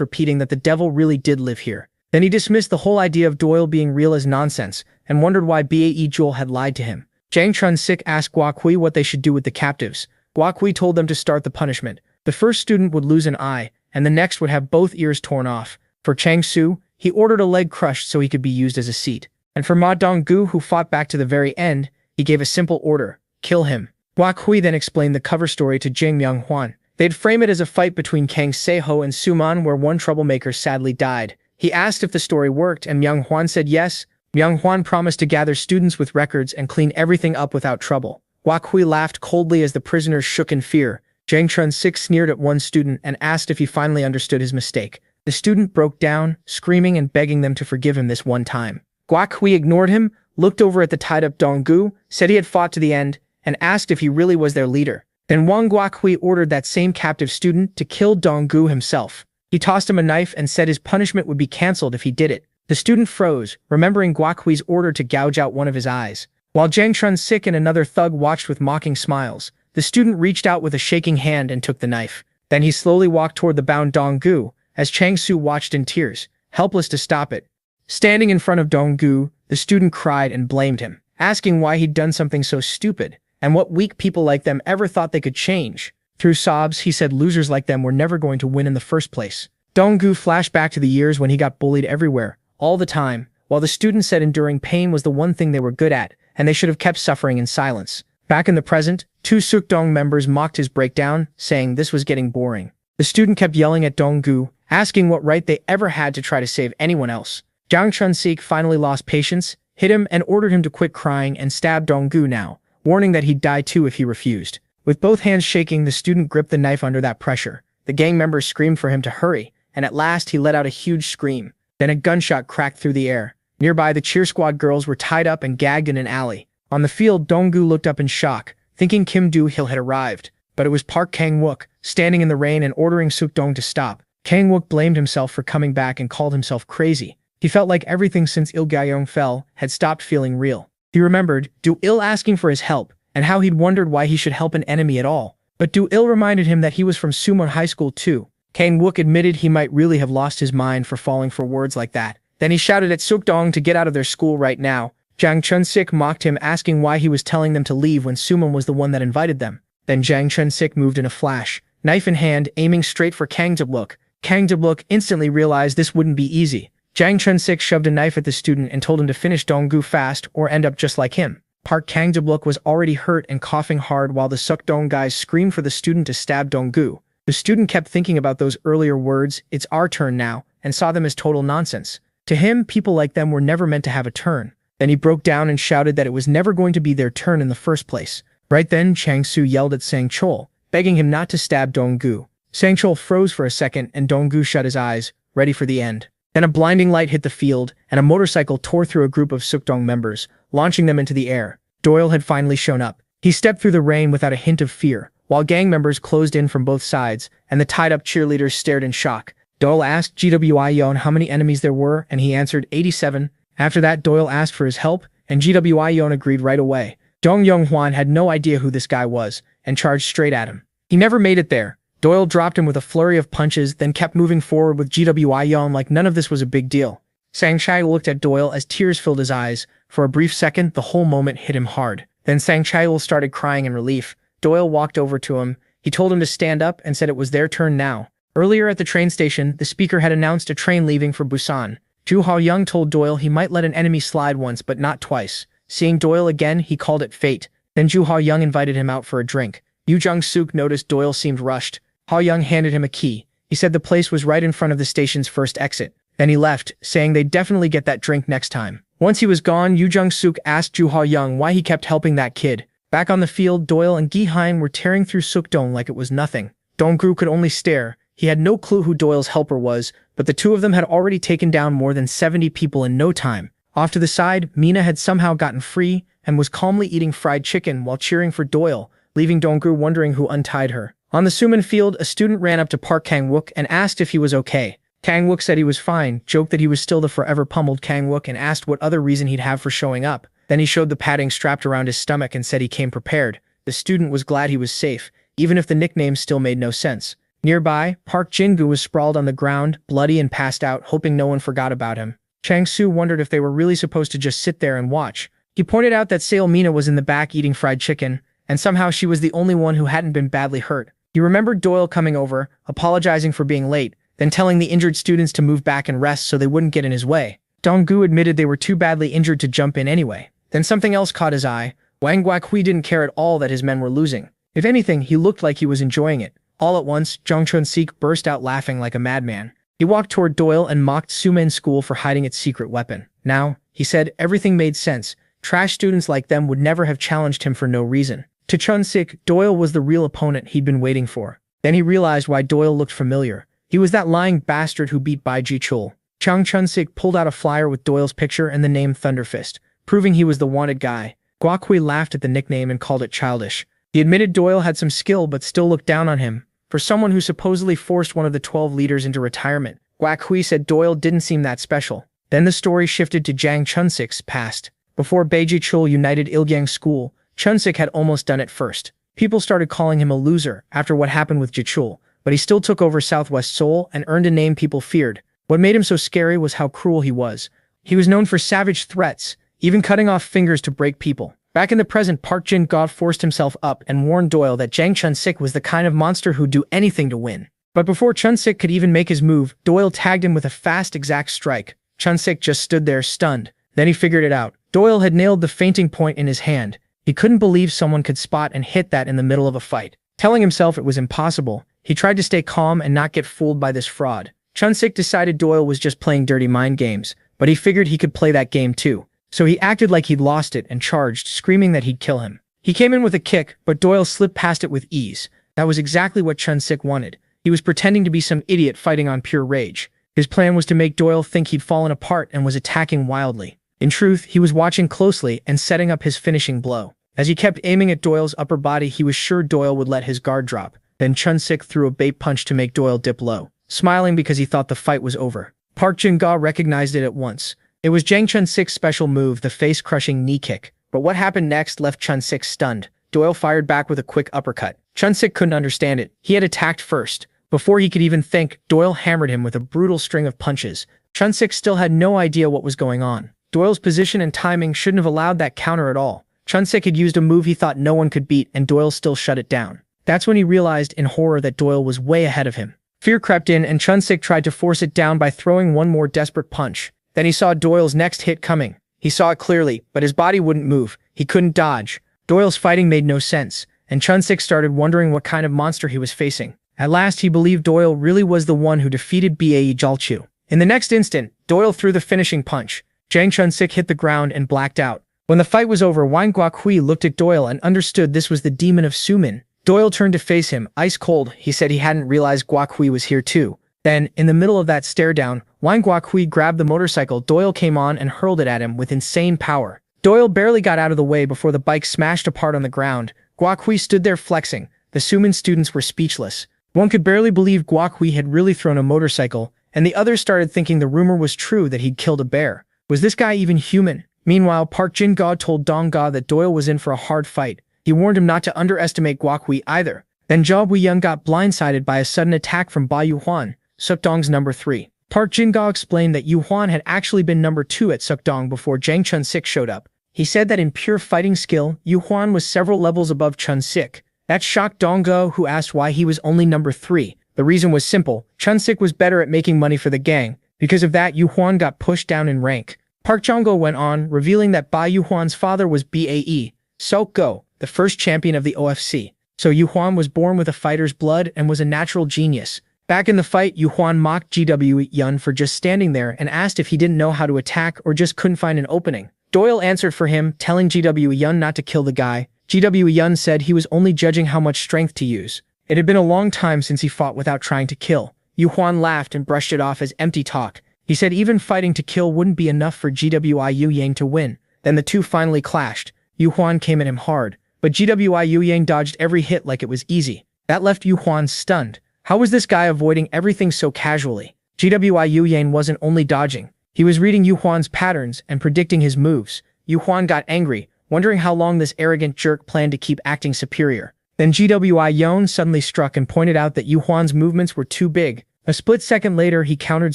S1: repeating that the devil really did live here. Then he dismissed the whole idea of Doyle being real as nonsense, and wondered why Bae Joel had lied to him. Jang Chun-sik asked Guokhui what they should do with the captives. Guokhui told them to start the punishment. The first student would lose an eye, and the next would have both ears torn off. For Chang-su, he ordered a leg crushed so he could be used as a seat. And for Ma Dong-gu, who fought back to the very end, he gave a simple order: kill him. Guokhui then explained the cover story to Jing Myung-hwan. They'd frame it as a fight between Kang Se-ho and Suman where one troublemaker sadly died. He asked if the story worked, and Myung-hwan said yes. Myung-hwan promised to gather students with records and clean everything up without trouble. Guokhui laughed coldly as the prisoners shook in fear. Jang Chun-sik sneered at one student and asked if he finally understood his mistake. The student broke down, screaming and begging them to forgive him this one time. Guokhui ignored him, looked over at the tied-up Dong-gu, said he had fought to the end, and asked if he really was their leader. Then Wang Guokhui ordered that same captive student to kill Dong-gu himself. He tossed him a knife and said his punishment would be cancelled if he did it. The student froze, remembering Guokhui's order to gouge out one of his eyes. While Jang Chun-sik and another thug watched with mocking smiles, the student reached out with a shaking hand and took the knife. Then he slowly walked toward the bound Dong-gu, as Chang-su watched in tears, helpless to stop it. Standing in front of Dong-gu, the student cried and blamed him, asking why he'd done something so stupid, and what weak people like them ever thought they could change. Through sobs, he said losers like them were never going to win in the first place. Dong-gu flashed back to the years when he got bullied everywhere, all the time, while the student said enduring pain was the one thing they were good at, and they should have kept suffering in silence. Back in the present, two Sukdong members mocked his breakdown, saying this was getting boring. The student kept yelling at Dong-gu, asking what right they ever had to try to save anyone else. Jang Chun-sik finally lost patience, hit him and ordered him to quit crying and stab Dong-gu now, warning that he'd die too if he refused. With both hands shaking, the student gripped the knife under that pressure. The gang members screamed for him to hurry, and at last he let out a huge scream. Then a gunshot cracked through the air. Nearby, the cheer squad girls were tied up and gagged in an alley. On the field, Dong-gu looked up in shock, thinking Kim Do-hil had arrived. But it was Park Kang-wook, standing in the rain and ordering Suk-dong to stop. Kang-wook blamed himself for coming back and called himself crazy. He felt like everything since Il Gayong fell had stopped feeling real. He remembered Do-il asking for his help, and how he'd wondered why he should help an enemy at all. But Do-il reminded him that he was from Summon High School too. Kang-wook admitted he might really have lost his mind for falling for words like that. Then he shouted at Suk-dong to get out of their school right now. Jang Chun-sik mocked him, asking why he was telling them to leave when Summon was the one that invited them. Then Jang Chun-sik moved in a flash, knife in hand, aiming straight for Kang Do-look. Kang Do-look instantly realized this wouldn't be easy. Jang Chun-sik shoved a knife at the student and told him to finish Dong-gu fast or end up just like him. Park Kang Do-look was already hurt and coughing hard while the Suk-dong guys screamed for the student to stab Dong-gu. The student kept thinking about those earlier words, "It's our turn now," and saw them as total nonsense. To him, people like them were never meant to have a turn. Then he broke down and shouted that it was never going to be their turn in the first place. Right then, Chang-su yelled at Sang-chul, begging him not to stab Dong-gu. Sang-chul froze for a second and Dong-gu shut his eyes, ready for the end. Then a blinding light hit the field, and a motorcycle tore through a group of Suk-dong members, launching them into the air. Doyle had finally shown up. He stepped through the rain without a hint of fear, while gang members closed in from both sides, and the tied-up cheerleaders stared in shock. Doyle asked GWI-yeon how many enemies there were, and he answered 87. After that, Doyle asked for his help, and GWI-yeon agreed right away. Dong Young-hwan had no idea who this guy was, and charged straight at him. He never made it there. Doyle dropped him with a flurry of punches, then kept moving forward with GWI-yeon like none of this was a big deal. Sang Chai looked at Doyle as tears filled his eyes. For a brief second, the whole moment hit him hard. Then Sang Chai started crying in relief. Doyle walked over to him. He told him to stand up and said it was their turn now. Earlier at the train station, the speaker had announced a train leaving for Busan. Ju Ha-young told Doyle he might let an enemy slide once but not twice. Seeing Doyle again, he called it fate. Then Ju Ha-young invited him out for a drink. Yu Jung-suk noticed Doyle seemed rushed. Ha-young handed him a key. He said the place was right in front of the station's first exit. Then he left, saying they'd definitely get that drink next time. Once he was gone, Yu Jung-suk asked Ju Ha-young why he kept helping that kid. Back on the field, Doyle and Gi-hein were tearing through Sukdong like it was nothing. Dong-gu could only stare. He had no clue who Doyle's helper was, but the two of them had already taken down more than 70 people in no time. Off to the side, Mina had somehow gotten free and was calmly eating fried chicken while cheering for Doyle, leaving Dong-gu wondering who untied her. On the Suman field, a student ran up to Park Kang-wook and asked if he was okay. Kang-wook said he was fine, joked that he was still the forever pummeled Kang-wook, and asked what other reason he'd have for showing up. Then he showed the padding strapped around his stomach and said he came prepared. The student was glad he was safe, even if the nickname still made no sense. Nearby, Park Jin-gu was sprawled on the ground, bloody and passed out, hoping no one forgot about him. Chang-soo wondered if they were really supposed to just sit there and watch. He pointed out that Sale Mina was in the back eating fried chicken, and somehow she was the only one who hadn't been badly hurt. He remembered Doyle coming over, apologizing for being late, then telling the injured students to move back and rest so they wouldn't get in his way. Dong-gu admitted they were too badly injured to jump in anyway. Then something else caught his eye. Wang Guokhui didn't care at all that his men were losing. If anything, he looked like he was enjoying it. All at once, Jung Chun-sik burst out laughing like a madman. He walked toward Doyle and mocked Sumen School for hiding its secret weapon. Now, he said, everything made sense. Trash students like them would never have challenged him for no reason. To Chun-sik, Doyle was the real opponent he'd been waiting for. Then he realized why Doyle looked familiar. He was that lying bastard who beat Bai Ji-chul. Chang Chun-sik pulled out a flyer with Doyle's picture and the name Thunderfist, proving he was the wanted guy. Guokhui laughed at the nickname and called it childish. He admitted Doyle had some skill but still looked down on him. For someone who supposedly forced one of the 12 leaders into retirement, Guokhui said Doyle didn't seem that special. Then the story shifted to Jang Chun-sik's past. Before Bai Ji-chul united Ilgyang School, Chun-sik had almost done it first. People started calling him a loser after what happened with Ji-chul, but he still took over Southwest Seoul and earned a name people feared. What made him so scary was how cruel he was. He was known for savage threats, even cutting off fingers to break people. Back in the present, Park Jin-ga forced himself up and warned Doyle that Jang Chun-sik was the kind of monster who'd do anything to win. But before Chun-sik could even make his move, Doyle tagged him with a fast, exact strike. Chun-sik just stood there, stunned. Then he figured it out. Doyle had nailed the fainting point in his hand. He couldn't believe someone could spot and hit that in the middle of a fight. Telling himself it was impossible, he tried to stay calm and not get fooled by this fraud. Chun-sik decided Doyle was just playing dirty mind games, but he figured he could play that game too. So he acted like he'd lost it and charged, screaming that he'd kill him. He came in with a kick, but Doyle slipped past it with ease. That was exactly what Chun-sik wanted. He was pretending to be some idiot fighting on pure rage. His plan was to make Doyle think he'd fallen apart and was attacking wildly. In truth, he was watching closely and setting up his finishing blow. As he kept aiming at Doyle's upper body, he was sure Doyle would let his guard drop. Then Chun-sik threw a bait punch to make Doyle dip low, smiling because he thought the fight was over. Park Jin-ga recognized it at once. It was Jang Chun-sik's special move, the face-crushing knee kick. But what happened next left Chun-sik stunned. Doyle fired back with a quick uppercut. Chun-sik couldn't understand it. He had attacked first. Before he could even think, Doyle hammered him with a brutal string of punches. Chun-sik still had no idea what was going on. Doyle's position and timing shouldn't have allowed that counter at all. Chun-sik had used a move he thought no one could beat, and Doyle still shut it down. That's when he realized in horror that Doyle was way ahead of him. Fear crept in, and Chun-sik tried to force it down by throwing one more desperate punch. Then he saw Doyle's next hit coming. He saw it clearly, but his body wouldn't move. He couldn't dodge. Doyle's fighting made no sense, and Chun-sik started wondering what kind of monster he was facing. At last, he believed Doyle really was the one who defeated Bae Jalchu. In the next instant, Doyle threw the finishing punch. Jang Chun-sik hit the ground and blacked out. When the fight was over, Wang Guokhui looked at Doyle and understood this was the demon of Sumin. Doyle turned to face him, ice cold. He said he hadn't realized Guokhui was here too. Then, in the middle of that stare-down, Wang Guokhui grabbed the motorcycle Doyle came on and hurled it at him with insane power. Doyle barely got out of the way before the bike smashed apart on the ground. Guokhui stood there flexing. The Sumin students were speechless. One could barely believe Guokhui had really thrown a motorcycle, and the others started thinking the rumor was true that he'd killed a bear. Was this guy even human? Meanwhile, Park Jin-ga told Dong-ga that Doyle was in for a hard fight. He warned him not to underestimate Guokhui either. Then Jia Wei-young got blindsided by a sudden attack from Ba Yu-hwan, Sukdong's number 3. Park Jin-ga explained that Yu Huan had actually been number 2 at Sukdong before Jang Chun-sik showed up. He said that in pure fighting skill, Yu Huan was several levels above Chun-sik. That shocked Dong-go, who asked why he was only number 3. The reason was simple. Chun-sik was better at making money for the gang. Because of that, Yu Huan got pushed down in rank. Park Jong-go went on, revealing that Ba Yu Huan's father was Bae Sok-go, the first champion of the OFC. So Yu Huan was born with a fighter's blood and was a natural genius. Back in the fight, Yu Huan mocked GW Yun for just standing there and asked if he didn't know how to attack or just couldn't find an opening. Doyle answered for him, telling GW Yun not to kill the guy. GW Yun said he was only judging how much strength to use. It had been a long time since he fought without trying to kill. Yu Huan laughed and brushed it off as empty talk. He said even fighting to kill wouldn't be enough for GWI Yu Yang to win. Then the two finally clashed. Yu Huan came at him hard, but GWI Yu Yang dodged every hit like it was easy. That left Yu Huan stunned. How was this guy avoiding everything so casually? GWI Yu Yang wasn't only dodging. He was reading Yu Huan's patterns and predicting his moves. Yu Huan got angry, wondering how long this arrogant jerk planned to keep acting superior. Then GWI Yun suddenly struck and pointed out that Yu Huan's movements were too big. A split second later, he countered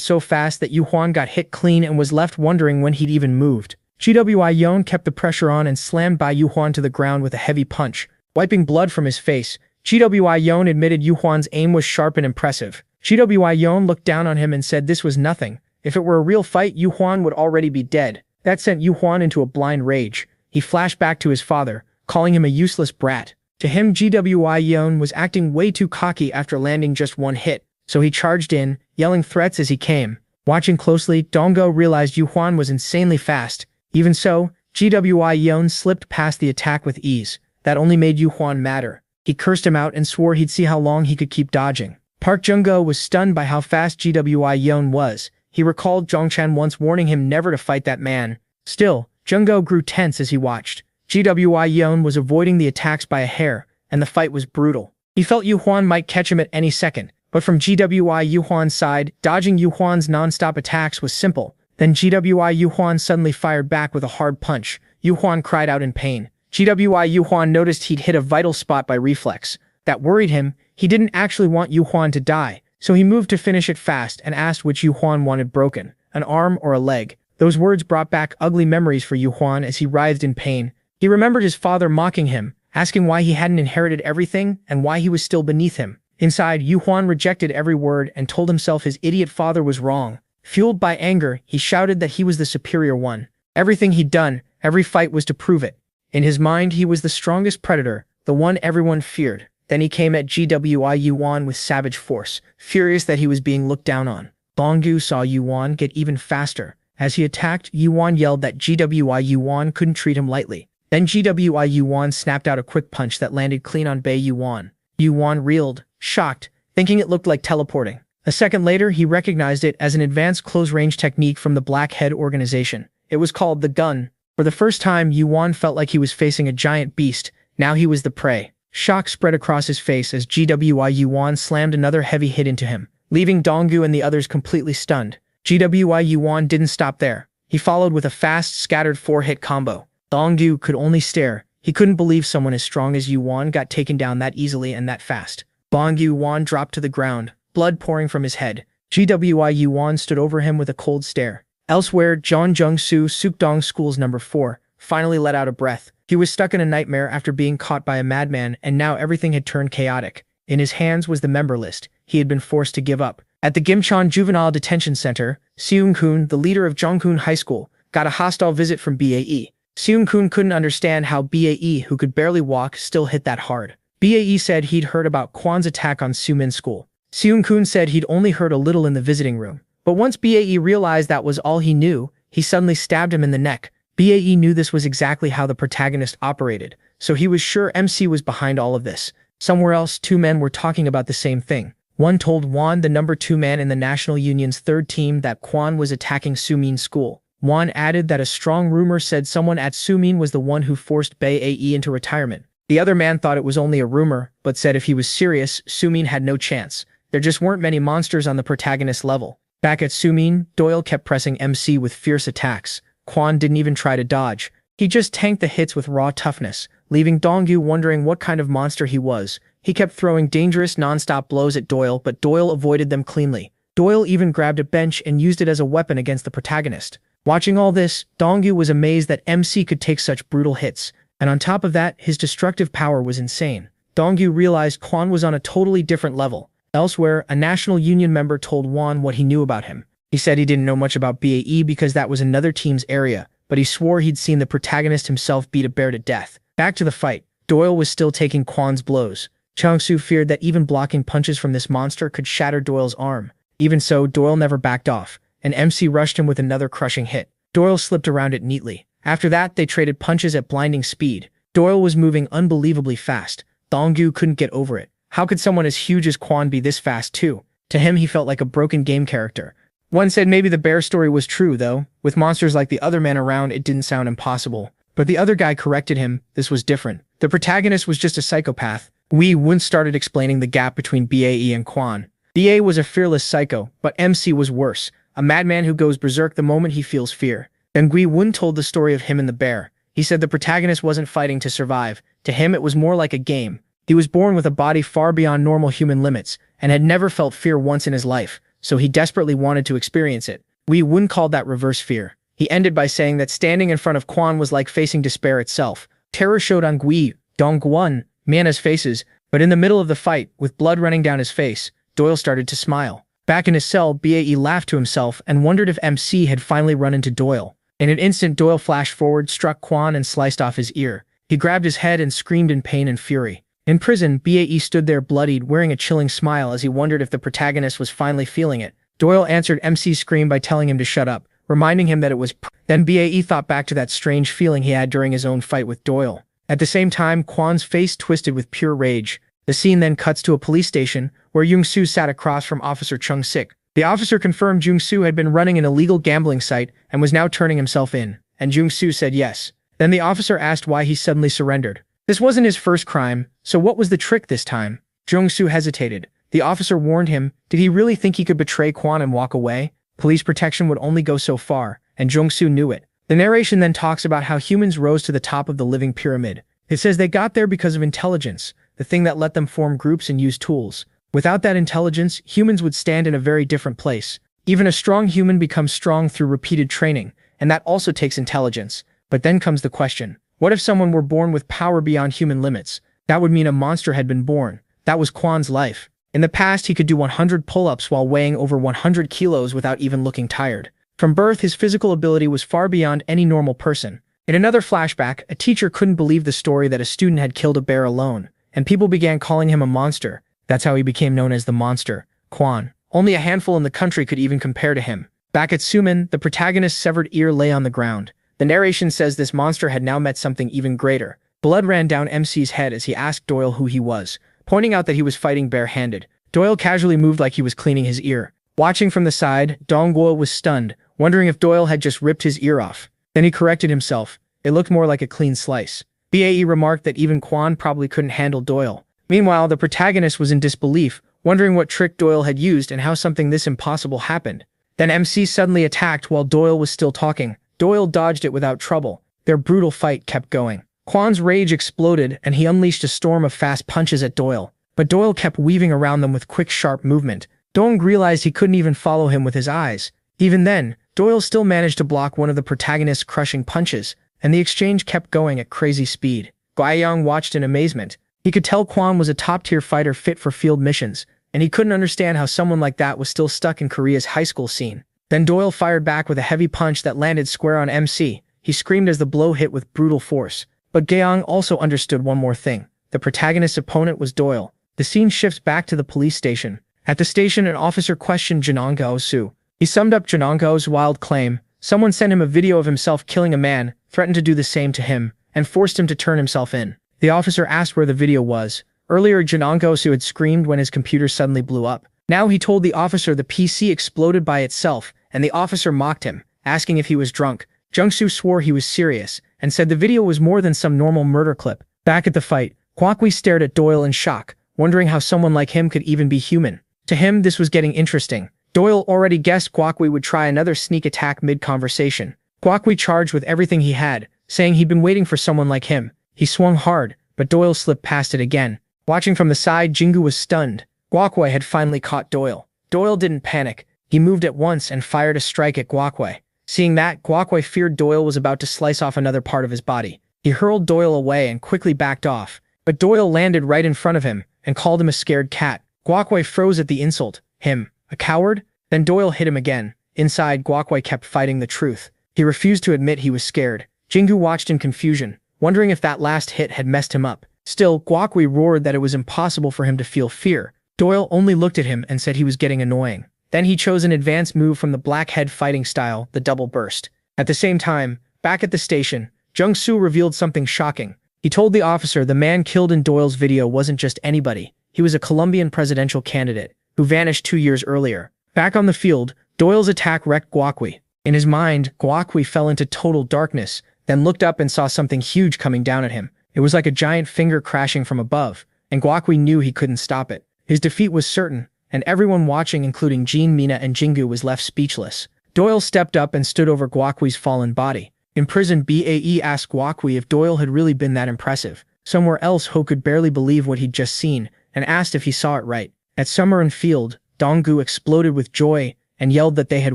S1: so fast that Yu Huan got hit clean and was left wondering when he'd even moved. GWI Yun kept the pressure on and slammed Ba Yu Huan to the ground with a heavy punch, wiping blood from his face. GWI Yun admitted Yu Huan's aim was sharp and impressive. GWI Yun looked down on him and said this was nothing. If it were a real fight, Yu Huan would already be dead. That sent Yu Huan into a blind rage. He flashed back to his father, calling him a useless brat. To him, GWI Yun was acting way too cocky after landing just one hit. So he charged in, yelling threats as he came. Watching closely, Dong-go realized Yu Huan was insanely fast. Even so, GWI Yun slipped past the attack with ease. That only made Yu Huan madder. He cursed him out and swore he'd see how long he could keep dodging. Park Jung-go was stunned by how fast GWI Yun was. He recalled Zhongchan once warning him never to fight that man. Still, Jung-go grew tense as he watched. GWI Yun was avoiding the attacks by a hair, and the fight was brutal. He felt Yu Huan might catch him at any second. But from GWI Yu Huan's side, dodging Yu Huan's non-stop attacks was simple. Then GWI Yu Huan suddenly fired back with a hard punch. Yu Huan cried out in pain. GWI Yu Huan noticed he'd hit a vital spot by reflex. That worried him. He didn't actually want Yu Huan to die, so he moved to finish it fast and asked which Yu Huan wanted broken, an arm or a leg. Those words brought back ugly memories for Yu Huan as he writhed in pain. He remembered his father mocking him, asking why he hadn't inherited everything and why he was still beneath him. Inside, Yu Huan rejected every word and told himself his idiot father was wrong. Fueled by anger, he shouted that he was the superior one. Everything he'd done, every fight was to prove it. In his mind, he was the strongest predator, the one everyone feared. Then he came at GWI Yuan with savage force, furious that he was being looked down on. Bonggu saw Yuan get even faster. As he attacked, Yuan yelled that GWI Yuan couldn't treat him lightly. Then GWI Yuan snapped out a quick punch that landed clean on Bei Yuan. Yuan reeled, shocked, thinking it looked like teleporting. A second later, he recognized it as an advanced close-range technique from the Blackhead organization. It was called the gun. For the first time, Yuan felt like he was facing a giant beast. Now he was the prey. Shock spread across his face as GWI Yuan slammed another heavy hit into him, leaving Donggu and the others completely stunned. GWI Yuan didn't stop there. He followed with a fast, scattered 4-hit combo. Donggu could only stare. He couldn't believe someone as strong as Yuan got taken down that easily and that fast. Bonggu Yuan dropped to the ground, blood pouring from his head. GWI Yuan stood over him with a cold stare. Elsewhere, John Jung-soo Sukdong School's number 4 finally let out a breath. He was stuck in a nightmare after being caught by a madman, and now everything had turned chaotic. In his hands was the member list. He had been forced to give up. At the Gimcheon Juvenile Detention Center, Seung-kun, the leader of Jongkun High School, got a hostile visit from BAE. Seung-kun couldn't understand how BAE, who could barely walk, still hit that hard. BAE said he'd heard about Kwan's attack on Sumin School. Seung-kun said he'd only heard a little in the visiting room. But once BAE realized that was all he knew, he suddenly stabbed him in the neck. BAE knew this was exactly how the protagonist operated, so he was sure MC was behind all of this. Somewhere else, two men were talking about the same thing. One told Wan, the number 2 man in the National Union's third team, that Kwan was attacking Sumin School. Wan added that a strong rumor said someone at Sumin was the one who forced BAE into retirement. The other man thought it was only a rumor, but said if he was serious, Sumin had no chance. There just weren't many monsters on the protagonist level. Back at Sumin, Doyle kept pressing MC with fierce attacks. Kwan didn't even try to dodge. He just tanked the hits with raw toughness, leaving Donggu wondering what kind of monster he was. He kept throwing dangerous non-stop blows at Doyle, but Doyle avoided them cleanly. Doyle even grabbed a bench and used it as a weapon against the protagonist. Watching all this, Donggu was amazed that MC could take such brutal hits, and on top of that, his destructive power was insane. Donggu realized Quan was on a totally different level. Elsewhere, a National Union member told Wan what he knew about him. He said he didn't know much about BAE because that was another team's area, but he swore he'd seen the protagonist himself beat a bear to death. Back to the fight. Doyle was still taking Quan's blows. Chang-Su feared that even blocking punches from this monster could shatter Doyle's arm. Even so, Doyle never backed off, and MC rushed him with another crushing hit. Doyle slipped around it neatly. After that, they traded punches at blinding speed. Doyle was moving unbelievably fast. Donggu couldn't get over it. How could someone as huge as Quan be this fast too? To him, he felt like a broken game character. One said maybe the bear story was true, though. With monsters like the other men around, it didn't sound impossible. But the other guy corrected him. This was different. The protagonist was just a psychopath. Wei Wun started explaining the gap between BAE and Quan. BA was a fearless psycho, but MC was worse. A madman who goes berserk the moment he feels fear. Then Wei Wun told the story of him and the bear. He said the protagonist wasn't fighting to survive. To him, it was more like a game. He was born with a body far beyond normal human limits, and had never felt fear once in his life, so he desperately wanted to experience it. Wei Wun called that reverse fear. He ended by saying that standing in front of Quan was like facing despair itself. Terror showed on Gui, Dongguan, Mana's faces, but in the middle of the fight, with blood running down his face, Doyle started to smile. Back in his cell, BAE laughed to himself and wondered if MC had finally run into Doyle. In an instant, Doyle flashed forward, struck Quan, and sliced off his ear. He grabbed his head and screamed in pain and fury. In prison, BAE stood there bloodied, wearing a chilling smile as he wondered if the protagonist was finally feeling it. Doyle answered MC's scream by telling him to shut up, reminding him that it was Then BAE thought back to that strange feeling he had during his own fight with Doyle. At the same time, Quan's face twisted with pure rage. The scene then cuts to a police station, where Jung-Soo sat across from Officer Chung-Sik. The officer confirmed Jung-Soo had been running an illegal gambling site and was now turning himself in, and Jung-Soo said yes. Then the officer asked why he suddenly surrendered. This wasn't his first crime, so what was the trick this time? Jung-Soo hesitated. The officer warned him. Did he really think he could betray Quan and walk away? Police protection would only go so far, and Jung-Soo knew it. The narration then talks about how humans rose to the top of the living pyramid. It says they got there because of intelligence, the thing that let them form groups and use tools. Without that intelligence, humans would stand in a very different place. Even a strong human becomes strong through repeated training, and that also takes intelligence. But then comes the question. What if someone were born with power beyond human limits? That would mean a monster had been born. That was Quan's life. In the past, he could do 100 pull-ups while weighing over 100 kilos without even looking tired. From birth, his physical ability was far beyond any normal person. In another flashback, a teacher couldn't believe the story that a student had killed a bear alone, and people began calling him a monster. That's how he became known as the monster, Quan. Only a handful in the country could even compare to him. Back at Sumin, the protagonist's severed ear lay on the ground. The narration says this monster had now met something even greater. Blood ran down MC's head as he asked Doyle who he was, pointing out that he was fighting bare-handed. Doyle casually moved like he was cleaning his ear. Watching from the side, Dongguo was stunned, wondering if Doyle had just ripped his ear off. Then he corrected himself. It looked more like a clean slice. BAE remarked that even Quan probably couldn't handle Doyle. Meanwhile, the protagonist was in disbelief, wondering what trick Doyle had used and how something this impossible happened. Then MC suddenly attacked while Doyle was still talking. Doyle dodged it without trouble. Their brutal fight kept going. Quan's rage exploded and he unleashed a storm of fast punches at Doyle. But Doyle kept weaving around them with quick, sharp movement. Dong realized he couldn't even follow him with his eyes. Even then, Doyle still managed to block one of the protagonist's crushing punches, and the exchange kept going at crazy speed. Guiyang watched in amazement. He could tell Quan was a top-tier fighter fit for field missions, and he couldn't understand how someone like that was still stuck in Korea's high school scene. Then Doyle fired back with a heavy punch that landed square on MC. He screamed as the blow hit with brutal force. But Guiyang also understood one more thing. The protagonist's opponent was Doyle. The scene shifts back to the police station. At the station, an officer questioned Janongao-su. He summed up Janonggao's wild claim. Someone sent him a video of himself killing a man, threatened to do the same to him, and forced him to turn himself in. The officer asked where the video was. Earlier, Janonggaosu had screamed when his computer suddenly blew up. Now he told the officer the PC exploded by itself, and the officer mocked him, asking if he was drunk. Jung-Soo swore he was serious, and said the video was more than some normal murder clip. Back at the fight, Kwakwi stared at Doyle in shock, wondering how someone like him could even be human. To him, this was getting interesting. Doyle already guessed Kwakwi would try another sneak attack mid-conversation. Kwakwi charged with everything he had, saying he'd been waiting for someone like him. He swung hard, but Doyle slipped past it again. Watching from the side, Jingu was stunned. Kwakwi had finally caught Doyle. Doyle didn't panic. He moved at once and fired a strike at Guakwei. Seeing that, Guakwei feared Doyle was about to slice off another part of his body. He hurled Doyle away and quickly backed off, but Doyle landed right in front of him and called him a scared cat. Guakwei froze at the insult. Him, a coward? Then Doyle hit him again. Inside, Guakwei kept fighting the truth. He refused to admit he was scared. Jingu watched in confusion, wondering if that last hit had messed him up. Still, Guakwei roared that it was impossible for him to feel fear. Doyle only looked at him and said he was getting annoying. Then he chose an advanced move from the blackhead fighting style, the double burst. At the same time, back at the station, Jung-soo revealed something shocking. He told the officer the man killed in Doyle's video wasn't just anybody. He was a Colombian presidential candidate, who vanished 2 years earlier. Back on the field, Doyle's attack wrecked Guakwei. In his mind, Guakwei fell into total darkness, then looked up and saw something huge coming down at him. It was like a giant finger crashing from above, and Guakwei knew he couldn't stop it. His defeat was certain, and everyone watching, including Jean, Mina, and Jingu, was left speechless. Doyle stepped up and stood over Guakwei's fallen body. Imprisoned, Bae asked Guakwei if Doyle had really been that impressive. Somewhere else, Ho could barely believe what he'd just seen, and asked if he saw it right. At Summer Field, Donggu exploded with joy and yelled that they had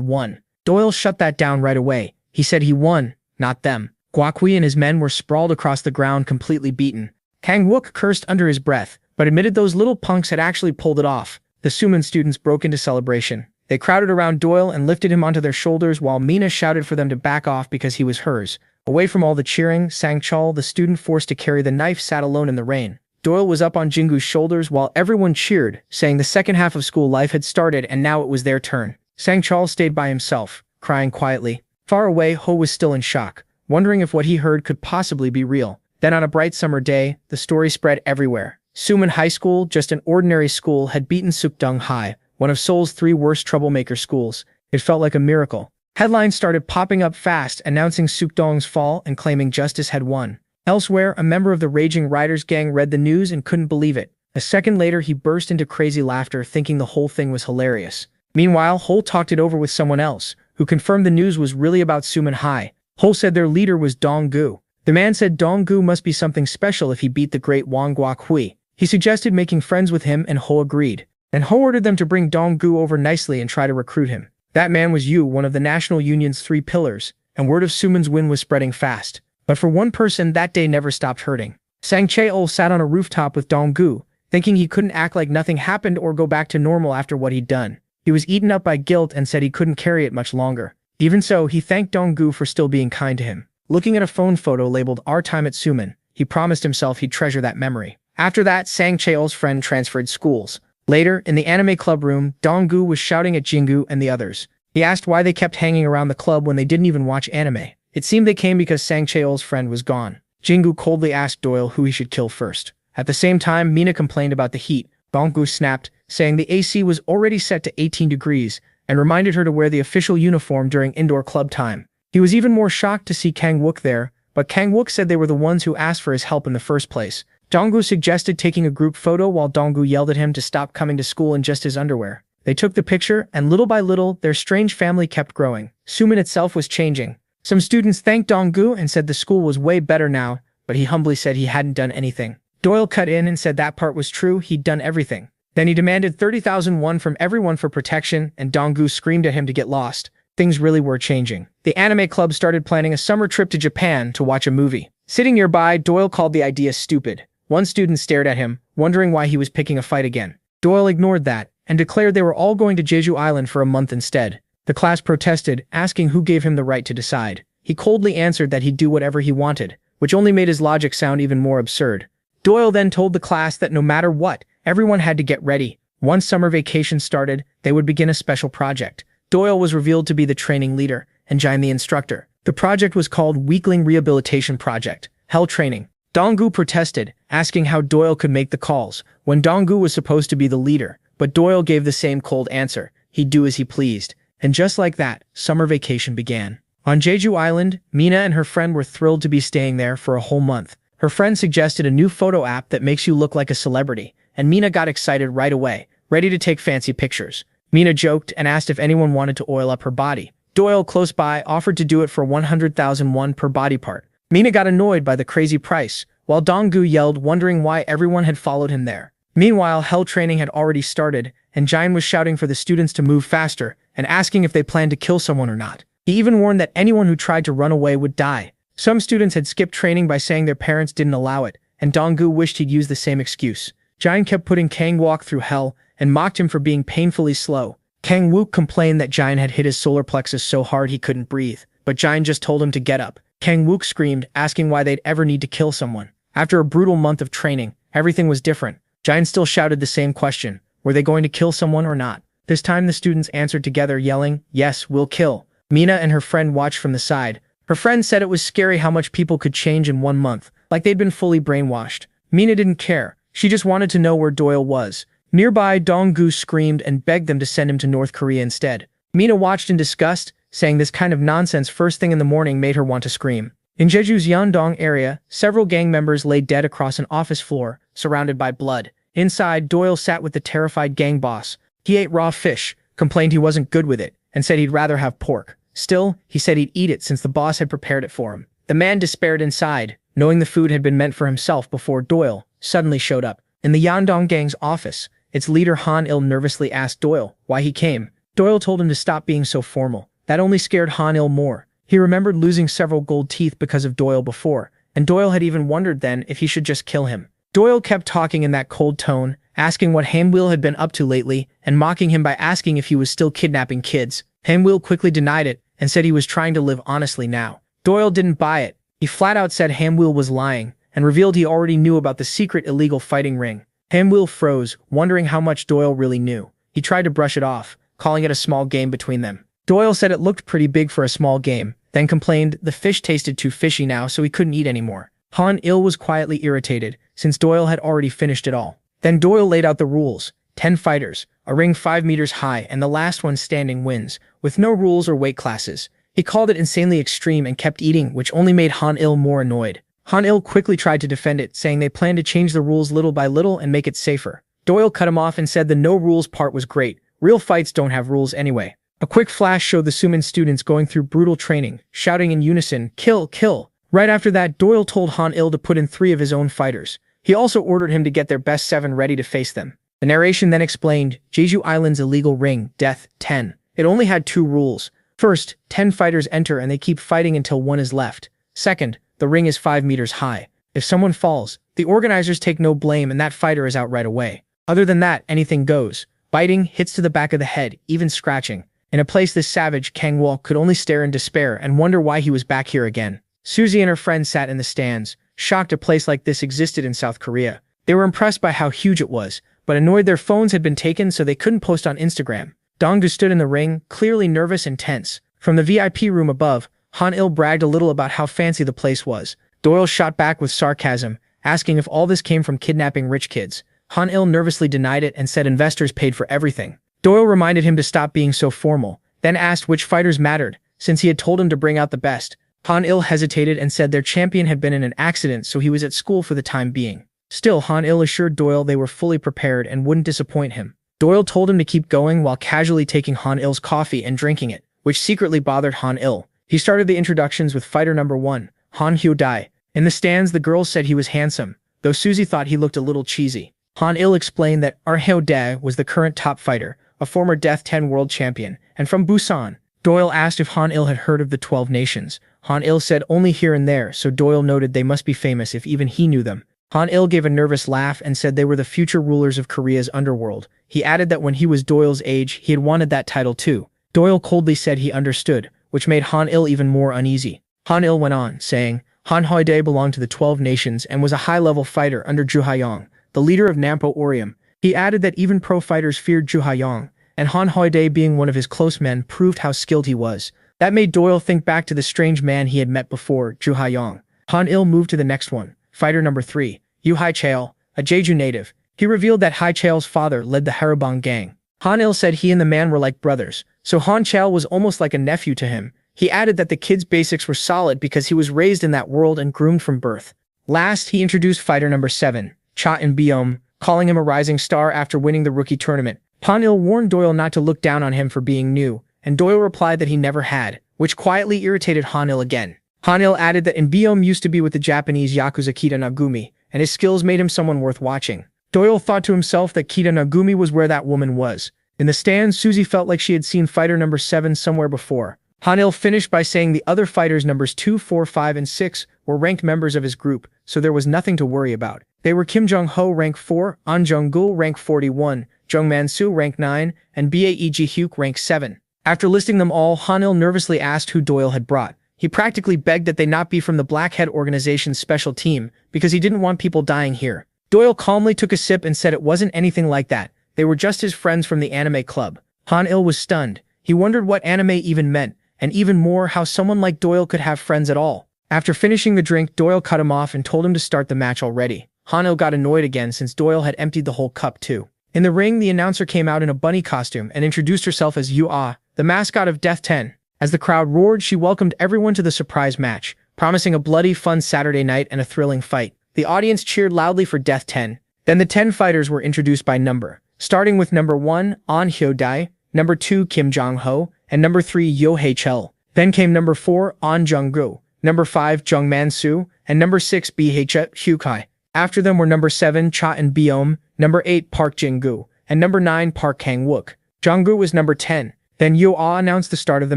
S1: won. Doyle shut that down right away. He said he won, not them. Guakwei and his men were sprawled across the ground, completely beaten. Kang Wook cursed under his breath, but admitted those little punks had actually pulled it off. The Suman students broke into celebration. They crowded around Doyle and lifted him onto their shoulders while Mina shouted for them to back off because he was hers. Away from all the cheering, Sang Chol, the student forced to carry the knife, sat alone in the rain. Doyle was up on Jingu's shoulders while everyone cheered, saying the second half of school life had started and now it was their turn. Sang Chol stayed by himself, crying quietly. Far away, Ho was still in shock, wondering if what he heard could possibly be real. Then on a bright summer day, the story spread everywhere. Suman High School, just an ordinary school, had beaten Sukdong High, one of Seoul's 3 worst troublemaker schools. It felt like a miracle. Headlines started popping up fast, announcing Sukdong's fall and claiming justice had won. Elsewhere, a member of the Raging Riders gang read the news and couldn't believe it. A second later, he burst into crazy laughter, thinking the whole thing was hilarious. Meanwhile, Ho talked it over with someone else, who confirmed the news was really about Suman High. Ho said their leader was Donggu. The man said Donggu must be something special if he beat the great Wang Guahui. He suggested making friends with him and Ho agreed. And Ho ordered them to bring Donggu over nicely and try to recruit him. That man was Yu, one of the National Union's 3 pillars, and word of Suman's win was spreading fast. But for one person, that day never stopped hurting. Sang Chae-ol sat on a rooftop with Donggu, thinking he couldn't act like nothing happened or go back to normal after what he'd done. He was eaten up by guilt and said he couldn't carry it much longer. Even so, he thanked Donggu for still being kind to him. Looking at a phone photo labeled "Our Time at Suman," he promised himself he'd treasure that memory. After that, Sang Chae-ol's friend transferred schools. Later, in the anime club room, Donggu was shouting at Jingu and the others. He asked why they kept hanging around the club when they didn't even watch anime. It seemed they came because Sang Chae-ol's friend was gone. Jingu coldly asked Doyle who he should kill first. At the same time, Mina complained about the heat. Donggu snapped, saying the AC was already set to 18 degrees, and reminded her to wear the official uniform during indoor club time. He was even more shocked to see Kang Wook there, but Kang Wook said they were the ones who asked for his help in the first place. Donggu suggested taking a group photo while Donggu yelled at him to stop coming to school in just his underwear. They took the picture, and little by little, their strange family kept growing. Suman itself was changing. Some students thanked Donggu and said the school was way better now, but he humbly said he hadn't done anything. Doyle cut in and said that part was true, he'd done everything. Then he demanded 30,000 won from everyone for protection, and Donggu screamed at him to get lost. Things really were changing. The anime club started planning a summer trip to Japan to watch a movie. Sitting nearby, Doyle called the idea stupid. One student stared at him, wondering why he was picking a fight again. Doyle ignored that, and declared they were all going to Jeju Island for a month instead. The class protested, asking who gave him the right to decide. He coldly answered that he'd do whatever he wanted, which only made his logic sound even more absurd. Doyle then told the class that no matter what, everyone had to get ready. Once summer vacation started, they would begin a special project. Doyle was revealed to be the training leader, and Jine the instructor. The project was called Weakling Rehabilitation Project, Hell Training. Donggu protested, asking how Doyle could make the calls, when Donggu was supposed to be the leader, but Doyle gave the same cold answer. He'd do as he pleased. And just like that, summer vacation began. On Jeju Island, Mina and her friend were thrilled to be staying there for a whole month. Her friend suggested a new photo app that makes you look like a celebrity, and Mina got excited right away, ready to take fancy pictures. Mina joked and asked if anyone wanted to oil up her body. Doyle, close by, offered to do it for 100,000 won per body part. Mina got annoyed by the crazy price, while Donggu yelled, wondering why everyone had followed him there. Meanwhile, hell training had already started, and Jine was shouting for the students to move faster, and asking if they planned to kill someone or not. He even warned that anyone who tried to run away would die. Some students had skipped training by saying their parents didn't allow it, and Donggu wished he'd used the same excuse. Jian kept putting Kang Wook through hell and mocked him for being painfully slow. Kang Wook complained that Jian had hit his solar plexus so hard he couldn't breathe, but Jian just told him to get up. Kang Wook screamed, asking why they'd ever need to kill someone. After a brutal month of training, everything was different. Jian still shouted the same question: were they going to kill someone or not? This time the students answered together, yelling, "Yes, we'll kill." Mina and her friend watched from the side. Her friend said it was scary how much people could change in 1 month, like they'd been fully brainwashed. Mina didn't care. She just wanted to know where Doyle was. Nearby, Donggu screamed and begged them to send him to North Korea instead. Mina watched in disgust, saying this kind of nonsense first thing in the morning made her want to scream. In Jeju's Yandong area, several gang members lay dead across an office floor, surrounded by blood. Inside, Doyle sat with the terrified gang boss. He ate raw fish, complained he wasn't good with it, and said he'd rather have pork. Still, he said he'd eat it since the boss had prepared it for him. The man despaired inside, knowing the food had been meant for himself before Doyle suddenly showed up. In the Yandong gang's office, its leader Han Il nervously asked Doyle why he came. Doyle told him to stop being so formal. That only scared Han Il more. He remembered losing several gold teeth because of Doyle before, and Doyle had even wondered then if he should just kill him. Doyle kept talking in that cold tone, asking what Hanwil had been up to lately, and mocking him by asking if he was still kidnapping kids. Hanwil quickly denied it, and said he was trying to live honestly now. Doyle didn't buy it. He flat out said Hanwil was lying, and revealed he already knew about the secret illegal fighting ring. Hanwil froze, wondering how much Doyle really knew. He tried to brush it off, calling it a small game between them. Doyle said it looked pretty big for a small game, then complained the fish tasted too fishy now so he couldn't eat anymore. Han Il was quietly irritated, since Doyle had already finished it all. Then Doyle laid out the rules: 10 fighters, a ring 5 meters high, and the last one standing wins, with no rules or weight classes. He called it insanely extreme and kept eating, which only made Han Il more annoyed. Han Il quickly tried to defend it, saying they planned to change the rules little by little and make it safer. Doyle cut him off and said the no rules part was great. Real fights don't have rules anyway. A quick flash showed the Suman students going through brutal training, shouting in unison, "Kill, kill." Right after that, Doyle told Han Il to put in 3 of his own fighters. He also ordered him to get their best 7 ready to face them. The narration then explained, Jeju Island's illegal ring, Death, 10. It only had 2 rules. First, 10 fighters enter and they keep fighting until 1 is left. Second, the ring is 5 meters high. If someone falls, the organizers take no blame and that fighter is out right away. Other than that, anything goes. Biting, hits to the back of the head, even scratching. In a place this savage, Kang Wook could only stare in despair and wonder why he was back here again. Suzy and her friend sat in the stands, shocked a place like this existed in South Korea. They were impressed by how huge it was, but annoyed their phones had been taken so they couldn't post on Instagram. Donggu stood in the ring, clearly nervous and tense. From the VIP room above, Han Il bragged a little about how fancy the place was. Doyle shot back with sarcasm, asking if all this came from kidnapping rich kids. Han Il nervously denied it and said investors paid for everything. Doyle reminded him to stop being so formal, then asked which fighters mattered, since he had told him to bring out the best. Han Il hesitated and said their champion had been in an accident, so he was at school for the time being. Still, Han Il assured Doyle they were fully prepared and wouldn't disappoint him. Doyle told him to keep going while casually taking Han Il's coffee and drinking it, which secretly bothered Han Il. He started the introductions with fighter number 1, Han Hyo Dai. In the stands, the girls said he was handsome, though Suzy thought he looked a little cheesy. Han Il explained that Hyo Dai was the current top fighter, a former Death 10 world champion, and from Busan. Doyle asked if Han Il had heard of the 12 nations. Han Il said only here and there, so Doyle noted they must be famous if even he knew them. Han Il gave a nervous laugh and said they were the future rulers of Korea's underworld. He added that when he was Doyle's age, he had wanted that title too. Doyle coldly said he understood, which made Han Il even more uneasy. Han Il went on, saying, Han Hyo Dae belonged to the 12 nations and was a high-level fighter under Ju Haiyong, the leader of Nampo Orium. He added that even pro fighters feared Ju Haiyong, and Han Hyo Dae being one of his close men proved how skilled he was. That made Doyle think back to the strange man he had met before, Ju Haiyong. Han Il moved to the next one, fighter number 3, Yu Hai Chael, a Jeju native. He revealed that Hai Chael's father led the Harabong gang. Han Il said he and the man were like brothers, so Han Chael was almost like a nephew to him. He added that the kid's basics were solid because he was raised in that world and groomed from birth. Last, he introduced fighter number 7, Cha In-beom, calling him a rising star after winning the rookie tournament. Han Il warned Doyle not to look down on him for being new, and Doyle replied that he never had, which quietly irritated Han Il again. Han Il added that In-beom used to be with the Japanese Yakuza Kita Nagumi, and his skills made him someone worth watching. Doyle thought to himself that Kita Nagumi was where that woman was. In the stands, Suzy felt like she had seen fighter number 7 somewhere before. Han-il finished by saying the other fighters numbers 2, 4, 5, and 6 were ranked members of his group, so there was nothing to worry about. They were Kim Jong-ho rank 4, An Jung-gul rank 41, Jung Man-soo rank 9, and Bae Ji-hyuk rank 7. After listing them all, Han-il nervously asked who Doyle had brought. He practically begged that they not be from the Blackhead organization's special team, because he didn't want people dying here. Doyle calmly took a sip and said it wasn't anything like that. They were just his friends from the anime club. Han-il was stunned. He wondered what anime even meant, and even more how someone like Doyle could have friends at all. After finishing the drink, Doyle cut him off and told him to start the match already. Han-il got annoyed again since Doyle had emptied the whole cup too. In the ring, the announcer came out in a bunny costume and introduced herself as Yu-ah, the mascot of Death 10. As the crowd roared, she welcomed everyone to the surprise match, promising a bloody, fun Saturday night and a thrilling fight. The audience cheered loudly for Death 10. Then the 10 fighters were introduced by number, starting with number 1, An Hyo-dae, number 2, Kim Jong-ho, and number 3, Yo-hae-chul. Then came number 4, An Jung-gu, number 5, Jung Man-soo, and number 6, Bae Ji-hyuk. After them were number 7, Cha In-beom, number 8, Park Jin-gu, and number 9, Park Kang-wook. Jung-gu was number 10. Then Yo-ah announced the start of the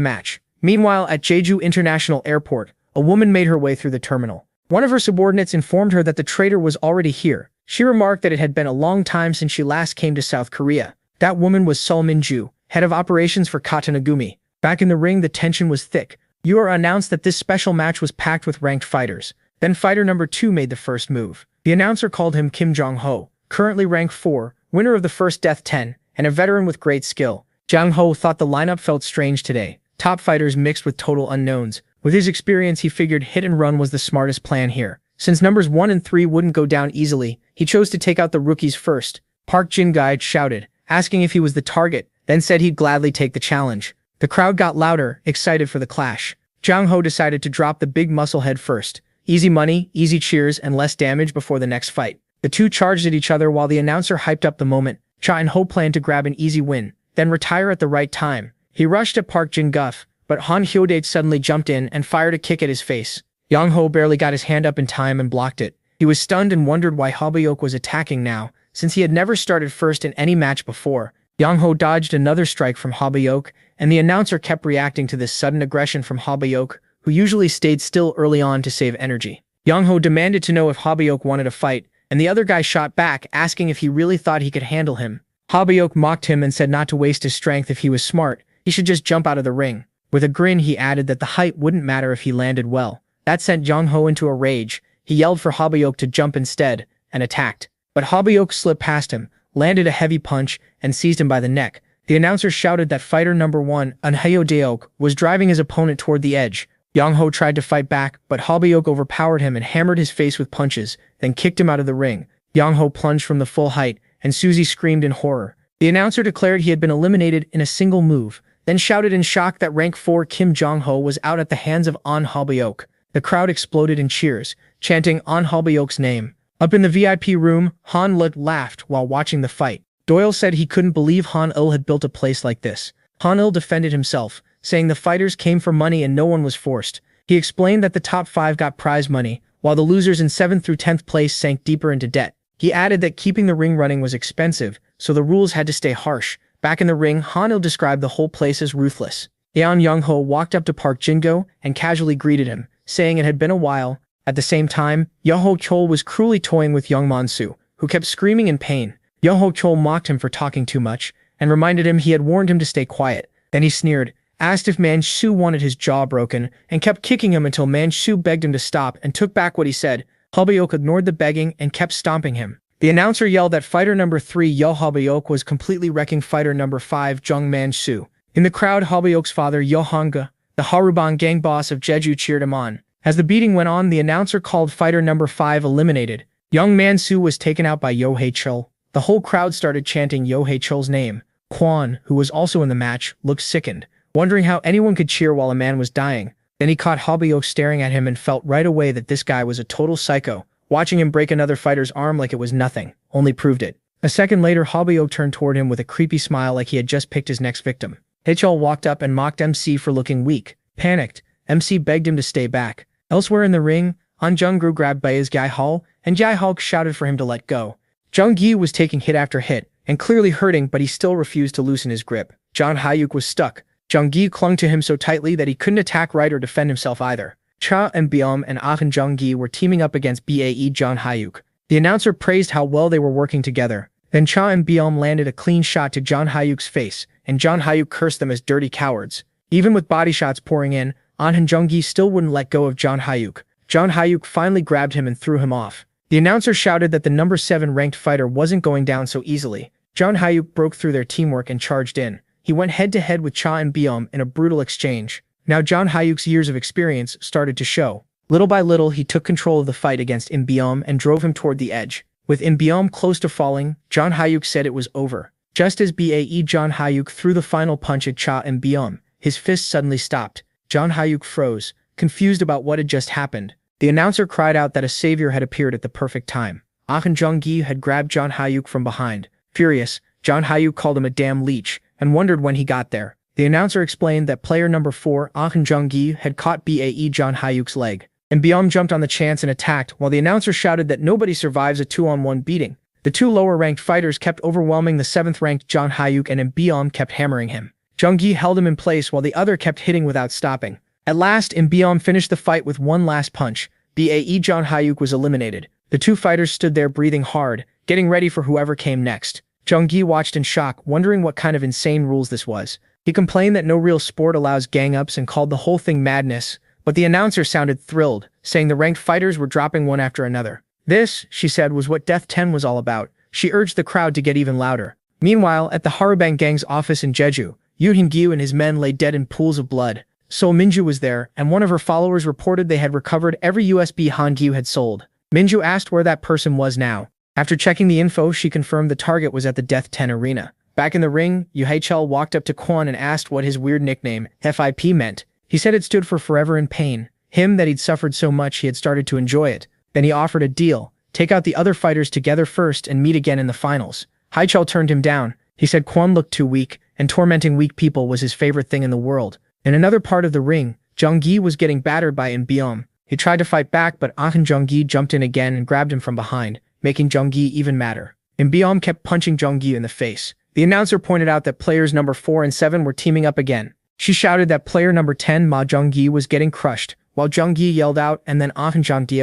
S1: match. Meanwhile, at Jeju International Airport, a woman made her way through the terminal. One of her subordinates informed her that the traitor was already here. She remarked that it had been a long time since she last came to South Korea. That woman was Sol Min-ju, head of operations for Katanagumi. Back in the ring, the tension was thick. Yu-ah announced that this special match was packed with ranked fighters. Then fighter number 2 made the first move. The announcer called him Kim Jong-ho, currently rank 4, winner of the first Death 10, and a veteran with great skill. Jong-ho thought the lineup felt strange today. Top fighters mixed with total unknowns. With his experience, he figured hit and run was the smartest plan here. Since numbers 1 and 3 wouldn't go down easily, he chose to take out the rookies first. Park Jin-gai shouted, asking if he was the target, then said he'd gladly take the challenge. The crowd got louder, excited for the clash. Jong-ho decided to drop the big muscle head first. Easy money, easy cheers, and less damage before the next fight. The two charged at each other while the announcer hyped up the moment. Cha In-ho planned to grab an easy win, then retire at the right time. He rushed at Park Jin-guf, but Han Hyo-dae suddenly jumped in and fired a kick at his face. Jong-ho barely got his hand up in time and blocked it. He was stunned and wondered why Ha-byok was attacking now, since he had never started first in any match before. Jong-ho dodged another strike from Ha-byok, and the announcer kept reacting to this sudden aggression from Ha-byok, who usually stayed still early on to save energy. Jong-ho demanded to know if Ha-byok wanted a fight, and the other guy shot back, asking if he really thought he could handle him. Ha-byok mocked him and said not to waste his strength if he was smart, he should just jump out of the ring. With a grin, he added that the height wouldn't matter if he landed well. That sent Jong-ho into a rage. He yelled for Ha-byok to jump instead, and attacked. But Ha-byok slipped past him, landed a heavy punch, and seized him by the neck. The announcer shouted that fighter number 1, An Hyo-dae, was driving his opponent toward the edge. Jong-ho tried to fight back, but Ha-byok overpowered him and hammered his face with punches, then kicked him out of the ring. Jong-ho plunged from the full height, and Suzy screamed in horror. The announcer declared he had been eliminated in a single move, then shouted in shock that rank 4 Kim Jong-ho was out at the hands of An Ha-byok. The crowd exploded in cheers, chanting An Ha-byok's name. Up in the VIP room, Han-il laughed while watching the fight. Doyle said he couldn't believe Han-il had built a place like this. Han-il defended himself, saying the fighters came for money and no one was forced. He explained that the top 5 got prize money, while the losers in 7th through 10th place sank deeper into debt. He added that keeping the ring running was expensive, so the rules had to stay harsh. Back in the ring, Han-il described the whole place as ruthless. Yeon Young-ho walked up to Park Jin-go and casually greeted him, saying it had been a while. At the same time, Yo-ho-chul was cruelly toying with young Man-soo, who kept screaming in pain. Yo-ho-chul mocked him for talking too much, and reminded him he had warned him to stay quiet. Then he sneered, asked if Man-soo wanted his jaw broken, and kept kicking him until Man-soo begged him to stop and took back what he said. Ha-byok ignored the begging and kept stomping him. The announcer yelled that fighter number 3 Yo Ha-byok was completely wrecking fighter number 5 Jung Man-soo. In the crowd, Ha-byok's father Yo Hanga, the Harubang gang boss of Jeju, cheered him on. As the beating went on, the announcer called fighter number 5 eliminated. Young Man-soo was taken out by Yo-hae-chul. The whole crowd started chanting Yo-hae-chul's name. Kwon, who was also in the match, looked sickened, wondering how anyone could cheer while a man was dying. Then he caught Ha-byok staring at him and felt right away that this guy was a total psycho. Watching him break another fighter's arm like it was nothing only proved it. A second later, Ha-byok turned toward him with a creepy smile like he had just picked his next victim. Hae-chul walked up and mocked MC for looking weak. Panicked, MC begged him to stay back. Elsewhere in the ring, An Jung-gu grabbed Bae's Gi-hal, and Gi-hal shouted for him to let go. Jung-gi was taking hit after hit, and clearly hurting, but he still refused to loosen his grip. John Hyuk was stuck. Jung-gi clung to him so tightly that he couldn't attack right or defend himself either. Cha and Byum and Ah and Jung-gi were teaming up against BAE John Hyuk. The announcer praised how well they were working together. Then Cha and Byum landed a clean shot to John Hyuk's face, and John Hyuk cursed them as dirty cowards. Even with body shots pouring in, Ah and Jung-gi still wouldn't let go of John Hyuk. John Hyuk finally grabbed him and threw him off. The announcer shouted that the number 7 ranked fighter wasn't going down so easily. John Hyuk broke through their teamwork and charged in. He went head-to-head with Cha and Byum in a brutal exchange. Now John Hyuk's years of experience started to show. Little by little, he took control of the fight against Byum and drove him toward the edge. With Byum close to falling, John Hyuk said it was over. Just as BAE John Hyuk threw the final punch at Cha and Byum, his fist suddenly stopped. John Hyuk froze, confused about what had just happened. The announcer cried out that a savior had appeared at the perfect time. Ah and Jung-gi had grabbed John Hyuk from behind. Furious, John Hyuk called him a damn leech and wondered when he got there. The announcer explained that player number 4, Ah and Jung-gi, had caught BAE John Hyuk's leg. And Byum jumped on the chance and attacked, while the announcer shouted that nobody survives a 2-on-1 beating. The 2 lower-ranked fighters kept overwhelming the 7th-ranked John Hyuk, and Byum kept hammering him. Jung-gi held him in place while the other kept hitting without stopping. At last, Byum finished the fight with one last punch. BAE John Hyuk was eliminated. The 2 fighters stood there breathing hard, getting ready for whoever came next. Jung-gi watched in shock, wondering what kind of insane rules this was. He complained that no real sport allows gang-ups and called the whole thing madness, but the announcer sounded thrilled, saying the ranked fighters were dropping one after another. This, she said, was what Death 10 was all about. She urged the crowd to get even louder. Meanwhile, at the Harubang gang's office in Jeju, Yoo Hyun-gyu and his men lay dead in pools of blood. So Minju was there, and one of her followers reported they had recovered every USB Han-gyu had sold. Minju asked where that person was now. After checking the info, she confirmed the target was at the Death 10 arena. Back in the ring, Yoo Hae-chul walked up to Kwon and asked what his weird nickname, FIP, meant. He said it stood for Forever in Pain. Him that he'd suffered so much he had started to enjoy it. Then he offered a deal. Take out the other fighters together first and meet again in the finals. Hae-chul turned him down. He said Kwon looked too weak, and tormenting weak people was his favorite thing in the world. In another part of the ring, Jung-gi was getting battered by Byum. He tried to fight back, but Ah and Jung-gi jumped in again and grabbed him from behind, making Jung-gi even madder. Byum kept punching Jung-gi in the face. The announcer pointed out that players number 4 and 7 were teaming up again. She shouted that player number 10, Ma Jung-gi, was getting crushed, while Jung-gi yelled out, and then Ah and Jung-gi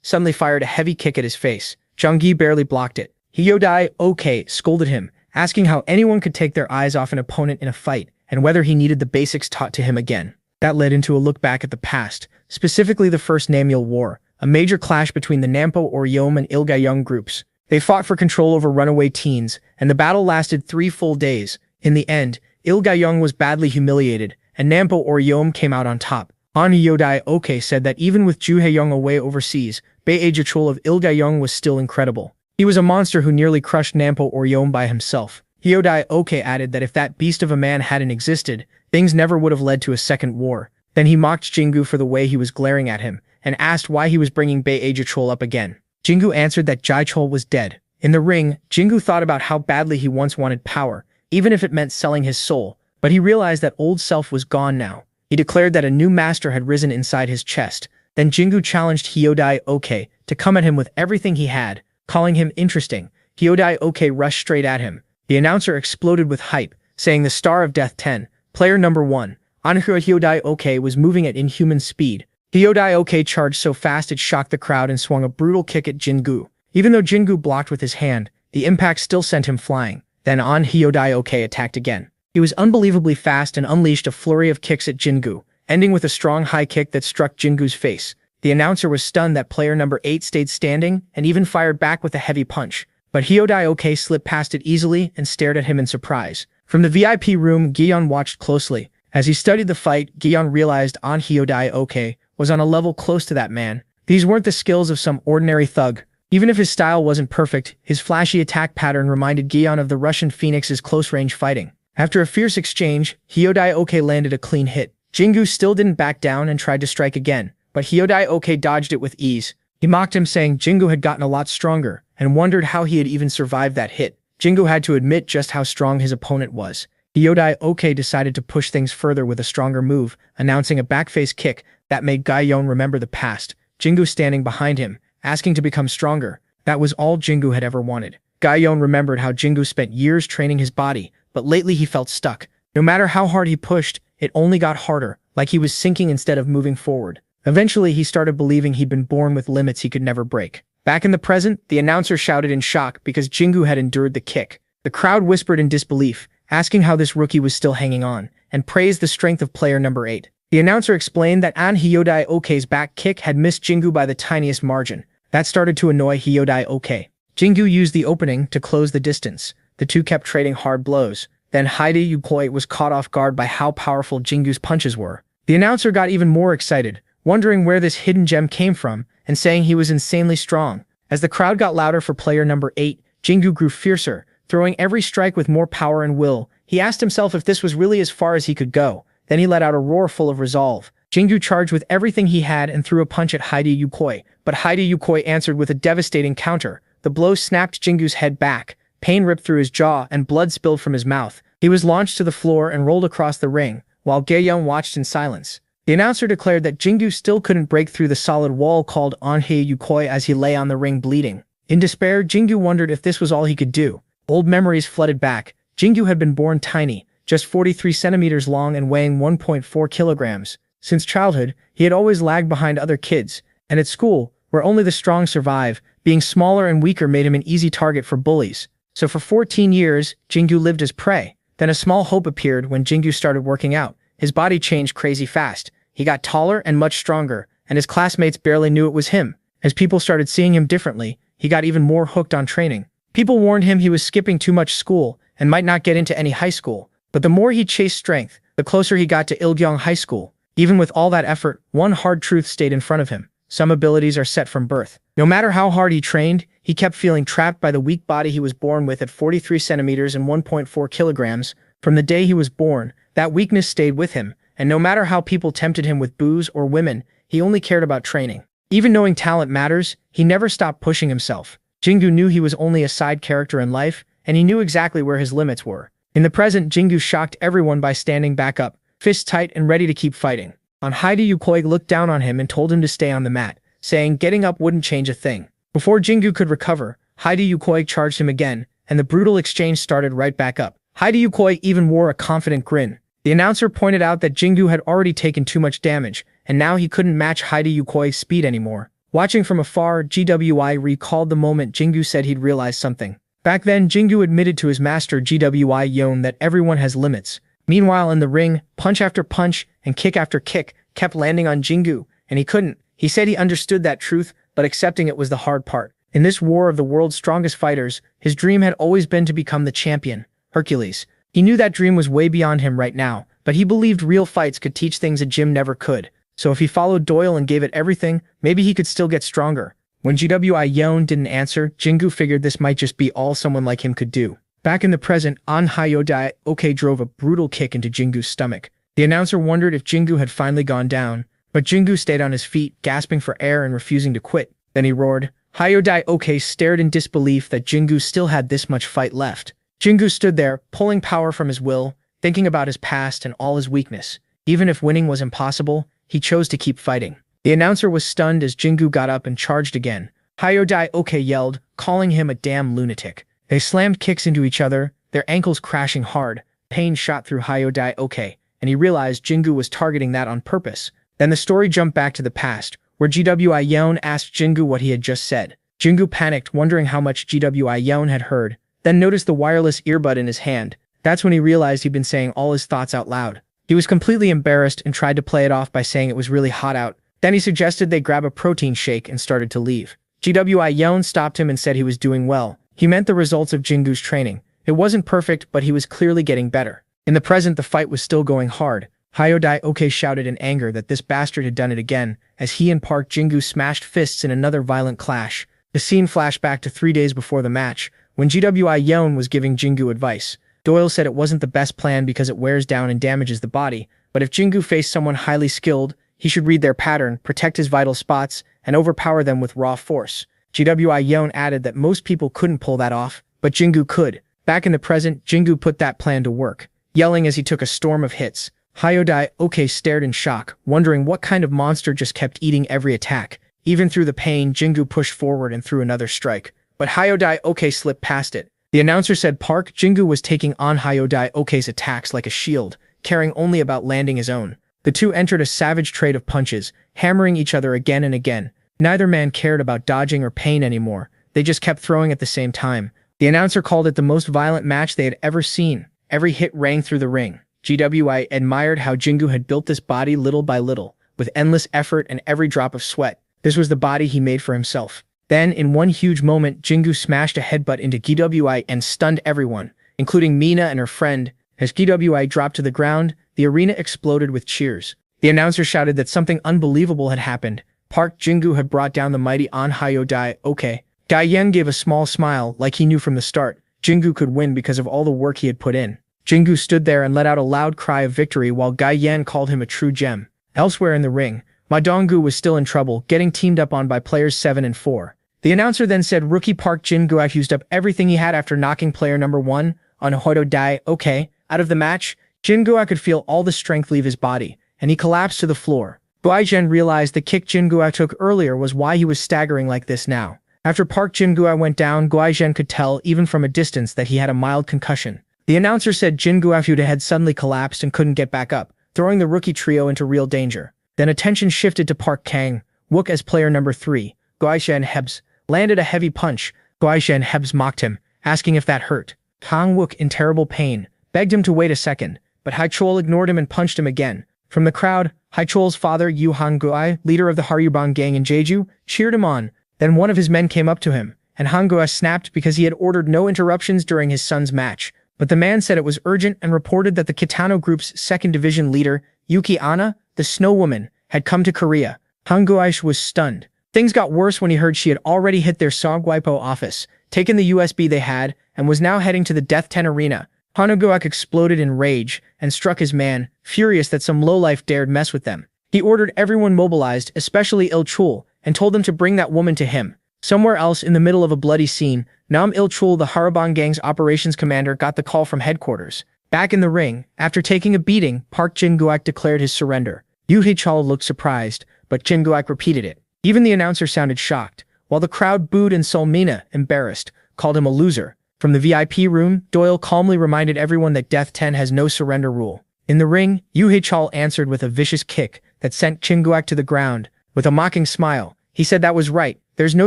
S1: suddenly fired a heavy kick at his face. Jung-gi barely blocked it. Hyodai scolded him, asking how anyone could take their eyes off an opponent in a fight, and whether he needed the basics taught to him again. That led into a look back at the past, specifically the First Namyeol War, a major clash between the Nampo Oryom and Ilgayong groups. They fought for control over runaway teens, and the battle lasted 3 full days. In the end, Ilgayong was badly humiliated, and Nampo Oryom came out on top. An Hyodai said that even with Ju Hae-young away overseas, Bae Jachul of Ilgayong was still incredible. He was a monster who nearly crushed Nampo Oryom by himself. Hyodai added that if that beast of a man hadn't existed, things never would have led to a second war. Then he mocked Jingu for the way he was glaring at him, and asked why he was bringing Bae Jachul up again. Jingu answered that Jaichul was dead. In the ring, Jingu thought about how badly he once wanted power, even if it meant selling his soul, but he realized that old self was gone now. He declared that a new master had risen inside his chest. Then Jingu challenged Hyodai to come at him with everything he had, calling him interesting. Hyodai rushed straight at him. The announcer exploded with hype, saying the star of Death 10, player number 1, Anhura Hyodai was moving at inhuman speed. Hyodai charged so fast it shocked the crowd and swung a brutal kick at Jingu. Even though Jingu blocked with his hand, the impact still sent him flying. Then An Hyodai attacked again. He was unbelievably fast and unleashed a flurry of kicks at Jingu, ending with a strong high kick that struck Jingu's face. The announcer was stunned that player number 8 stayed standing and even fired back with a heavy punch. But Hyodai slipped past it easily and stared at him in surprise. From the VIP room, Gion watched closely. As he studied the fight, Gion realized An Hyodai was on a level close to that man. These weren't the skills of some ordinary thug. Even if his style wasn't perfect, his flashy attack pattern reminded Gion of the Russian Phoenix's close-range fighting. After a fierce exchange, Hyodai landed a clean hit. Jingu still didn't back down and tried to strike again, but Hyodai dodged it with ease. He mocked him, saying Jingu had gotten a lot stronger, and wondered how he had even survived that hit. Jingu had to admit just how strong his opponent was. Hyodai decided to push things further with a stronger move, announcing a backface kick that made Gaiyon remember the past. Jingu standing behind him, asking to become stronger. That was all Jingu had ever wanted. Gaeyeon remembered how Jingu spent years training his body, but lately he felt stuck. No matter how hard he pushed, it only got harder, like he was sinking instead of moving forward. Eventually, he started believing he'd been born with limits he could never break. Back in the present, the announcer shouted in shock because Jingu had endured the kick. The crowd whispered in disbelief, asking how this rookie was still hanging on, and praised the strength of player number 8. The announcer explained that An Hyodai-oke's back kick had missed Jingu by the tiniest margin. That started to annoy Hyodai-oke. Jingu used the opening to close the distance. The two kept trading hard blows. Then Hyodai-uke was caught off guard by how powerful Jingu's punches were. The announcer got even more excited, wondering where this hidden gem came from, and saying he was insanely strong. As the crowd got louder for player number 8, Jingu grew fiercer, throwing every strike with more power and will. He asked himself if this was really as far as he could go. Then he let out a roar full of resolve. Jingu charged with everything he had and threw a punch at Hyodai-uke, but Hyodai-uke answered with a devastating counter. The blow snapped Jingu's head back. Pain ripped through his jaw and blood spilled from his mouth. He was launched to the floor and rolled across the ring, while Gaeyeon watched in silence. The announcer declared that Jingu still couldn't break through the solid wall called An Hyodai-uke as he lay on the ring bleeding. In despair, Jingu wondered if this was all he could do. Old memories flooded back. Jingu had been born tiny, just 43 centimeters long and weighing 1.4 kilograms. Since childhood, he had always lagged behind other kids, and at school, where only the strong survive, being smaller and weaker made him an easy target for bullies. So for 14 years, Jingu lived as prey. Then a small hope appeared when Jingu started working out. His body changed crazy fast. He got taller and much stronger, and his classmates barely knew it was him. As people started seeing him differently, he got even more hooked on training. People warned him he was skipping too much school and might not get into any high school. But the more he chased strength, the closer he got to Ilgyeong High School. Even with all that effort, one hard truth stayed in front of him. Some abilities are set from birth. No matter how hard he trained, he kept feeling trapped by the weak body he was born with at 43 centimeters and 1.4 kilograms. From the day he was born, that weakness stayed with him, and no matter how people tempted him with booze or women, he only cared about training. Even knowing talent matters, he never stopped pushing himself. Jingu knew he was only a side character in life, and he knew exactly where his limits were. In the present, Jingu shocked everyone by standing back up, fists tight and ready to keep fighting. An Hyodai-uke looked down on him and told him to stay on the mat, saying getting up wouldn't change a thing. Before Jingu could recover, Hyodai-uke charged him again, and the brutal exchange started right back up. Hyodai-uke even wore a confident grin. The announcer pointed out that Jingu had already taken too much damage, and now he couldn't match Hyodai-uke's speed anymore. Watching from afar, GWI recalled the moment Jingu said he'd realized something. Back then, Jingu admitted to his master GWI that everyone has limits. Meanwhile, in the ring, punch after punch and kick after kick kept landing on Jingu, and he couldn't. He said he understood that truth, but accepting it was the hard part. In this war of the world's strongest fighters, his dream had always been to become the champion, Hercules. He knew that dream was way beyond him right now, but he believed real fights could teach things a gym never could. So if he followed Doyle and gave it everything, maybe he could still get stronger. When GWI didn't answer, Jingu figured this might just be all someone like him could do. Back in the present, An Hyodai-uke drove a brutal kick into Jingu's stomach. The announcer wondered if Jingu had finally gone down, but Jingu stayed on his feet, gasping for air and refusing to quit. Then he roared. Hyodai-uke stared in disbelief that Jingu still had this much fight left. Jingu stood there, pulling power from his will, thinking about his past and all his weakness. Even if winning was impossible, he chose to keep fighting. The announcer was stunned as Jingu got up and charged again. Hyodai-uke yelled, calling him a damn lunatic. They slammed kicks into each other, their ankles crashing hard. Pain shot through Hyodai-uke, and he realized Jingu was targeting that on purpose. Then the story jumped back to the past, where GWI asked Jingu what he had just said. Jingu panicked, wondering how much GWI had heard, then noticed the wireless earbud in his hand. That's when he realized he'd been saying all his thoughts out loud. He was completely embarrassed and tried to play it off by saying it was really hot out. Then he suggested they grab a protein shake and started to leave. GWI stopped him and said he was doing well. He meant the results of Jingu's training. It wasn't perfect, but he was clearly getting better. In the present, the fight was still going hard. Hyodai-uke shouted in anger that this bastard had done it again, as he and Park Jingu smashed fists in another violent clash. The scene flashed back to 3 days before the match, when GWI was giving Jingu advice. Doyle said it wasn't the best plan because it wears down and damages the body, but if Jingu faced someone highly skilled, he should read their pattern, protect his vital spots, and overpower them with raw force. GWI added that most people couldn't pull that off, but Jingu could. Back in the present, Jingu put that plan to work, yelling as he took a storm of hits. Hyodai-uke stared in shock, wondering what kind of monster just kept eating every attack. Even through the pain, Jingu pushed forward and threw another strike. but Hyodai Oke slipped past it. The announcer said Park Jingu was taking on Hyodai Oke's attacks like a shield, caring only about landing his own. The two entered a savage trade of punches, hammering each other again and again. Neither man cared about dodging or pain anymore. They just kept throwing at the same time. The announcer called it the most violent match they had ever seen. Every hit rang through the ring. GWI admired how Jingu had built this body little by little, with endless effort and every drop of sweat. This was the body he made for himself. Then, in one huge moment, Jingu smashed a headbutt into GWI and stunned everyone, including Mina and her friend. As GWI dropped to the ground, the arena exploded with cheers. The announcer shouted that something unbelievable had happened. Park Jingu had brought down the mighty An Hyodai Oke. Gai Yen gave a small smile, like he knew from the start. Jingu could win because of all the work he had put in. Jingu stood there and let out a loud cry of victory while Gai Yen called him a true gem. Elsewhere in the ring, Ma Donggu was still in trouble, getting teamed up on by players 7 and 4. The announcer then said rookie Park Jin-guak used up everything he had after knocking player number 1, on Hyodai Oke, out of the match. Jin-guak could feel all the strength leave his body, and he collapsed to the floor. Guai-Zhen realized the kick Jin-guak took earlier was why he was staggering like this now. After Park Jin-guak went down, Guai-Zhen could tell even from a distance that he had a mild concussion. The announcer said Jin-guak had suddenly collapsed and couldn't get back up, throwing the rookie trio into real danger. Then attention shifted to Park Kang-wook as player number 3. Guai-Zhen Hebs landed a heavy punch. Guai-Zhen Hebs mocked him, asking if that hurt. Kang-wook, in terrible pain, begged him to wait a second, but Hai-chol ignored him and punched him again. From the crowd, Hai-chol's father, Yu Han-guai, leader of the Haryuban gang in Jeju, cheered him on. Then one of his men came up to him, and Han-guai snapped because he had ordered no interruptions during his son's match. But the man said it was urgent and reported that the Kitano Group's 2nd Division leader, Yuki Anna, the Snow Woman, had come to Korea. Han-guai was stunned. Things got worse when he heard she had already hit their Songwaipo office, taken the USB they had, and was now heading to the Death 10 arena. Han-guai exploded in rage and struck his man, furious that some lowlife dared mess with them. He ordered everyone mobilized, especially Il-chul, and told them to bring that woman to him. Somewhere else in the middle of a bloody scene, Nam Il-chul, the Harabang gang's operations commander, got the call from headquarters. Back in the ring, after taking a beating, Park Jin-guak declared his surrender. Yu Hee-chol looked surprised, but Jin-guak repeated it. Even the announcer sounded shocked, while the crowd booed and Solmina, embarrassed, called him a loser. From the VIP room, Doyle calmly reminded everyone that Death 10 has no surrender rule. In the ring, Yu Hee-chol answered with a vicious kick that sent Jin-guak to the ground. With a mocking smile, he said that was right, there's no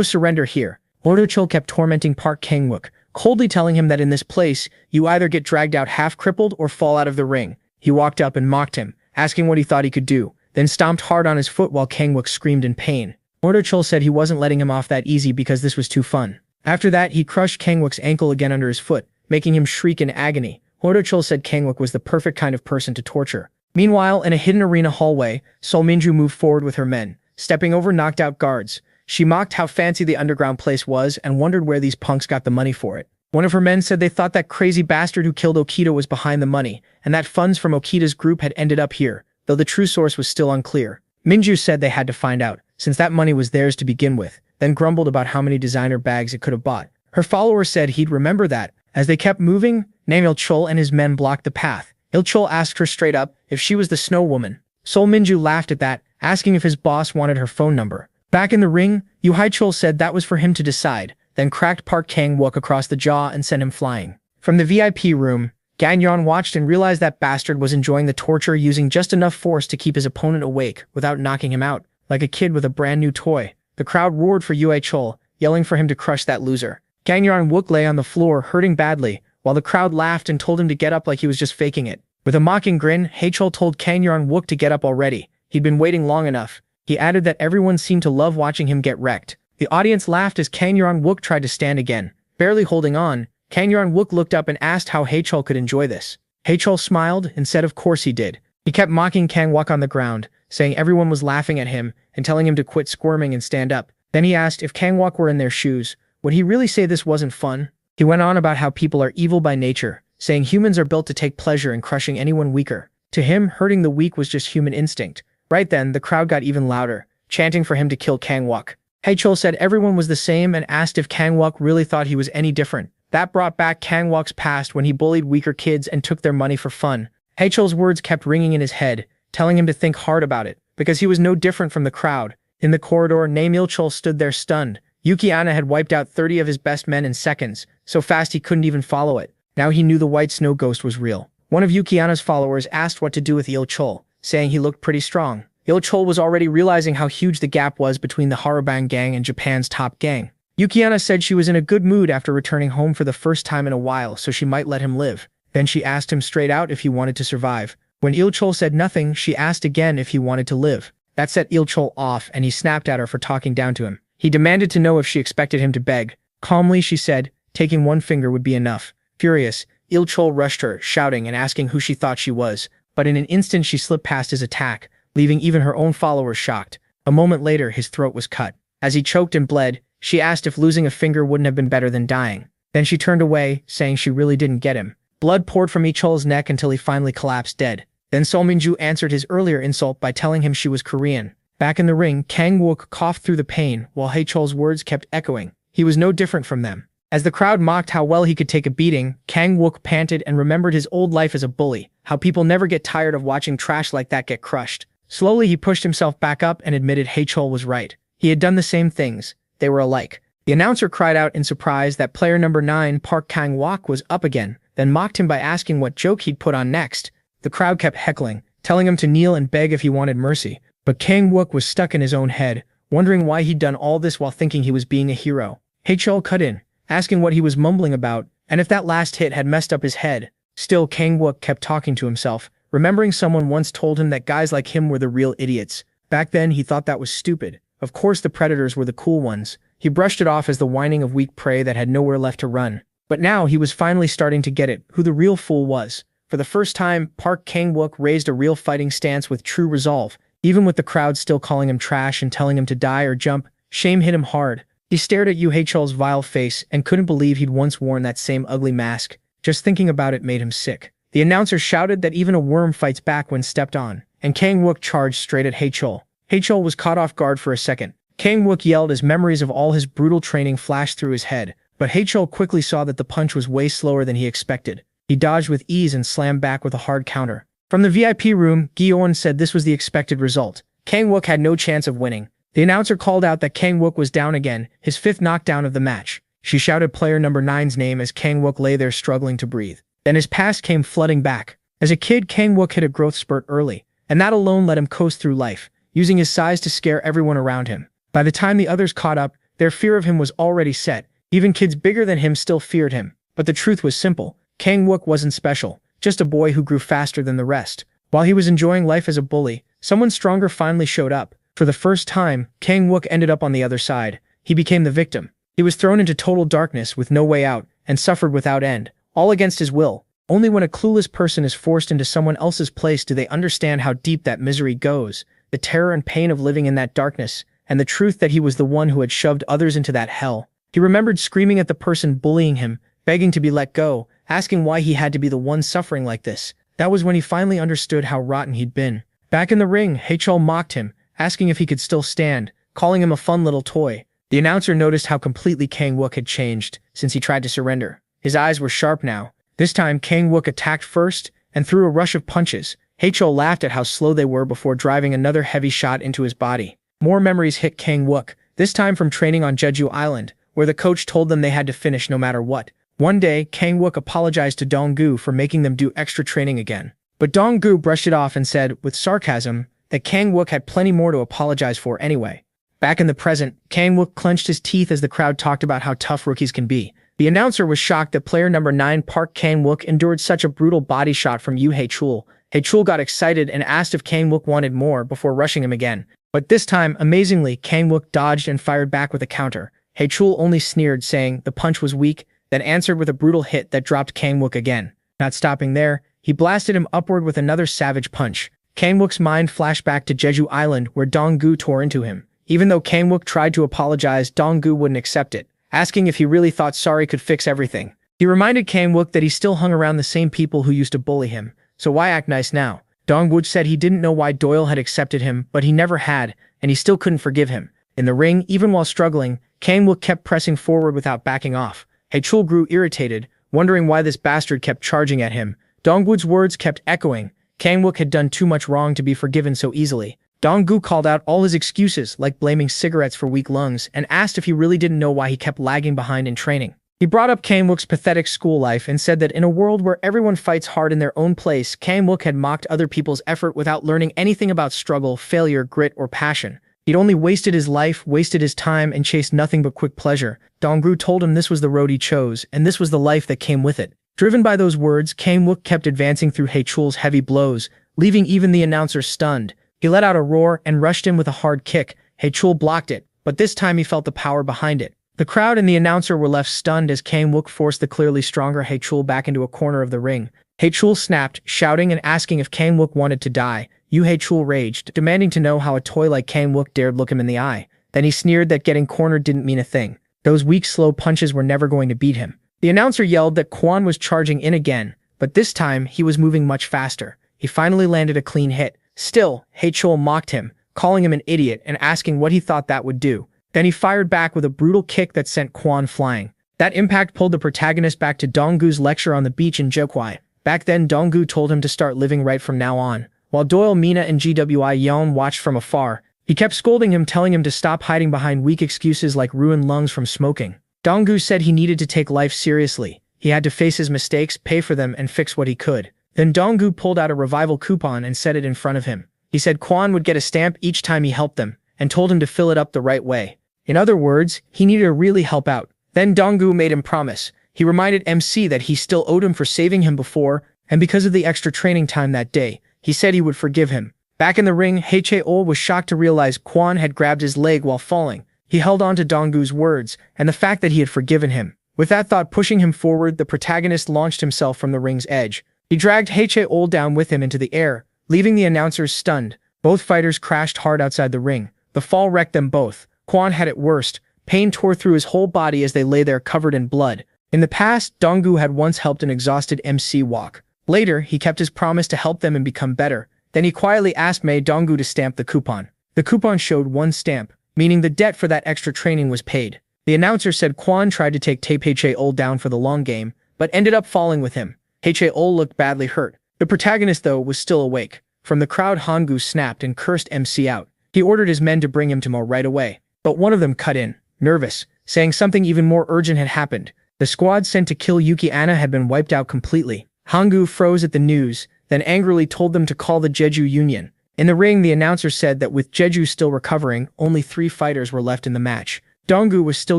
S1: surrender here. Ordo-chul kept tormenting Park Kang-wook, coldly telling him that in this place, you either get dragged out half-crippled or fall out of the ring. He walked up and mocked him, asking what he thought he could do, then stomped hard on his foot while Kang-wook screamed in pain. Ordo-chul said he wasn't letting him off that easy because this was too fun. After that, he crushed Kang-wook's ankle again under his foot, making him shriek in agony. Ordo-chul said Kang-wook was the perfect kind of person to torture. Meanwhile, in a hidden arena hallway, Sol Minju moved forward with her men, stepping over knocked-out guards. She mocked how fancy the underground place was and wondered where these punks got the money for it. One of her men said they thought that crazy bastard who killed Okita was behind the money, and that funds from Okita's group had ended up here, though the true source was still unclear. Minju said they had to find out, since that money was theirs to begin with, then grumbled about how many designer bags it could have bought. Her followers said he'd remember that. As they kept moving, Nam Il-chul and his men blocked the path. Il-chul asked her straight up if she was the Snow Woman. Sol Minju laughed at that, asking if his boss wanted her phone number. Back in the ring, Yu Hai-chul said that was for him to decide, then cracked Park Kang-wook across the jaw and sent him flying. From the VIP room, Ganyon watched and realized that bastard was enjoying the torture, using just enough force to keep his opponent awake without knocking him out, like a kid with a brand new toy. The crowd roared for Yu Hai-chul, yelling for him to crush that loser. Ganyon-wook lay on the floor hurting badly, while the crowd laughed and told him to get up like he was just faking it. With a mocking grin, Hai-chul told Ganyon-wook to get up already. He'd been waiting long enough. He added that everyone seemed to love watching him get wrecked. The audience laughed as Ganyon-wook tried to stand again. Barely holding on, Ganyon-wook looked up and asked how Hai-chul could enjoy this. Hai-chul smiled and said of course he did. He kept mocking Kang-wook on the ground, saying everyone was laughing at him and telling him to quit squirming and stand up. Then he asked if Kang-wook were in their shoes, would he really say this wasn't fun? He went on about how people are evil by nature, saying humans are built to take pleasure in crushing anyone weaker. To him, hurting the weak was just human instinct. Right then, the crowd got even louder, chanting for him to kill Kang-wook. Hai-chul said everyone was the same and asked if Kang-wook really thought he was any different. That brought back Kang-wook's past when he bullied weaker kids and took their money for fun. Hai-chul's words kept ringing in his head, telling him to think hard about it, because he was no different from the crowd. In the corridor, Nam Il-chul stood there stunned. Yuki Anna had wiped out 30 of his best men in seconds, so fast he couldn't even follow it. Now he knew the white snow ghost was real. One of Yuki Anna's followers asked what to do with Il Chol, saying he looked pretty strong. Il Chol was already realizing how huge the gap was between the Harubang gang and Japan's top gang. Yuki Anna said she was in a good mood after returning home for the first time in a while, so she might let him live. Then she asked him straight out if he wanted to survive. When Il Chol said nothing, she asked again if he wanted to live. That set Il Chol off, and he snapped at her for talking down to him. He demanded to know if she expected him to beg. Calmly, she said, taking one finger would be enough. Furious, Il Chol rushed her, shouting and asking who she thought she was, but in an instant she slipped past his attack, leaving even her own followers shocked. A moment later, his throat was cut. As he choked and bled, she asked if losing a finger wouldn't have been better than dying. Then she turned away, saying she really didn't get him. Blood poured from Il Chol's neck until he finally collapsed dead. Then Sol Minju answered his earlier insult by telling him she was Korean. Back in the ring, Kang Wook coughed through the pain, while Hae Chol's words kept echoing. He was no different from them. As the crowd mocked how well he could take a beating, Kang Wook panted and remembered his old life as a bully, how people never get tired of watching trash like that get crushed. Slowly he pushed himself back up and admitted Hae Chol was right. He had done the same things. They were alike. The announcer cried out in surprise that player number 9, Park Kang-wook, was up again, then mocked him by asking what joke he'd put on next. The crowd kept heckling, telling him to kneel and beg if he wanted mercy. But Kang-wook was stuck in his own head, wondering why he'd done all this while thinking he was being a hero. Hae Chol cut in, asking what he was mumbling about, and if that last hit had messed up his head. Still, Kang-wook kept talking to himself, remembering someone once told him that guys like him were the real idiots. Back then, he thought that was stupid. Of course the predators were the cool ones. He brushed it off as the whining of weak prey that had nowhere left to run. But now he was finally starting to get it, who the real fool was. For the first time, Park Kang-wook raised a real fighting stance with true resolve. Even with the crowd still calling him trash and telling him to die or jump, shame hit him hard. He stared at Hae Chol's vile face and couldn't believe he'd once worn that same ugly mask. Just thinking about it made him sick. The announcer shouted that even a worm fights back when stepped on, and Kang-wook charged straight at Hae Chol. Hae Chol was caught off guard for a second. Kang-wook yelled as memories of all his brutal training flashed through his head, but Hae Chol quickly saw that the punch was way slower than he expected. He dodged with ease and slammed back with a hard counter. From the VIP room, Gi-eon said this was the expected result. Kang-wook had no chance of winning. The announcer called out that Kang-wook was down again, his 5th knockdown of the match. She shouted player number 9's name as Kang-wook lay there struggling to breathe. Then his past came flooding back. As a kid, Kang-wook hit a growth spurt early, and that alone let him coast through life, using his size to scare everyone around him. By the time the others caught up, their fear of him was already set. Even kids bigger than him still feared him. But the truth was simple. Kang-wook wasn't special, just a boy who grew faster than the rest. While he was enjoying life as a bully, someone stronger finally showed up. For the first time, Kang-wook ended up on the other side. He became the victim. He was thrown into total darkness with no way out, and suffered without end, all against his will. Only when a clueless person is forced into someone else's place do they understand how deep that misery goes, the terror and pain of living in that darkness, and the truth that he was the one who had shoved others into that hell. He remembered screaming at the person bullying him, begging to be let go, asking why he had to be the one suffering like this. That was when he finally understood how rotten he'd been. Back in the ring, Hae Chol mocked him, asking if he could still stand, calling him a fun little toy. The announcer noticed how completely Kang-wook had changed since he tried to surrender. His eyes were sharp now. This time, Kang-wook attacked first and threw a rush of punches. Hae Chol laughed at how slow they were before driving another heavy shot into his body. More memories hit Kang-wook, this time from training on Jeju Island, where the coach told them they had to finish no matter what. One day, Kang-wook apologized to Dong-gu for making them do extra training again. But Dong-gu brushed it off and said, with sarcasm, that Kang-wook had plenty more to apologize for anyway. Back in the present, Kang-wook clenched his teeth as the crowd talked about how tough rookies can be. The announcer was shocked that player number 9 Park Kang-wook endured such a brutal body shot from Hae Chol. Hae Chol got excited and asked if Kang-wook wanted more before rushing him again. But this time, amazingly, Kang-wook dodged and fired back with a counter. Hae Chol only sneered, saying the punch was weak, then answered with a brutal hit that dropped Kang-wook again. Not stopping there, he blasted him upward with another savage punch. Kang-wook's mind flashed back to Jeju Island where Dong-gu tore into him. Even though Kang-wook tried to apologize, Dong-gu wouldn't accept it, asking if he really thought sorry could fix everything. He reminded Kang-wook that he still hung around the same people who used to bully him, so why act nice now? Dong-gu said he didn't know why Doyle had accepted him, but he never had, and he still couldn't forgive him. In the ring, even while struggling, Kang-wook kept pressing forward without backing off. Hae Chol grew irritated, wondering why this bastard kept charging at him. Dong-gu's words kept echoing. Kang-wook had done too much wrong to be forgiven so easily. Donggu called out all his excuses, like blaming cigarettes for weak lungs, and asked if he really didn't know why he kept lagging behind in training. He brought up Kang-wook's pathetic school life and said that in a world where everyone fights hard in their own place, Kang-wook had mocked other people's effort without learning anything about struggle, failure, grit, or passion. He'd only wasted his life, wasted his time, and chased nothing but quick pleasure. Donggu told him this was the road he chose, and this was the life that came with it. Driven by those words, Kang-wook kept advancing through Hae-chul's heavy blows, leaving even the announcer stunned. He let out a roar and rushed in with a hard kick. Hae-chul blocked it, but this time he felt the power behind it. The crowd and the announcer were left stunned as Kang-wook forced the clearly stronger Hae-chul back into a corner of the ring. Hae-chul snapped, shouting and asking if Kang-wook wanted to die. Hae-chul raged, demanding to know how a toy like Kang-wook dared look him in the eye. Then he sneered that getting cornered didn't mean a thing. Those weak, slow punches were never going to beat him. The announcer yelled that Kwon was charging in again, but this time he was moving much faster. He finally landed a clean hit. Still, Hae-chul mocked him, calling him an idiot and asking what he thought that would do. Then he fired back with a brutal kick that sent Kwon flying. That impact pulled the protagonist back to Donggu's lecture on the beach in Jeokwai. Back then, Donggu told him to start living right from now on. While Doyle, Mina, and GWI Yeon watched from afar, he kept scolding him, telling him to stop hiding behind weak excuses like ruined lungs from smoking. Donggu said he needed to take life seriously. He had to face his mistakes, pay for them, and fix what he could. Then Donggu pulled out a revival coupon and set it in front of him. He said Kwon would get a stamp each time he helped them, and told him to fill it up the right way. In other words, he needed to really help out. Then Donggu made him promise. He reminded MC that he still owed him for saving him before, and because of the extra training time that day, he said he would forgive him. Back in the ring, Hae-chul was shocked to realize Kwon had grabbed his leg while falling. He held on to Donggu's words, and the fact that he had forgiven him. With that thought pushing him forward, the protagonist launched himself from the ring's edge. He dragged Hae-chul down with him into the air, leaving the announcers stunned. Both fighters crashed hard outside the ring. The fall wrecked them both. Kwon had it worst. Pain tore through his whole body as they lay there covered in blood. In the past, Donggu had once helped an exhausted MC walk. Later, he kept his promise to help them and become better. Then he quietly asked Mae Donggu to stamp the coupon. The coupon showed one stamp, meaning the debt for that extra training was paid. The announcer said Kwon tried to take Hae-chul down for the long game, but ended up falling with him. Hae-chul looked badly hurt. The protagonist, though, was still awake. From the crowd, Honggu snapped and cursed MC out. He ordered his men to bring him to Mo right away. But one of them cut in, nervous, saying something even more urgent had happened. The squad sent to kill Yuki Anna had been wiped out completely. Honggu froze at the news, then angrily told them to call the Jeju Union. In the ring, the announcer said that with Jeju still recovering, only 3 fighters were left in the match. Donggu was still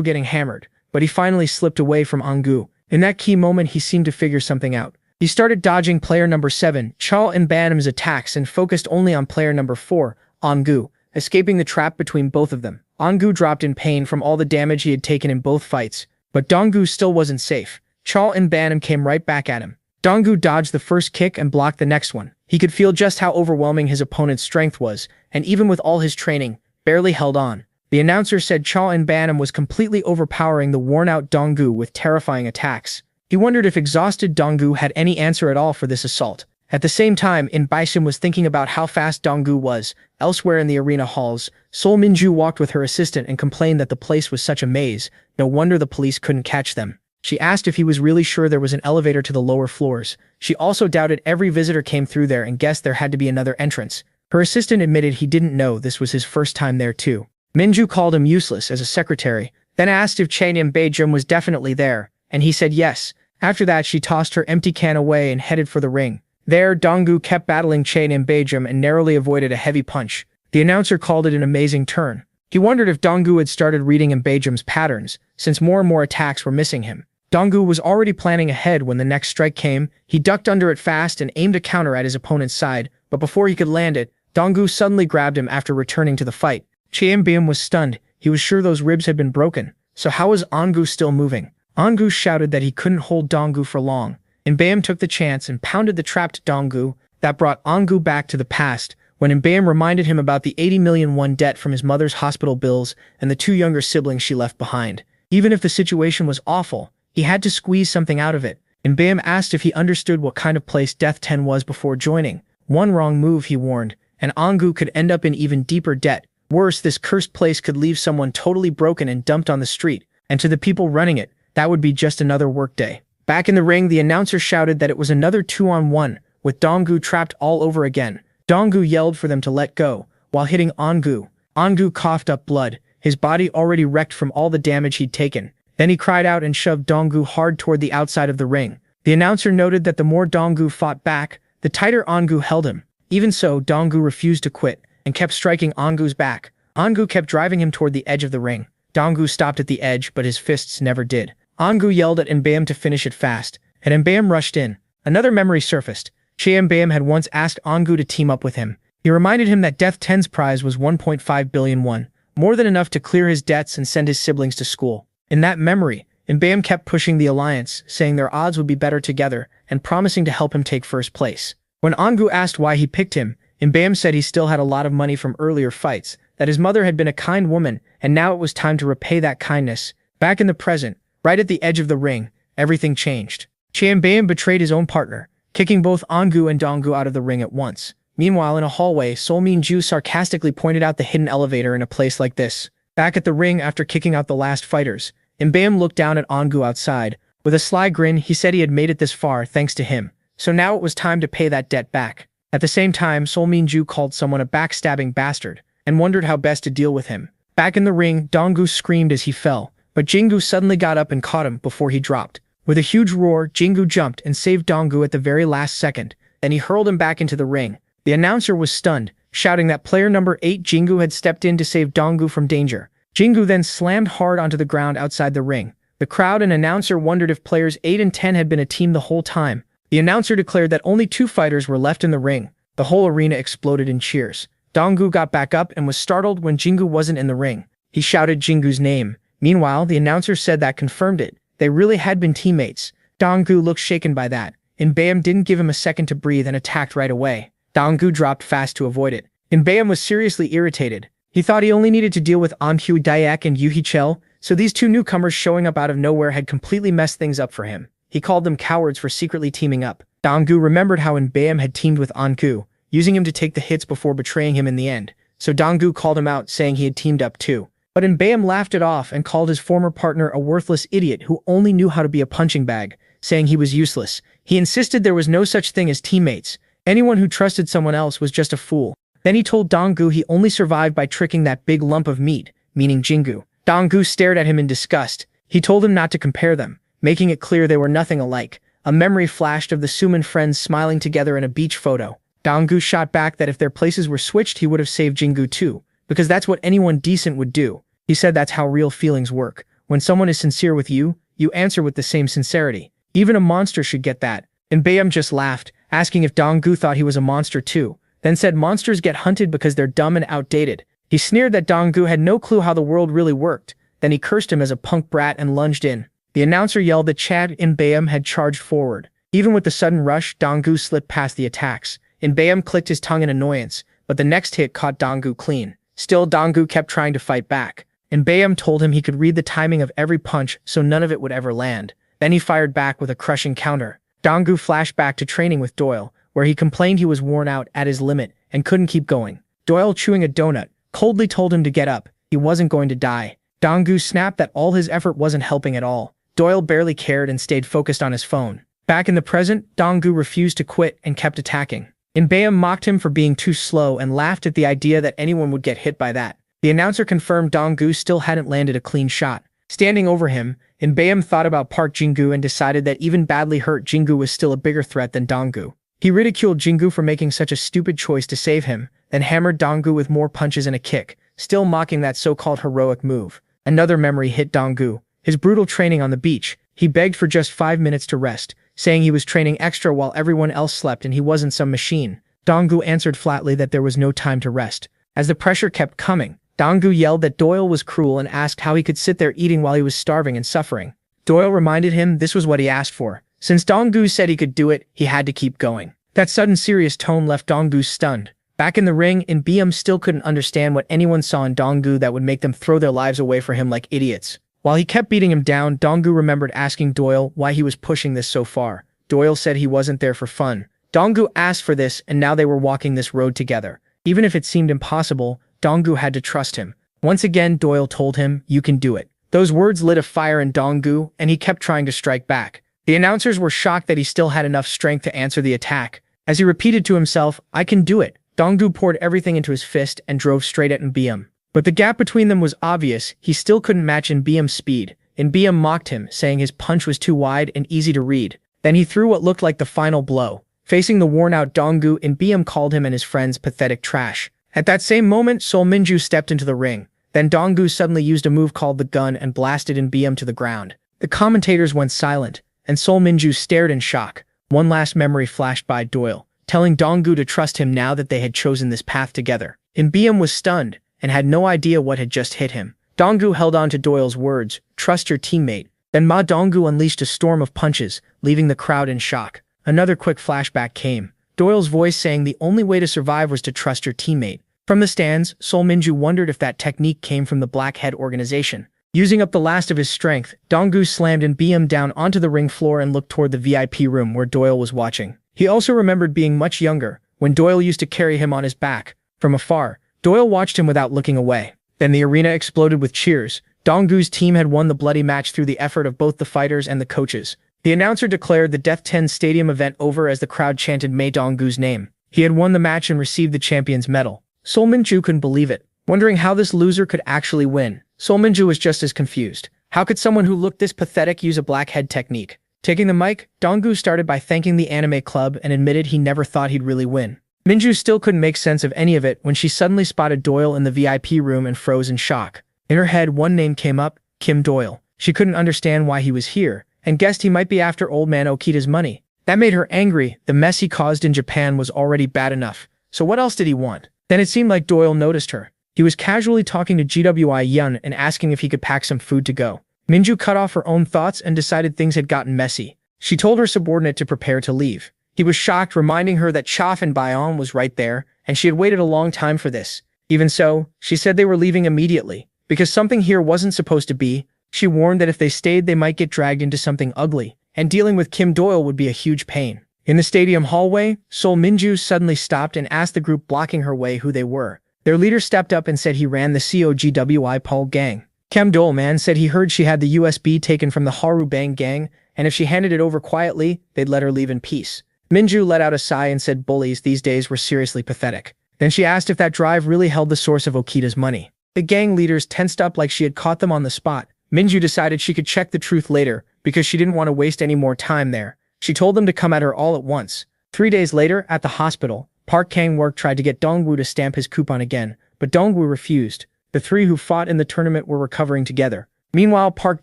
S1: getting hammered, but he finally slipped away from Honggu. In that key moment, he seemed to figure something out. He started dodging player number 7, Chal and Banam's attacks and focused only on player number 4, Honggu, escaping the trap between both of them. Honggu dropped in pain from all the damage he had taken in both fights, but Donggu still wasn't safe. Chal and Banam came right back at him. Donggu dodged the first kick and blocked the next one. He could feel just how overwhelming his opponent's strength was, and even with all his training, barely held on. The announcer said Chal and Banam was completely overpowering the worn-out Donggu with terrifying attacks. He wondered if exhausted Donggu had any answer at all for this assault. At the same time, Baishim was thinking about how fast Donggu was. Elsewhere in the arena halls, Sol Minju walked with her assistant and complained that the place was such a maze. No wonder the police couldn't catch them. She asked if he was really sure there was an elevator to the lower floors. She also doubted every visitor came through there and guessed there had to be another entrance. Her assistant admitted he didn't know this was his first time there too. Minju called him useless as a secretary, then asked if Chae Baejum was definitely there, and he said yes. After that, she tossed her empty can away and headed for the ring. There, Donggu kept battling Chae Baejum and narrowly avoided a heavy punch. The announcer called it an amazing turn. He wondered if Donggu had started reading Baejum's patterns, since more and more attacks were missing him. Donggu was already planning ahead when the next strike came. He ducked under it fast and aimed a counter at his opponent's side, but before he could land it, Donggu suddenly grabbed him after returning to the fight. Chae Baejum was stunned. He was sure those ribs had been broken. So how was Donggu still moving? Donggu shouted that he couldn't hold Donggu for long. Baejum took the chance and pounded the trapped Donggu. That brought Donggu back to the past, when Baejum reminded him about the 80 million won debt from his mother's hospital bills and the 2 younger siblings she left behind. Even if the situation was awful, he had to squeeze something out of it. Baejum asked if he understood what kind of place Death 10 was before joining. One wrong move, he warned, and Donggu could end up in even deeper debt. Worse, this cursed place could leave someone totally broken and dumped on the street, and to the people running it, that would be just another workday. Back in the ring, the announcer shouted that it was another 2-on-1, with Donggu trapped all over again. Donggu yelled for them to let go. while hitting Ongu. Ongu coughed up blood, his body already wrecked from all the damage he'd taken. Then he cried out and shoved Donggu hard toward the outside of the ring. The announcer noted that the more Donggu fought back, the tighter Ongu held him. Even so, Donggu refused to quit and kept striking Ongu's back. Ongu kept driving him toward the edge of the ring. Donggu stopped at the edge, but his fists never did. Ongu yelled at Mbayam to finish it fast, and Mbayam rushed in. Another memory surfaced. Mbayam had once asked Ongu to team up with him. He reminded him that Death 10's prize was 1.5 billion won, more than enough to clear his debts and send his siblings to school. In that memory, Mbayam kept pushing the alliance, saying their odds would be better together, and promising to help him take first place. When Ongu asked why he picked him, Mbayam said he still had a lot of money from earlier fights, that his mother had been a kind woman, and now it was time to repay that kindness. Back in the present, right at the edge of the ring, everything changed. Mbayam betrayed his own partner, kicking both Ongu and Donggu out of the ring at once. Meanwhile, in a hallway, Sol Minju sarcastically pointed out the hidden elevator in a place like this. Back at the ring after kicking out the last fighters, Mbayam looked down at Ongu outside. With a sly grin, he said he had made it this far thanks to him. So now it was time to pay that debt back. At the same time, Sol Minju called someone a backstabbing bastard, and wondered how best to deal with him. Back in the ring, Donggu screamed as he fell, but Jingu suddenly got up and caught him before he dropped. With a huge roar, Jingu jumped and saved Donggu at the very last second. Then he hurled him back into the ring. The announcer was stunned, shouting that player number 8 Jingu had stepped in to save Donggu from danger. Jingu then slammed hard onto the ground outside the ring. The crowd and announcer wondered if players 8 and 10 had been a team the whole time. The announcer declared that only 2 fighters were left in the ring. The whole arena exploded in cheers. Donggu got back up and was startled when Jingu wasn't in the ring. He shouted Jingu's name. Meanwhile, the announcer said that confirmed it. They really had been teammates. Donggu looked shaken by that. Mbayam didn't give him a second to breathe and attacked right away. Donggu dropped fast to avoid it. Mbayam was seriously irritated. He thought he only needed to deal with Anhu Dayak and Yuhi Chel, so these 2 newcomers showing up out of nowhere had completely messed things up for him. He called them cowards for secretly teaming up. Donggu remembered how Mbayam had teamed with Anku, using him to take the hits before betraying him in the end, so Donggu called him out saying he had teamed up too. But Mbayam laughed it off and called his former partner a worthless idiot who only knew how to be a punching bag, saying he was useless. He insisted there was no such thing as teammates. Anyone who trusted someone else was just a fool. Then he told Donggu he only survived by tricking that big lump of meat, meaning Jingu. Donggu stared at him in disgust. He told him not to compare them, making it clear they were nothing alike. A memory flashed of the Suman friends smiling together in a beach photo. Donggu shot back that if their places were switched he would have saved Jingu too, because that's what anyone decent would do. He said that's how real feelings work. When someone is sincere with you, you answer with the same sincerity. Even a monster should get that. Mbayam just laughed, asking if Donggu thought he was a monster too, then said monsters get hunted because they're dumb and outdated. He sneered that Donggu had no clue how the world really worked. Then he cursed him as a punk brat and lunged in. The announcer yelled that Chad Mbayam had charged forward. Even with the sudden rush, Donggu slipped past the attacks. Mbayam clicked his tongue in annoyance, but the next hit caught Donggu clean. Still, Donggu kept trying to fight back. Mbayam told him he could read the timing of every punch so none of it would ever land. Then he fired back with a crushing counter. Donggu flashed back to training with Doyle, where he complained he was worn out at his limit and couldn't keep going. Doyle, chewing a donut, coldly told him to get up. He wasn't going to die. Donggu snapped that all his effort wasn't helping at all. Doyle barely cared and stayed focused on his phone. Back in the present, Donggu refused to quit and kept attacking. Mbayam mocked him for being too slow and laughed at the idea that anyone would get hit by that. The announcer confirmed Donggu still hadn't landed a clean shot. Standing over him, Mbayam thought about Park Jingu and decided that even badly hurt Jingu was still a bigger threat than Donggu. He ridiculed Jingu for making such a stupid choice to save him, then hammered Donggu with more punches and a kick, still mocking that so-called heroic move. Another memory hit Donggu. His brutal training on the beach. He begged for just 5 minutes to rest, saying he was training extra while everyone else slept and he wasn't some machine. Donggu answered flatly that there was no time to rest. As the pressure kept coming, Donggu yelled that Doyle was cruel and asked how he could sit there eating while he was starving and suffering. Doyle reminded him this was what he asked for. Since Donggu said he could do it, he had to keep going. That sudden serious tone left Donggu stunned. Back in the ring, Mbayam still couldn't understand what anyone saw in Donggu that would make them throw their lives away for him like idiots. While he kept beating him down, Donggu remembered asking Doyle why he was pushing this so far. Doyle said he wasn't there for fun. Donggu asked for this, and now they were walking this road together. Even if it seemed impossible, Donggu had to trust him. Once again, Doyle told him, "You can do it." Those words lit a fire in Donggu, and he kept trying to strike back. The announcers were shocked that he still had enough strength to answer the attack. As he repeated to himself, "I can do it," Donggu poured everything into his fist and drove straight at Nbium. But the gap between them was obvious. He still couldn't match Nbium's speed. Nbium mocked him, saying his punch was too wide and easy to read. Then he threw what looked like the final blow. Facing the worn-out Donggu, Nbium called him and his friends pathetic trash. At that same moment, Sol Minju stepped into the ring. Then Donggu suddenly used a move called the gun and blasted Nbium to the ground. The commentators went silent, and Sol Minju stared in shock. One last memory flashed by Doyle, telling Donggu to trust him now that they had chosen this path together. Nbium was stunned and had no idea what had just hit him. Donggu held on to Doyle's words, "Trust your teammate." Then Ma Donggu unleashed a storm of punches, leaving the crowd in shock. Another quick flashback came. Doyle's voice saying the only way to survive was to trust your teammate. From the stands, Sol Minju wondered if that technique came from the Blackhead organization. Using up the last of his strength, Donggu slammed Nbium down onto the ring floor and looked toward the VIP room where Doyle was watching. He also remembered being much younger, when Doyle used to carry him on his back. From afar, Doyle watched him without looking away. Then the arena exploded with cheers. Donggu's team had won the bloody match through the effort of both the fighters and the coaches. The announcer declared the Death 10 Stadium event over as the crowd chanted Ma Donggu's name. He had won the match and received the champion's medal. Sol Minju couldn't believe it, wondering how this loser could actually win. Sol Minju was just as confused. How could someone who looked this pathetic use a blackhead technique? Taking the mic, Donggu started by thanking the anime club and admitted he never thought he'd really win. Minju still couldn't make sense of any of it when she suddenly spotted Doyle in the VIP room and froze in shock. In her head, one name came up, Kim Doyle. She couldn't understand why he was here, and guessed he might be after old man Okita's money. That made her angry. The mess he caused in Japan was already bad enough, so what else did he want? Then it seemed like Doyle noticed her. He was casually talking to GWI Yun and asking if he could pack some food to go. Minju cut off her own thoughts and decided things had gotten messy. She told her subordinate to prepare to leave. He was shocked, reminding her that Chafen Bayon was right there, and she had waited a long time for this. Even so, she said they were leaving immediately, because something here wasn't supposed to be. She warned that if they stayed they might get dragged into something ugly, and dealing with Kim Doyle would be a huge pain. In the stadium hallway, Sol Minju suddenly stopped and asked the group blocking her way who they were. Their leader stepped up and said he ran the COGWI Paul gang. Kim Doyle man said he heard she had the USB taken from the Haru Bang gang, and if she handed it over quietly, they'd let her leave in peace. Minju let out a sigh and said bullies these days were seriously pathetic. Then she asked if that drive really held the source of Okita's money. The gang leaders tensed up like she had caught them on the spot. Minju decided she could check the truth later, because she didn't want to waste any more time there. She told them to come at her all at once. 3 days later, at the hospital, Park Kang-wook tried to get Dongwu to stamp his coupon again, but Dongwu refused. The three who fought in the tournament were recovering together. Meanwhile, Park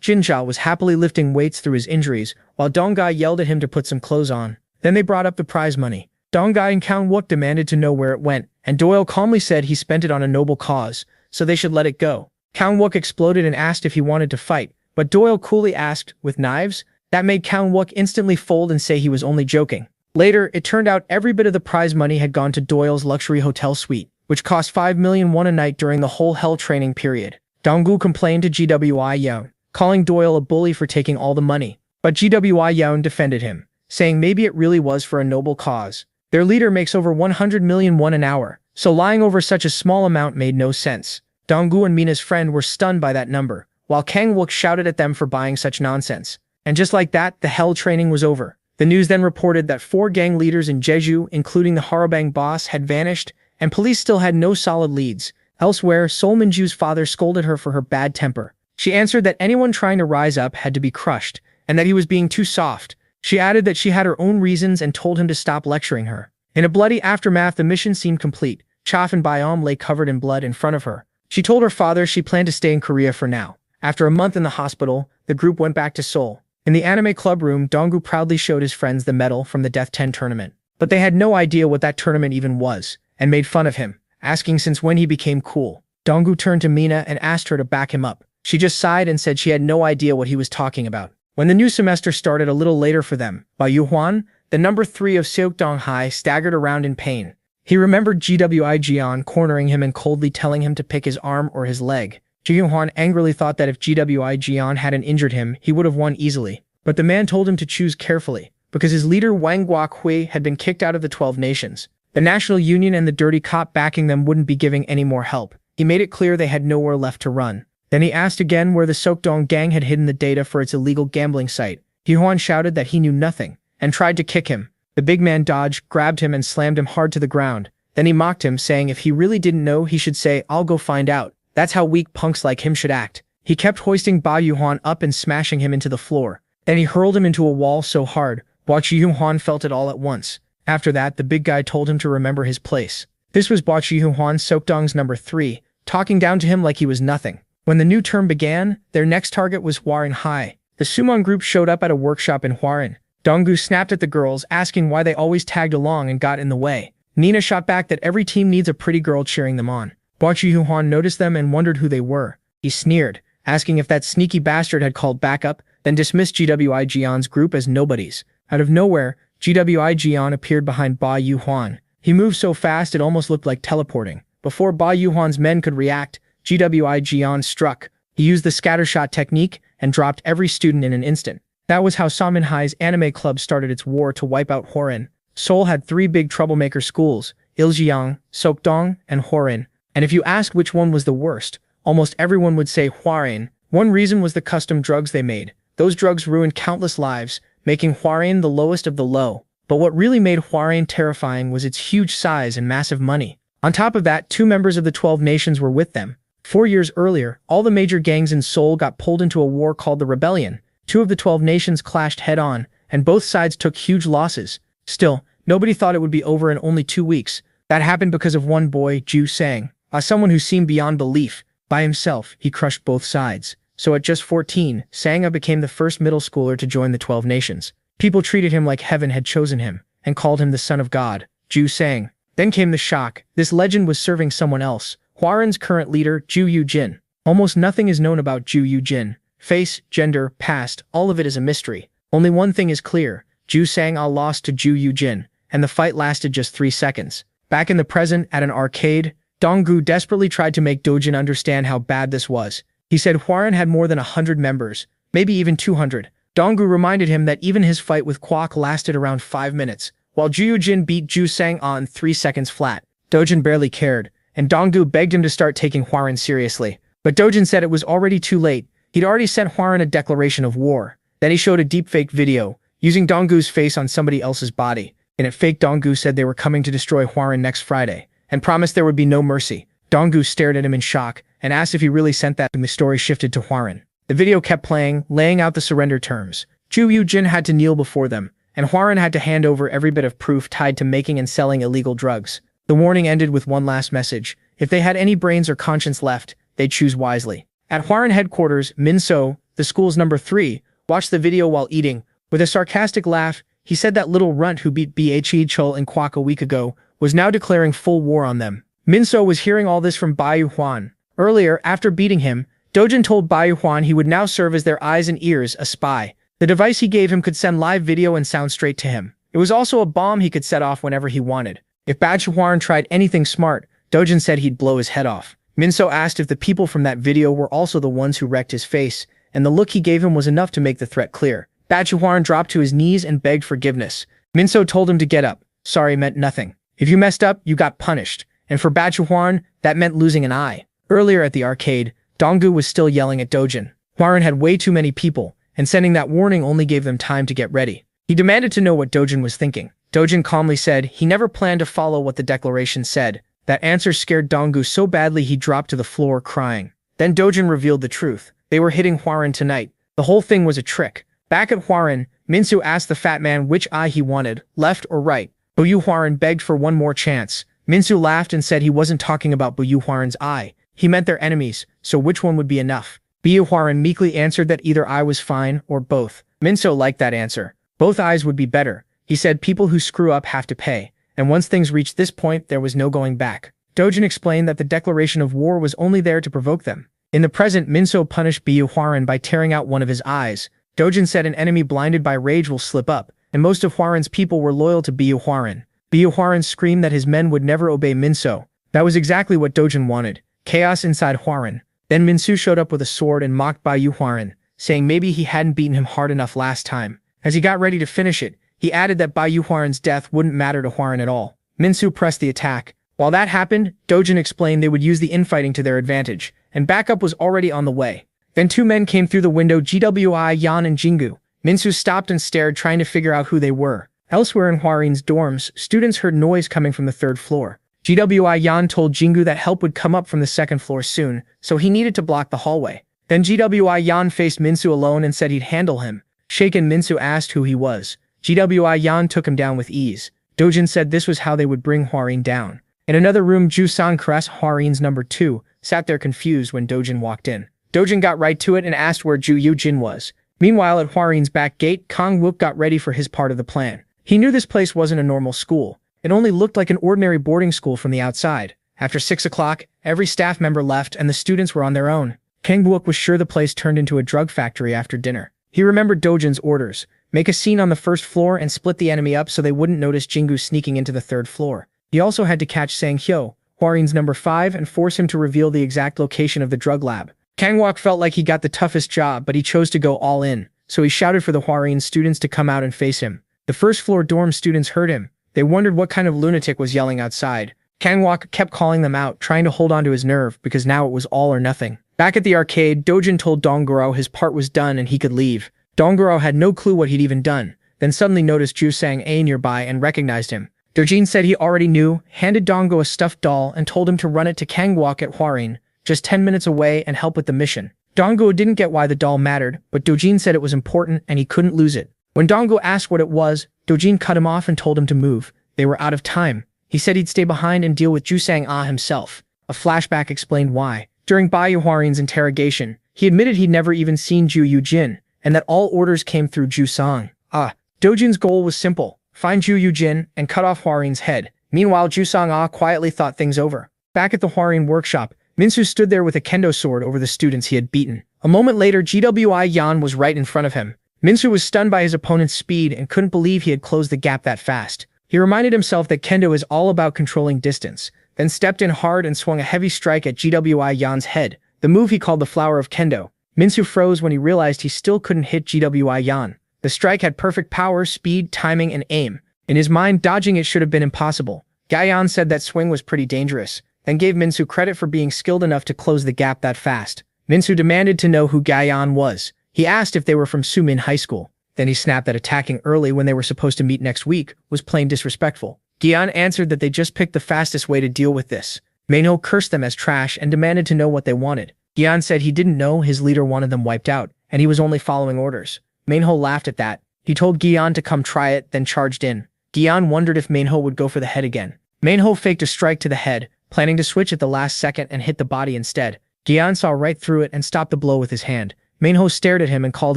S1: Jinjal was happily lifting weights through his injuries, while Donggai yelled at him to put some clothes on. Then they brought up the prize money. Donggai and Kang-wook demanded to know where it went, and Doyle calmly said he spent it on a noble cause, so they should let it go. Kang-wook exploded and asked if he wanted to fight, but Doyle coolly asked, with knives? That made Kang-wook instantly fold and say he was only joking. Later, it turned out every bit of the prize money had gone to Doyle's luxury hotel suite, which cost 5 million won a night during the whole hell training period. Donggu complained to GWI Yeon, calling Doyle a bully for taking all the money, but GWI Yeon defended him, saying maybe it really was for a noble cause. Their leader makes over 100 million won an hour, so lying over such a small amount made no sense. Donggu and Mina's friend were stunned by that number, while Kang-wook shouted at them for buying such nonsense. And just like that, the hell training was over. The news then reported that 4 gang leaders in Jeju, including the Harabang boss, had vanished, and police still had no solid leads. Elsewhere, Sol Minju's father scolded her for her bad temper. She answered that anyone trying to rise up had to be crushed, and that he was being too soft. She added that she had her own reasons and told him to stop lecturing her. In a bloody aftermath, the mission seemed complete. Chafen Bayon lay covered in blood in front of her. She told her father she planned to stay in Korea for now. After a month in the hospital, the group went back to Seoul. In the anime club room, Donggu proudly showed his friends the medal from the Death 10 tournament. But they had no idea what that tournament even was, and made fun of him, asking since when he became cool. Donggu turned to Mina and asked her to back him up. She just sighed and said she had no idea what he was talking about. When the new semester started a little later for them, Ba Yuhuan, the number 3 of Seokdong High, staggered around in pain. He remembered GWI Jian cornering him and coldly telling him to pick his arm or his leg. Ji Yuhuan angrily thought that if GWI Jian hadn't injured him, he would have won easily. But the man told him to choose carefully, because his leader Wang Guohui had been kicked out of the 12 nations. The National Union and the dirty cop backing them wouldn't be giving any more help. He made it clear they had nowhere left to run. Then he asked again where the Seokdong gang had hidden the data for its illegal gambling site. Yuhuan shouted that he knew nothing, and tried to kick him. The big man dodged, grabbed him and slammed him hard to the ground. Then he mocked him, saying if he really didn't know, he should say, "I'll go find out." That's how weak punks like him should act. He kept hoisting Ba Yuhuan up and smashing him into the floor. Then he hurled him into a wall so hard, Ba Yuhuan felt it all at once. After that, the big guy told him to remember his place. This was Ba Yuhuan Sokdong's number 3, talking down to him like he was nothing. When the new term began, their next target was Hwarin High. The Sumon group showed up at a workshop in Hwarin. Donggu snapped at the girls, asking why they always tagged along and got in the way. Nina shot back that every team needs a pretty girl cheering them on. Ba Yuhuan noticed them and wondered who they were. He sneered, asking if that sneaky bastard had called backup, then dismissed GWI Jian's group as nobodies. Out of nowhere, GWI Jian appeared behind Ba Yuhuan. He moved so fast it almost looked like teleporting. Before Ba Yuhuan's men could react, GWI Jian struck. He used the scattershot technique and dropped every student in an instant. That was how Saminhai's anime club started its war to wipe out Hwarin. Seoul had 3 big troublemaker schools, Iljiang, Sokdong, and Hwarin. And if you asked which one was the worst, almost everyone would say Hwarin. One reason was the custom drugs they made. Those drugs ruined countless lives, making Hwarin the lowest of the low. But what really made Hwarin terrifying was its huge size and massive money. On top of that, 2 members of the 12 nations were with them. 4 years earlier, all the major gangs in Seoul got pulled into a war called the Rebellion. 2 of the 12 nations clashed head-on, and both sides took huge losses. Still, nobody thought it would be over in only 2 weeks. That happened because of one boy, Ju Sang, someone who seemed beyond belief. By himself, he crushed both sides. So at just 14, Sanga became the first middle schooler to join the 12 nations. People treated him like heaven had chosen him, and called him the son of God, Ju Sang. Then came the shock. This legend was serving someone else, Hwarin's current leader, Ju Yujin. Almost nothing is known about Ju Yujin. Face, gender, past, all of it is a mystery. Only one thing is clear. Ju Sang lost to Ju Yujin, and the fight lasted just 3 seconds. Back in the present, at an arcade, Donggu desperately tried to make Dojin understand how bad this was. He said Hwarin had more than 100 members, maybe even 200. Donggu reminded him that even his fight with Kwok lasted around 5 minutes, while Ju Yujin beat Ju Sang on 3 seconds flat. Dojin barely cared, and Donggu begged him to start taking Hwarin seriously. But Dojin said it was already too late. He'd already sent Hwarin a declaration of war. Then he showed a deepfake video, using Donggu's face on somebody else's body. In it, fake Donggu said they were coming to destroy Hwarin next Friday, and promised there would be no mercy. Donggu stared at him in shock, and asked if he really sent that, and the story shifted to Hwarin. The video kept playing, laying out the surrender terms. Ju Yujin had to kneel before them, and Hwarin had to hand over every bit of proof tied to making and selling illegal drugs. The warning ended with one last message. If they had any brains or conscience left, they'd choose wisely. At Hwarin headquarters, Min-so, the school's number 3, watched the video while eating. With a sarcastic laugh, he said that little runt who beat Bhe Chul and Kwok a week ago was now declaring full war on them. Min-so was hearing all this from Ba Yuhuan. Earlier, after beating him, Dojin told Ba Yuhuan he would now serve as their eyes and ears, a spy. The device he gave him could send live video and sound straight to him. It was also a bomb he could set off whenever he wanted. If Ba Yuhuan tried anything smart, Dojin said he'd blow his head off. Min-so asked if the people from that video were also the ones who wrecked his face, and the look he gave him was enough to make the threat clear. Ba Yuhuan dropped to his knees and begged forgiveness. Min-so told him to get up. Sorry meant nothing. If you messed up, you got punished. And for Ba Yuhuan, that meant losing an eye. Earlier at the arcade, Donggu was still yelling at Dojin. Hwarin had way too many people, and sending that warning only gave them time to get ready. He demanded to know what Dojin was thinking. Dojin calmly said he never planned to follow what the declaration said. That answer scared Donggu so badly he dropped to the floor crying. Then Dojin revealed the truth. They were hitting Hwarin tonight. The whole thing was a trick. Back at Hwarin, Min-so asked the fat man which eye he wanted, left or right. Bu Hwarin begged for one more chance. Min-so laughed and said he wasn't talking about Bu Hwarin's eye. He meant their enemies, so which one would be enough? Bu Hwarin meekly answered that either eye was fine, or both. Min-so liked that answer. Both eyes would be better. He said people who screw up have to pay, and once things reached this point, there was no going back. Dojin explained that the declaration of war was only there to provoke them. In the present, Min-so punished Bu Hwarin by tearing out one of his eyes. Dojin said an enemy blinded by rage will slip up, and most of Hwarin's people were loyal to Bu Hwarin. Bu Hwarin screamed that his men would never obey Min-so. That was exactly what Dojin wanted. Chaos inside Hwarin. Then Min-so showed up with a sword and mocked Ba Hwarin, saying maybe he hadn't beaten him hard enough last time. As he got ready to finish it, he added that Ba Hwarin's death wouldn't matter to Hwarin at all. Min-so pressed the attack. While that happened, Dojin explained they would use the infighting to their advantage, and backup was already on the way. Then 2 men came through the window, GWI Yan and Jingu. Min-so stopped and stared, trying to figure out who they were. Elsewhere in Hwarin's dorms, students heard noise coming from the 3rd floor. GWI Yan told Jingu that help would come up from the second floor soon, so he needed to block the hallway. Then GWI Yan faced Minsu alone and said he'd handle him. Shaken, Minsu asked who he was. GWI Yan took him down with ease. Dojin said this was how they would bring Hwarin down. In another room, Ju-sang Kress, Hwarin's number 2, sat there confused when Dojin walked in. Dojin got right to it and asked where Ju Yujin was. Meanwhile, at Hwarin's back gate, Kang Wook got ready for his part of the plan. He knew this place wasn't a normal school. It only looked like an ordinary boarding school from the outside. After 6 o'clock, every staff member left and the students were on their own. Kang Wook was sure the place turned into a drug factory after dinner. He remembered Dojin's orders. Make a scene on the first floor and split the enemy up so they wouldn't notice Jingu sneaking into the third floor. He also had to catch Sang Hyo, Hwarin's number 5, and force him to reveal the exact location of the drug lab. Kang Wook felt like he got the toughest job, but he chose to go all in, so he shouted for the Hwarin students to come out and face him. The first floor dorm students heard him. They wondered what kind of lunatic was yelling outside. Kang Wook kept calling them out, trying to hold on to his nerve because now it was all or nothing. Back at the arcade, Dojin told Dongguro his part was done and he could leave. Dongguro had no clue what he'd even done, then suddenly noticed Ju Sang-a nearby and recognized him. Dojin said he already knew, handed Donggo a stuffed doll and told him to run it to Kang Wook at Hwarin, just 10 minutes away, and help with the mission. Donggo didn't get why the doll mattered, but Dojin said it was important and he couldn't lose it. When Donggo asked what it was, Dojin cut him off and told him to move. They were out of time. He said he'd stay behind and deal with Ju Sang-a himself. A flashback explained why. During Bai Hwarin's interrogation, he admitted he'd never even seen Ju Yujin, and that all orders came through Ju Sang-a. Dojin's goal was simple: find Ju Yujin and cut off Hwarin's head. Meanwhile, Ju Sang-a quietly thought things over. Back at the Hwarin workshop, Minsu stood there with a kendo sword over the students he had beaten. A moment later, GWI Yan was right in front of him. Minsu was stunned by his opponent's speed and couldn't believe he had closed the gap that fast. He reminded himself that kendo is all about controlling distance, then stepped in hard and swung a heavy strike at GWI Yan's head, the move he called the flower of kendo. Minsu froze when he realized he still couldn't hit GWI Yan. The strike had perfect power, speed, timing, and aim. In his mind, dodging it should have been impossible. Guyan said that swing was pretty dangerous, then gave Minsu credit for being skilled enough to close the gap that fast. Minsu demanded to know who Guyan was. He asked if they were from Sumin High School. Then he snapped that attacking early when they were supposed to meet next week was plain disrespectful. Guyan answered that they just picked the fastest way to deal with this. Manho cursed them as trash and demanded to know what they wanted. Guyan said he didn't know his leader wanted them wiped out, and he was only following orders. Manho laughed at that. He told Guyan to come try it, then charged in. Guyan wondered if Manho would go for the head again. Manho faked a strike to the head, planning to switch at the last second and hit the body instead. Guyan saw right through it and stopped the blow with his hand. Manho stared at him and called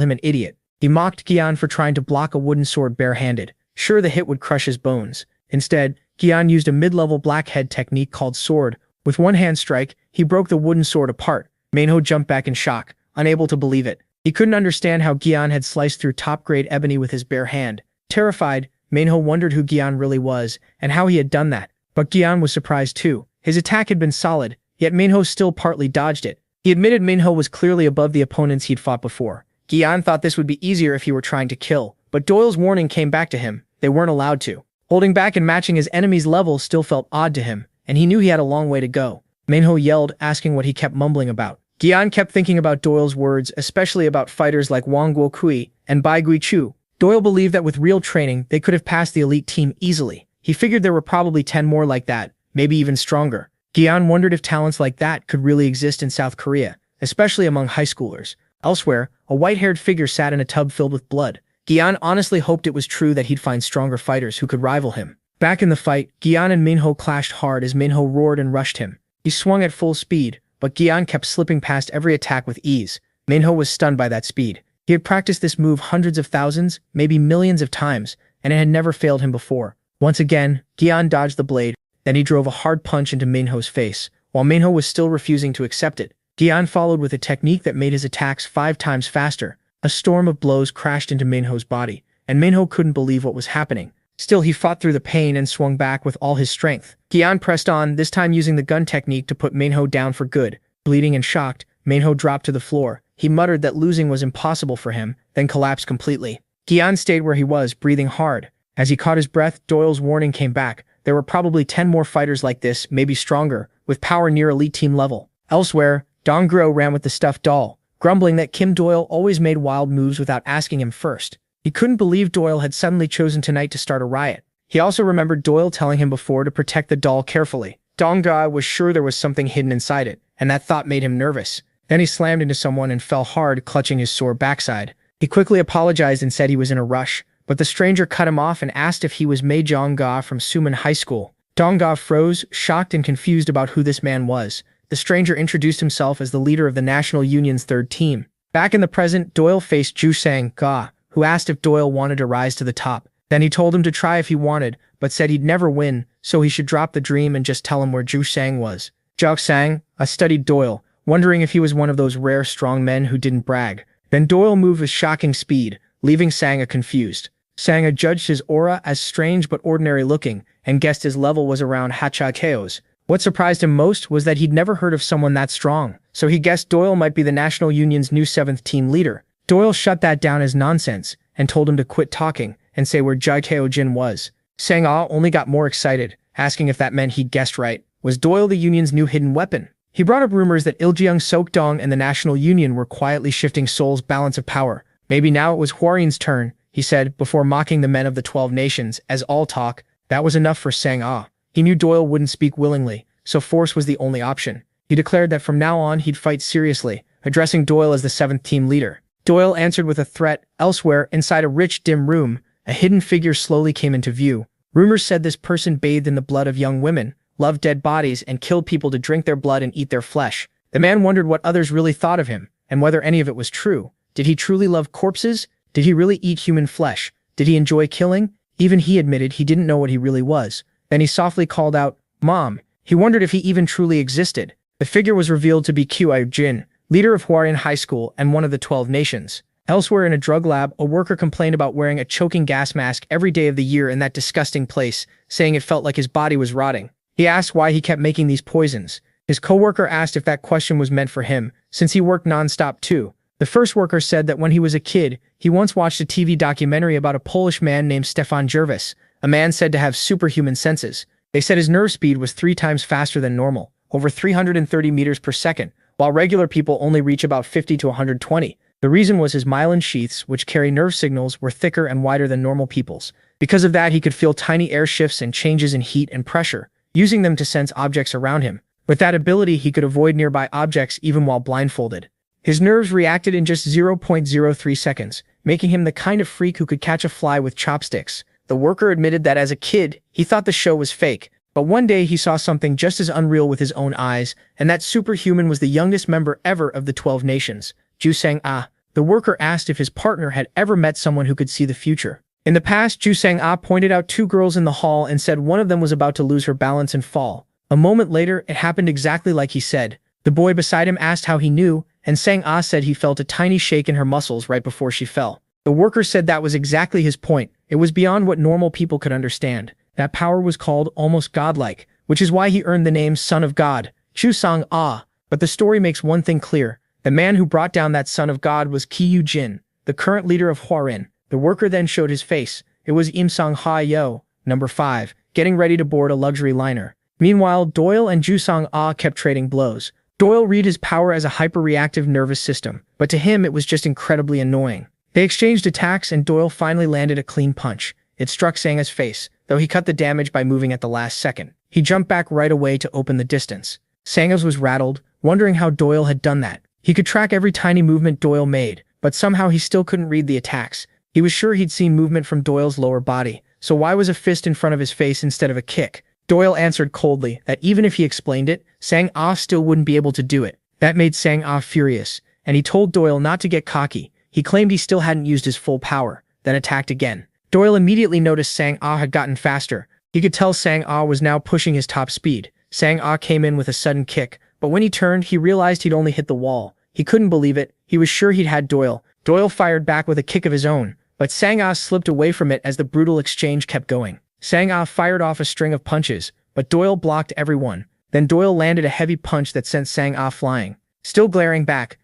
S1: him an idiot. He mocked Guyan for trying to block a wooden sword barehanded. Sure, the hit would crush his bones. Instead, Guyan used a mid-level blackhead technique called sword. With one hand strike, he broke the wooden sword apart. Manho jumped back in shock, unable to believe it. He couldn't understand how Guyan had sliced through top-grade ebony with his bare hand. Terrified, Manho wondered who Guyan really was and how he had done that. But Guyan was surprised too. His attack had been solid, yet Manho still partly dodged it. He admitted Manho was clearly above the opponents he'd fought before. Guyan thought this would be easier if he were trying to kill, but Doyle's warning came back to him. They weren't allowed to. Holding back and matching his enemy's level still felt odd to him, and he knew he had a long way to go. Manho yelled, asking what he kept mumbling about. Guyan kept thinking about Doyle's words, especially about fighters like Wang Guokui and Bai Guichu. Doyle believed that with real training, they could have passed the elite team easily. He figured there were probably 10 more like that, maybe even stronger. Guyan wondered if talents like that could really exist in South Korea, especially among high schoolers. Elsewhere, a white-haired figure sat in a tub filled with blood. Guyan honestly hoped it was true that he'd find stronger fighters who could rival him. Back in the fight, Guyan and Manho clashed hard as Manho roared and rushed him. He swung at full speed, but Guyan kept slipping past every attack with ease. Manho was stunned by that speed. He had practiced this move hundreds of thousands, maybe millions of times, and it had never failed him before. Once again, Guyan dodged the blade, then he drove a hard punch into Manho's face. While Manho was still refusing to accept it, Guyan followed with a technique that made his attacks 5 times faster. A storm of blows crashed into Manho's body, and Manho couldn't believe what was happening. Still, he fought through the pain and swung back with all his strength. Guyan pressed on, this time using the gun technique to put Manho down for good. Bleeding and shocked, Manho dropped to the floor. He muttered that losing was impossible for him, then collapsed completely. Guyan stayed where he was, breathing hard. As he caught his breath, Doyle's warning came back. There were probably 10 more fighters like this, maybe stronger, with power near elite team level. Elsewhere, Dongguro ran with the stuffed doll, grumbling that Kim Doyle always made wild moves without asking him first. He couldn't believe Doyle had suddenly chosen tonight to start a riot. He also remembered Doyle telling him before to protect the doll carefully. Dong-ga was sure there was something hidden inside it, and that thought made him nervous. Then he slammed into someone and fell hard, clutching his sore backside. He quickly apologized and said he was in a rush, but the stranger cut him off and asked if he was Mei Dong-ga from Suman High School. Dong-ga froze, shocked and confused about who this man was. The stranger introduced himself as the leader of the National Union's third team. Back in the present, Doyle faced Ju-sang-ga, who asked if Doyle wanted to rise to the top. Then he told him to try if he wanted, but said he'd never win, so he should drop the dream and just tell him where Ju-sang was. Ju-sang studied Doyle, wondering if he was one of those rare strong men who didn't brag. Then Doyle moved with shocking speed, leaving Sanga confused. Sanga judged his aura as strange but ordinary looking, and guessed his level was around Hachakeo's. What surprised him most was that he'd never heard of someone that strong, so he guessed Doyle might be the National Union's new 7th team leader. Doyle shut that down as nonsense, and told him to quit talking, and say where Jaikeo-jin was. Sang-ah only got more excited, asking if that meant he'd guessed right. Was Doyle the Union's new hidden weapon? He brought up rumors that Iljeong Sok-dong and the National Union were quietly shifting Seoul's balance of power. Maybe now it was Hwarin's turn, he said, before mocking the men of the 12 nations as all talk. That was enough for Sang-ah. He knew Doyle wouldn't speak willingly, so force was the only option. He declared that from now on he'd fight seriously, addressing Doyle as the 7th team leader. Doyle answered with a threat. Elsewhere, inside a rich, dim room, a hidden figure slowly came into view. Rumors said this person bathed in the blood of young women, loved dead bodies, and killed people to drink their blood and eat their flesh. The man wondered what others really thought of him, and whether any of it was true. Did he truly love corpses? Did he really eat human flesh? Did he enjoy killing? Even he admitted he didn't know what he really was. Then he softly called out, "Mom." He wondered if he even truly existed. The figure was revealed to be Qiu-jin, leader of Hwarin High School and one of the 12 nations. Elsewhere in a drug lab, a worker complained about wearing a choking gas mask every day of the year in that disgusting place, saying it felt like his body was rotting. He asked why he kept making these poisons. His co-worker asked if that question was meant for him, since he worked non-stop too. The first worker said that when he was a kid, he once watched a TV documentary about a Polish man named Stefan Jervis, a man said to have superhuman senses. They said his nerve speed was 3 times faster than normal, over 330 meters per second, while regular people only reach about 50 to 120. The reason was his myelin sheaths, which carry nerve signals, were thicker and wider than normal people's. Because of that, he could feel tiny air shifts and changes in heat and pressure, using them to sense objects around him. With that ability, he could avoid nearby objects even while blindfolded. His nerves reacted in just 0.03 seconds, making him the kind of freak who could catch a fly with chopsticks. The worker admitted that as a kid, he thought the show was fake, but one day he saw something just as unreal with his own eyes, and that superhuman was the youngest member ever of the 12 nations. Ju-sang-ah. The worker asked if his partner had ever met someone who could see the future. In the past, Ju-sang-ah pointed out 2 girls in the hall and said one of them was about to lose her balance and fall. A moment later, it happened exactly like he said. The boy beside him asked how he knew, and Sang-ah said he felt a tiny shake in her muscles right before she fell. The worker said that was exactly his point. It was beyond what normal people could understand. That power was called almost godlike, which is why he earned the name Son of God, Ju-sang-ah. But the story makes one thing clear. The man who brought down that Son of God was Qiu-jin, the current leader of Hwarin. The worker then showed his face. It was Im Sang-ha-yo, number 5, getting ready to board a luxury liner. Meanwhile, Doyle and Ju-sang-ah kept trading blows. Doyle read his power as a hyper-reactive nervous system, but to him it was just incredibly annoying. They exchanged attacks and Doyle finally landed a clean punch. It struck Sanga's face, though he cut the damage by moving at the last second. He jumped back right away to open the distance. Sanga's was rattled, wondering how Doyle had done that. He could track every tiny movement Doyle made, but somehow he still couldn't read the attacks. He was sure he'd seen movement from Doyle's lower body, so why was a fist in front of his face instead of a kick? Doyle answered coldly that even if he explained it, Sang-ah still wouldn't be able to do it. That made Sang-ah furious, and he told Doyle not to get cocky. He claimed he still hadn't used his full power, then attacked again. Doyle immediately noticed Sang-ah had gotten faster. He could tell Sang-ah was now pushing his top speed. Sang-ah came in with a sudden kick, but when he turned, he realized he'd only hit the wall. He couldn't believe it. He was sure he'd had Doyle. Doyle fired back with a kick of his own, but Sang-ah slipped away from it as the brutal exchange kept going. Sang-ah fired off a string of punches, but Doyle blocked every one. Then Doyle landed a heavy punch that sent Sang-ah flying. Still glaring back,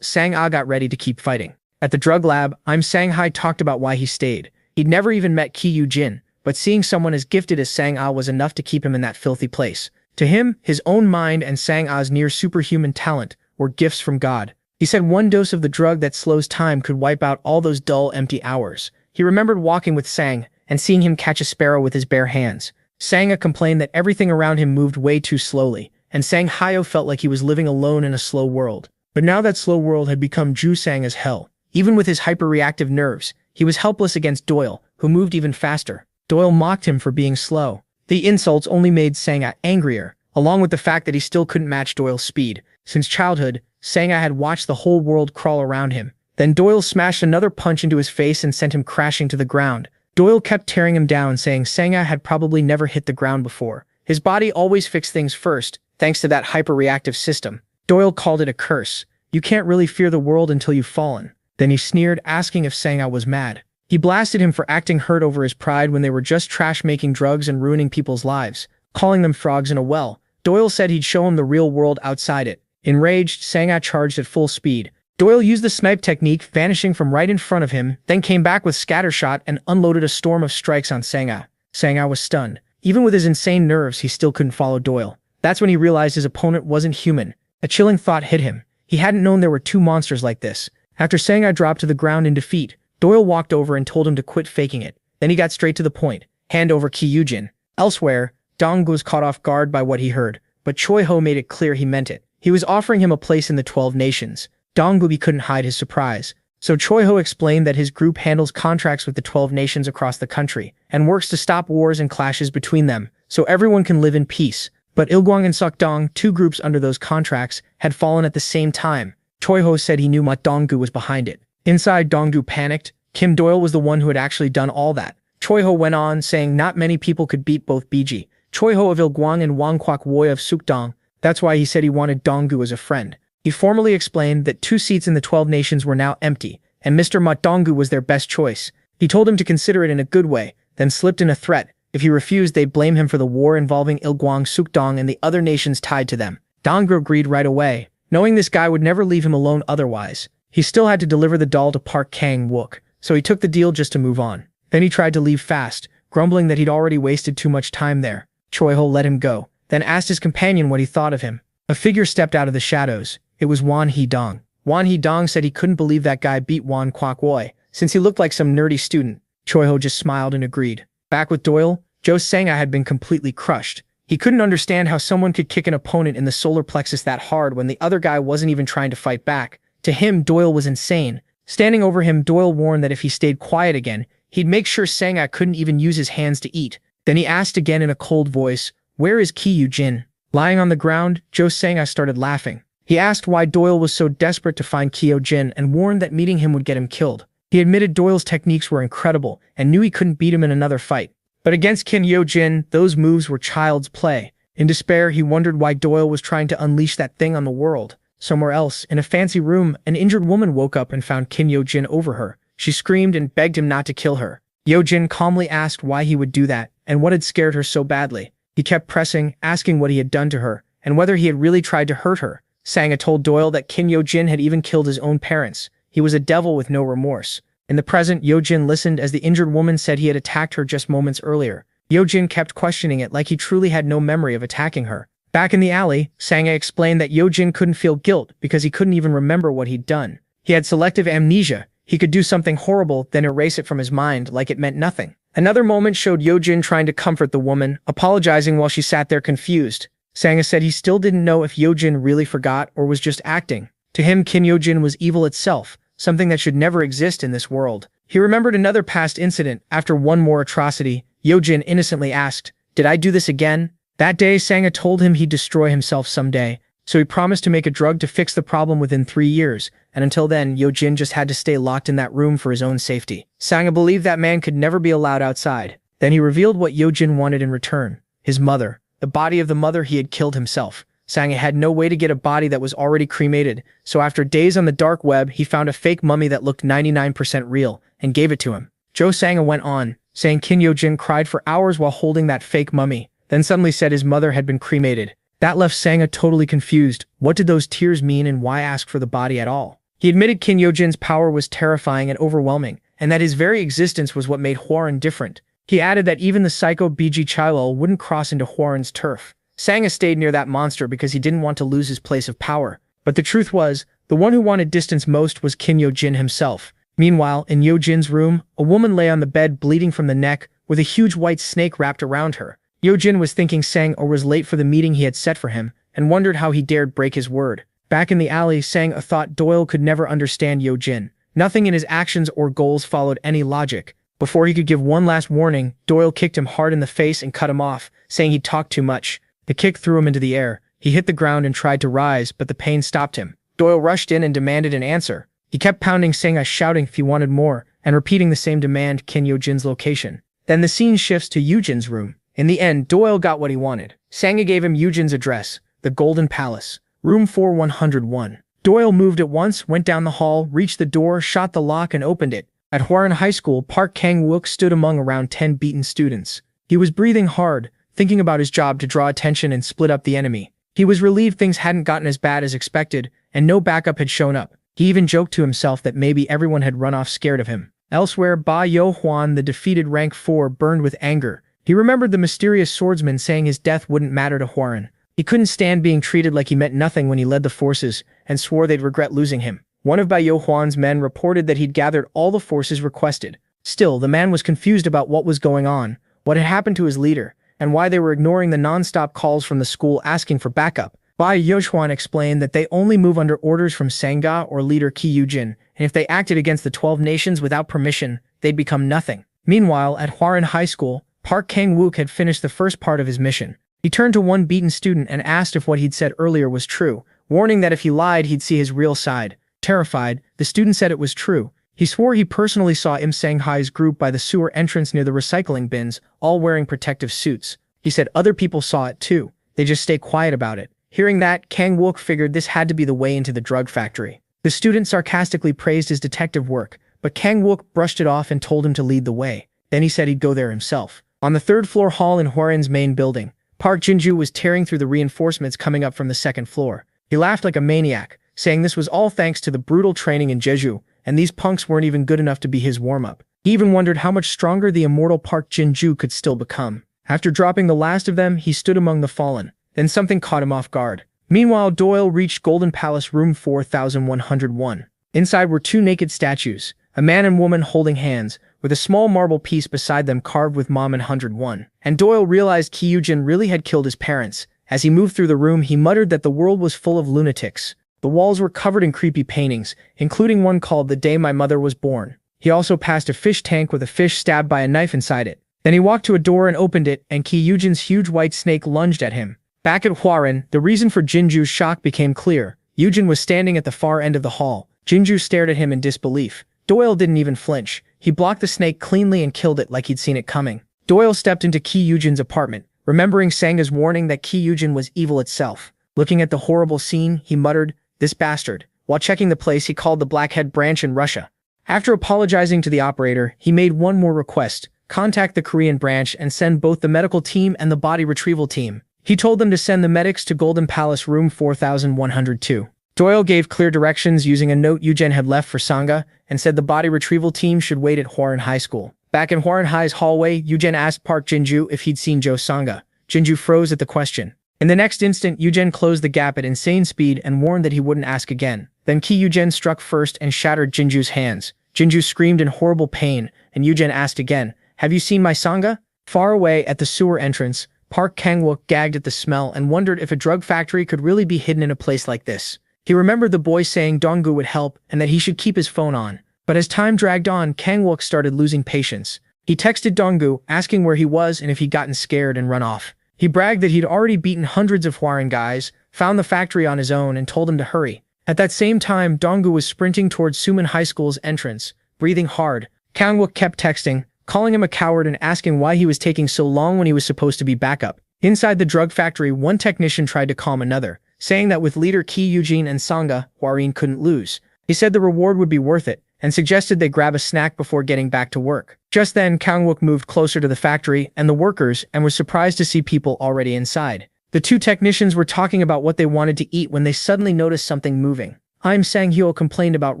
S1: Sang-ah got ready to keep fighting. At the drug lab, Im Sang-hai talked about why he stayed. He'd never even met Qiu-jin, but seeing someone as gifted as Sang-ah was enough to keep him in that filthy place. To him, his own mind and Sang-ah's near superhuman talent were gifts from God. He said one dose of the drug that slows time could wipe out all those dull, empty hours. He remembered walking with Sang and seeing him catch a sparrow with his bare hands. Sanga complained that everything around him moved way too slowly, and Sang Hyo felt like he was living alone in a slow world. But now that slow world had become Ju Sang as hell. Even with his hyper-reactive nerves, he was helpless against Doyle, who moved even faster. Doyle mocked him for being slow. The insults only made Sanga angrier, along with the fact that he still couldn't match Doyle's speed. Since childhood, Sanga had watched the whole world crawl around him. Then Doyle smashed another punch into his face and sent him crashing to the ground. Doyle kept tearing him down, saying Sanga had probably never hit the ground before. His body always fixed things first, thanks to that hyper-reactive system. Doyle called it a curse. You can't really fear the world until you've fallen. Then he sneered, asking if Sanga was mad. He blasted him for acting hurt over his pride when they were just making drugs and ruining people's lives, calling them frogs in a well. Doyle said he'd show him the real world outside it. Enraged, Sanga charged at full speed. Doyle used the snipe technique, vanishing from right in front of him, then came back with scattershot and unloaded a storm of strikes on Sanga. Sanga was stunned. Even with his insane nerves, he still couldn't follow Doyle. That's when he realized his opponent wasn't human. A chilling thought hit him. He hadn't known there were two monsters like this. After Sanga dropped to the ground in defeat, Doyle walked over and told him to quit faking it. Then he got straight to the point. Hand over Kyujin. Elsewhere, Dong was caught off guard by what he heard, but Choi Ho made it clear he meant it. He was offering him a place in the 12 nations. Dong couldn't hide his surprise. So Choi Ho explained that his group handles contracts with the 12 nations across the country, and works to stop wars and clashes between them, so everyone can live in peace. But Ilgwang and Sukdong, two groups under those contracts, had fallen at the same time. Choi Ho said he knew Donggu was behind it. Inside, Donggu panicked. Kim Doyle was the one who had actually done all that. Choi Ho went on, saying not many people could beat both BG. Choi Ho of Ilgwang and Wang Kwak Woi of Sukdong. That's why he said he wanted Donggu as a friend. He formally explained that 2 seats in the 12 nations were now empty, and Mr. Donggu was their best choice. He told him to consider it in a good way, then slipped in a threat. If he refused, they'd blame him for the war involving Ilgwang, Sukdong, and the other nations tied to them. Donggu agreed right away, knowing this guy would never leave him alone otherwise. He still had to deliver the doll to Park Kang-wook, so he took the deal just to move on. Then he tried to leave fast, grumbling that he'd already wasted too much time there. Choi Ho let him go, then asked his companion what he thought of him. A figure stepped out of the shadows. It was Wan Hee-dong. Wan Hee-dong said he couldn't believe that guy beat Wang Kwak Woi, since he looked like some nerdy student. Choi Ho just smiled and agreed. Back with Doyle, Jo Sanga had been completely crushed. He couldn't understand how someone could kick an opponent in the solar plexus that hard when the other guy wasn't even trying to fight back. To him, Doyle was insane. Standing over him, Doyle warned that if he stayed quiet again, he'd make sure Sanga couldn't even use his hands to eat. Then he asked again in a cold voice, "Where is Kyujin?" Lying on the ground, Jo Sanga started laughing. He asked why Doyle was so desperate to find Kyojin and warned that meeting him would get him killed. He admitted Doyle's techniques were incredible and knew he couldn't beat him in another fight. But against Kyojin, those moves were child's play. In despair, he wondered why Doyle was trying to unleash that thing on the world. Somewhere else, in a fancy room, an injured woman woke up and found Kyojin over her. She screamed and begged him not to kill her. Yojin calmly asked why he would do that and what had scared her so badly. He kept pressing, asking what he had done to her and whether he had really tried to hurt her. Sanga told Doyle that Kyojin had even killed his own parents. He was a devil with no remorse. In the present, Yojin listened as the injured woman said he had attacked her just moments earlier. Yojin kept questioning it like he truly had no memory of attacking her. Back in the alley, Sanga explained that Yojin couldn't feel guilt because he couldn't even remember what he'd done. He had selective amnesia. He could do something horrible, then erase it from his mind like it meant nothing. Another moment showed Yojin trying to comfort the woman, apologizing while she sat there confused. Sanga said he still didn't know if Yojin really forgot or was just acting. To him, Kyojin was evil itself, something that should never exist in this world. He remembered another past incident. After one more atrocity, Yojin innocently asked, "Did I do this again?" That day, Sanga told him he'd destroy himself someday, so he promised to make a drug to fix the problem within 3 years, and until then, Yojin just had to stay locked in that room for his own safety. Sanga believed that man could never be allowed outside. Then he revealed what Yojin wanted in return: his mother, the body of the mother he had killed himself. Sanga had no way to get a body that was already cremated, so after days on the dark web, he found a fake mummy that looked 99% real, and gave it to him. Jo Sanga went on, saying Kyojin cried for hours while holding that fake mummy, then suddenly said his mother had been cremated. That left Sanga totally confused. What did those tears mean and why ask for the body at all? He admitted Kyojin's power was terrifying and overwhelming, and that his very existence was what made Hwoarang different. He added that even the psycho BG Chilol wouldn't cross into Hwoarang's turf. Sanga stayed near that monster because he didn't want to lose his place of power. But the truth was, the one who wanted distance most was Kyojin himself. Meanwhile, in Yojin's room, a woman lay on the bed bleeding from the neck, with a huge white snake wrapped around her. Yojin was thinking Sang-ho was late for the meeting he had set for him, and wondered how he dared break his word. Back in the alley, Sang-ho thought Doyle could never understand Yojin. Nothing in his actions or goals followed any logic. Before he could give one last warning, Doyle kicked him hard in the face and cut him off, saying he talked too much. The kick threw him into the air. He hit the ground and tried to rise, but the pain stopped him. Doyle rushed in and demanded an answer. He kept pounding Sang-ho, shouting if he wanted more, and repeating the same demand: Kin Yojin's location. Then the scene shifts to Yujin's room. In the end, Doyle got what he wanted. Sang-ho gave him Yujin's address, the Golden Palace, room 4101. Doyle moved at once, went down the hall, reached the door, shot the lock, and opened it. At Hwaran High School, Park Kang-wook stood among around 10 beaten students. He was breathing hard, thinking about his job to draw attention and split up the enemy. He was relieved things hadn't gotten as bad as expected, and no backup had shown up. He even joked to himself that maybe everyone had run off scared of him. Elsewhere, Ba Yo-hwan, the defeated rank 4, burned with anger. He remembered the mysterious swordsman saying his death wouldn't matter to Hwaran. He couldn't stand being treated like he meant nothing when he led the forces, and swore they'd regret losing him. One of Ba Yo-hwan's men reported that he'd gathered all the forces requested. Still, the man was confused about what was going on, what had happened to his leader, and why they were ignoring the non-stop calls from the school asking for backup. Ba Yo-hwan explained that they only move under orders from Sang-ho or leader Ki Yujin, and if they acted against the 12 nations without permission, they'd become nothing. Meanwhile, at Hwaran High School, Park Kang-wook had finished the first part of his mission. He turned to one beaten student and asked if what he'd said earlier was true, warning that if he lied, he'd see his real side. Terrified, the student said it was true. He swore he personally saw Im Sang-hai's group by the sewer entrance near the recycling bins, all wearing protective suits. He said other people saw it too. They just stay quiet about it. Hearing that, Kang-wook figured this had to be the way into the drug factory. The student sarcastically praised his detective work, but Kang-wook brushed it off and told him to lead the way. Then he said he'd go there himself. On the third-floor hall in Hwaran's main building, Park Jinju was tearing through the reinforcements coming up from the second floor. He laughed like a maniac, saying this was all thanks to the brutal training in Jeju, and these punks weren't even good enough to be his warm-up. He even wondered how much stronger the immortal Park Jinju could still become. After dropping the last of them, he stood among the fallen. Then something caught him off guard. Meanwhile, Doyle reached Golden Palace room 4101. Inside were two naked statues, a man and woman holding hands, with a small marble piece beside them carved with Mom and 101. And Doyle realized Ki Yujin really had killed his parents. As he moved through the room, he muttered that the world was full of lunatics. The walls were covered in creepy paintings, including one called The Day My Mother Was Born. He also passed a fish tank with a fish stabbed by a knife inside it. Then he walked to a door and opened it, and Ki Yujin's huge white snake lunged at him. Back at Hwaran, the reason for Jinju's shock became clear. Yujin was standing at the far end of the hall. Jinju stared at him in disbelief. Doyle didn't even flinch. He blocked the snake cleanly and killed it like he'd seen it coming. Doyle stepped into Ki Yujin's apartment, remembering Sang-ho's warning that Ki Yujin was evil itself. Looking at the horrible scene, he muttered, "This bastard." While checking the place, he called the Blackhead branch in Russia. After apologizing to the operator, he made one more request: contact the Korean branch and send both the medical team and the body retrieval team. He told them to send the medics to Golden Palace room 4102. Doyle gave clear directions using a note Yujin had left for Sangha, and said the body retrieval team should wait at Hwaran High School. Back in Hwaran High's hallway, Yujin asked Park Jinju if he'd seen Jo Sangha. Jinju froze at the question. In the next instant, Yujin closed the gap at insane speed and warned that he wouldn't ask again. Then Ki Yujin struck first and shattered Jinju's hands. Jinju screamed in horrible pain, and Yujin asked again, "Have you seen my Sangha?" Far away at the sewer entrance, Park Kang-wook gagged at the smell and wondered if a drug factory could really be hidden in a place like this. He remembered the boy saying Donggu would help and that he should keep his phone on. But as time dragged on, Kang-wook started losing patience. He texted Donggu, asking where he was and if he'd gotten scared and run off. He bragged that he'd already beaten hundreds of Hwaran guys, found the factory on his own, and told him to hurry. At that same time, Donggu was sprinting towards Suman High School's entrance, breathing hard. Kang-wook kept texting, calling him a coward and asking why he was taking so long when he was supposed to be backup. Inside the drug factory, one technician tried to calm another, saying that with leader Ki Yujin and Sangha, Hwaran couldn't lose. He said the reward would be worth it, and suggested they grab a snack before getting back to work. Just then, Kang-wook moved closer to the factory and the workers and was surprised to see people already inside. The two technicians were talking about what they wanted to eat when they suddenly noticed something moving. Im Sang-hyo complained about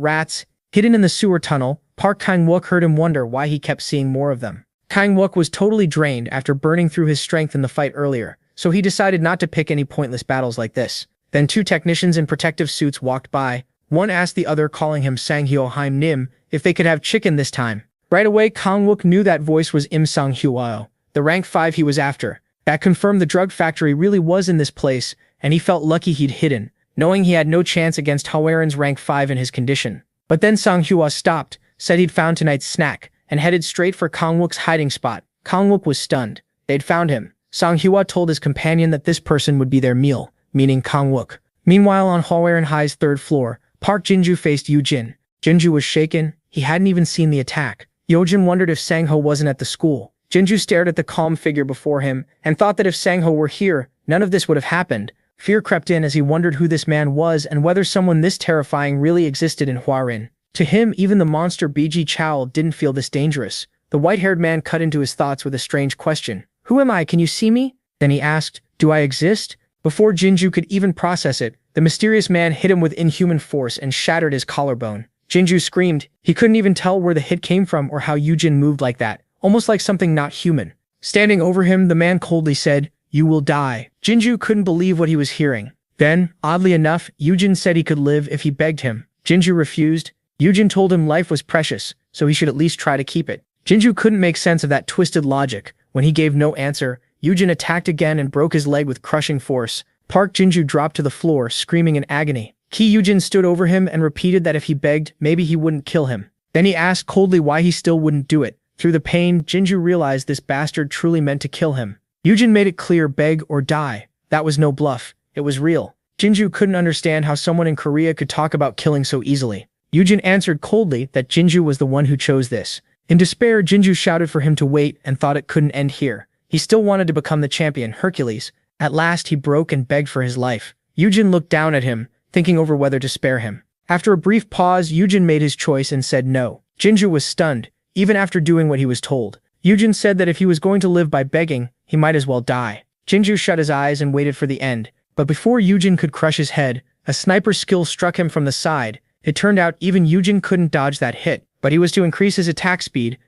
S1: rats hidden in the sewer tunnel. Park Kang-wook heard him wonder why he kept seeing more of them. Kang-wook was totally drained after burning through his strength in the fight earlier, so he decided not to pick any pointless battles like this. Then two technicians in protective suits walked by. One asked the other, calling him Sang-hyo Haim Nim, if they could have chicken this time. Right away, Kang-wook knew that voice was Im Sang-hyo, the rank 5 he was after. That confirmed the drug factory really was in this place, and he felt lucky he'd hidden, knowing he had no chance against Hwaeren's rank 5 in his condition. But then Sang Hua stopped, said he'd found tonight's snack, and headed straight for Kangwook's hiding spot. Kangwook was stunned. They'd found him. Sang Hua told his companion that this person would be their meal, meaning Kangwook. Meanwhile, on Hwaeren High's 3rd floor, Park Jinju faced Yujin. Jinju was shaken. He hadn't even seen the attack. Yojin wondered if Sangho wasn't at the school. Jinju stared at the calm figure before him and thought that if Sangho were here, none of this would have happened. Fear crept in as he wondered who this man was and whether someone this terrifying really existed in Hwaeren. To him, even the monster BG Chow didn't feel this dangerous. The white-haired man cut into his thoughts with a strange question. Who am I? Can you see me? Then he asked, do I exist? Before Jinju could even process it, the mysterious man hit him with inhuman force and shattered his collarbone. Jinju screamed. He couldn't even tell where the hit came from or how Yujin moved like that, almost like something not human. Standing over him, the man coldly said, you will die. Jinju couldn't believe what he was hearing. Then, oddly enough, Yujin said he could live if he begged him. Jinju refused. Yujin told him life was precious, so he should at least try to keep it. Jinju couldn't make sense of that twisted logic. When he gave no answer, Yujin attacked again and broke his leg with crushing force. Park Jinju dropped to the floor, screaming in agony. Ki Yujin stood over him and repeated that if he begged, maybe he wouldn't kill him. Then he asked coldly why he still wouldn't do it. Through the pain, Jinju realized this bastard truly meant to kill him. Yujin made it clear, beg or die. That was no bluff. It was real. Jinju couldn't understand how someone in Korea could talk about killing so easily. Yujin answered coldly that Jinju was the one who chose this. In despair, Jinju shouted for him to wait and thought it couldn't end here. He still wanted to become the champion, Hercules. At last, he broke and begged for his life. Yujin looked down at him, thinking over whether to spare him. After a brief pause, Yujin made his choice and said no. Jinju was stunned, even after doing what he was told. Yujin said that if he was going to live by begging, he might as well die. Jinju shut his eyes and waited for the end. But before Yujin could crush his head, a sniper's skill struck him from the side. It turned out even Yujin couldn't dodge that hit, but he was to increase his attack speed.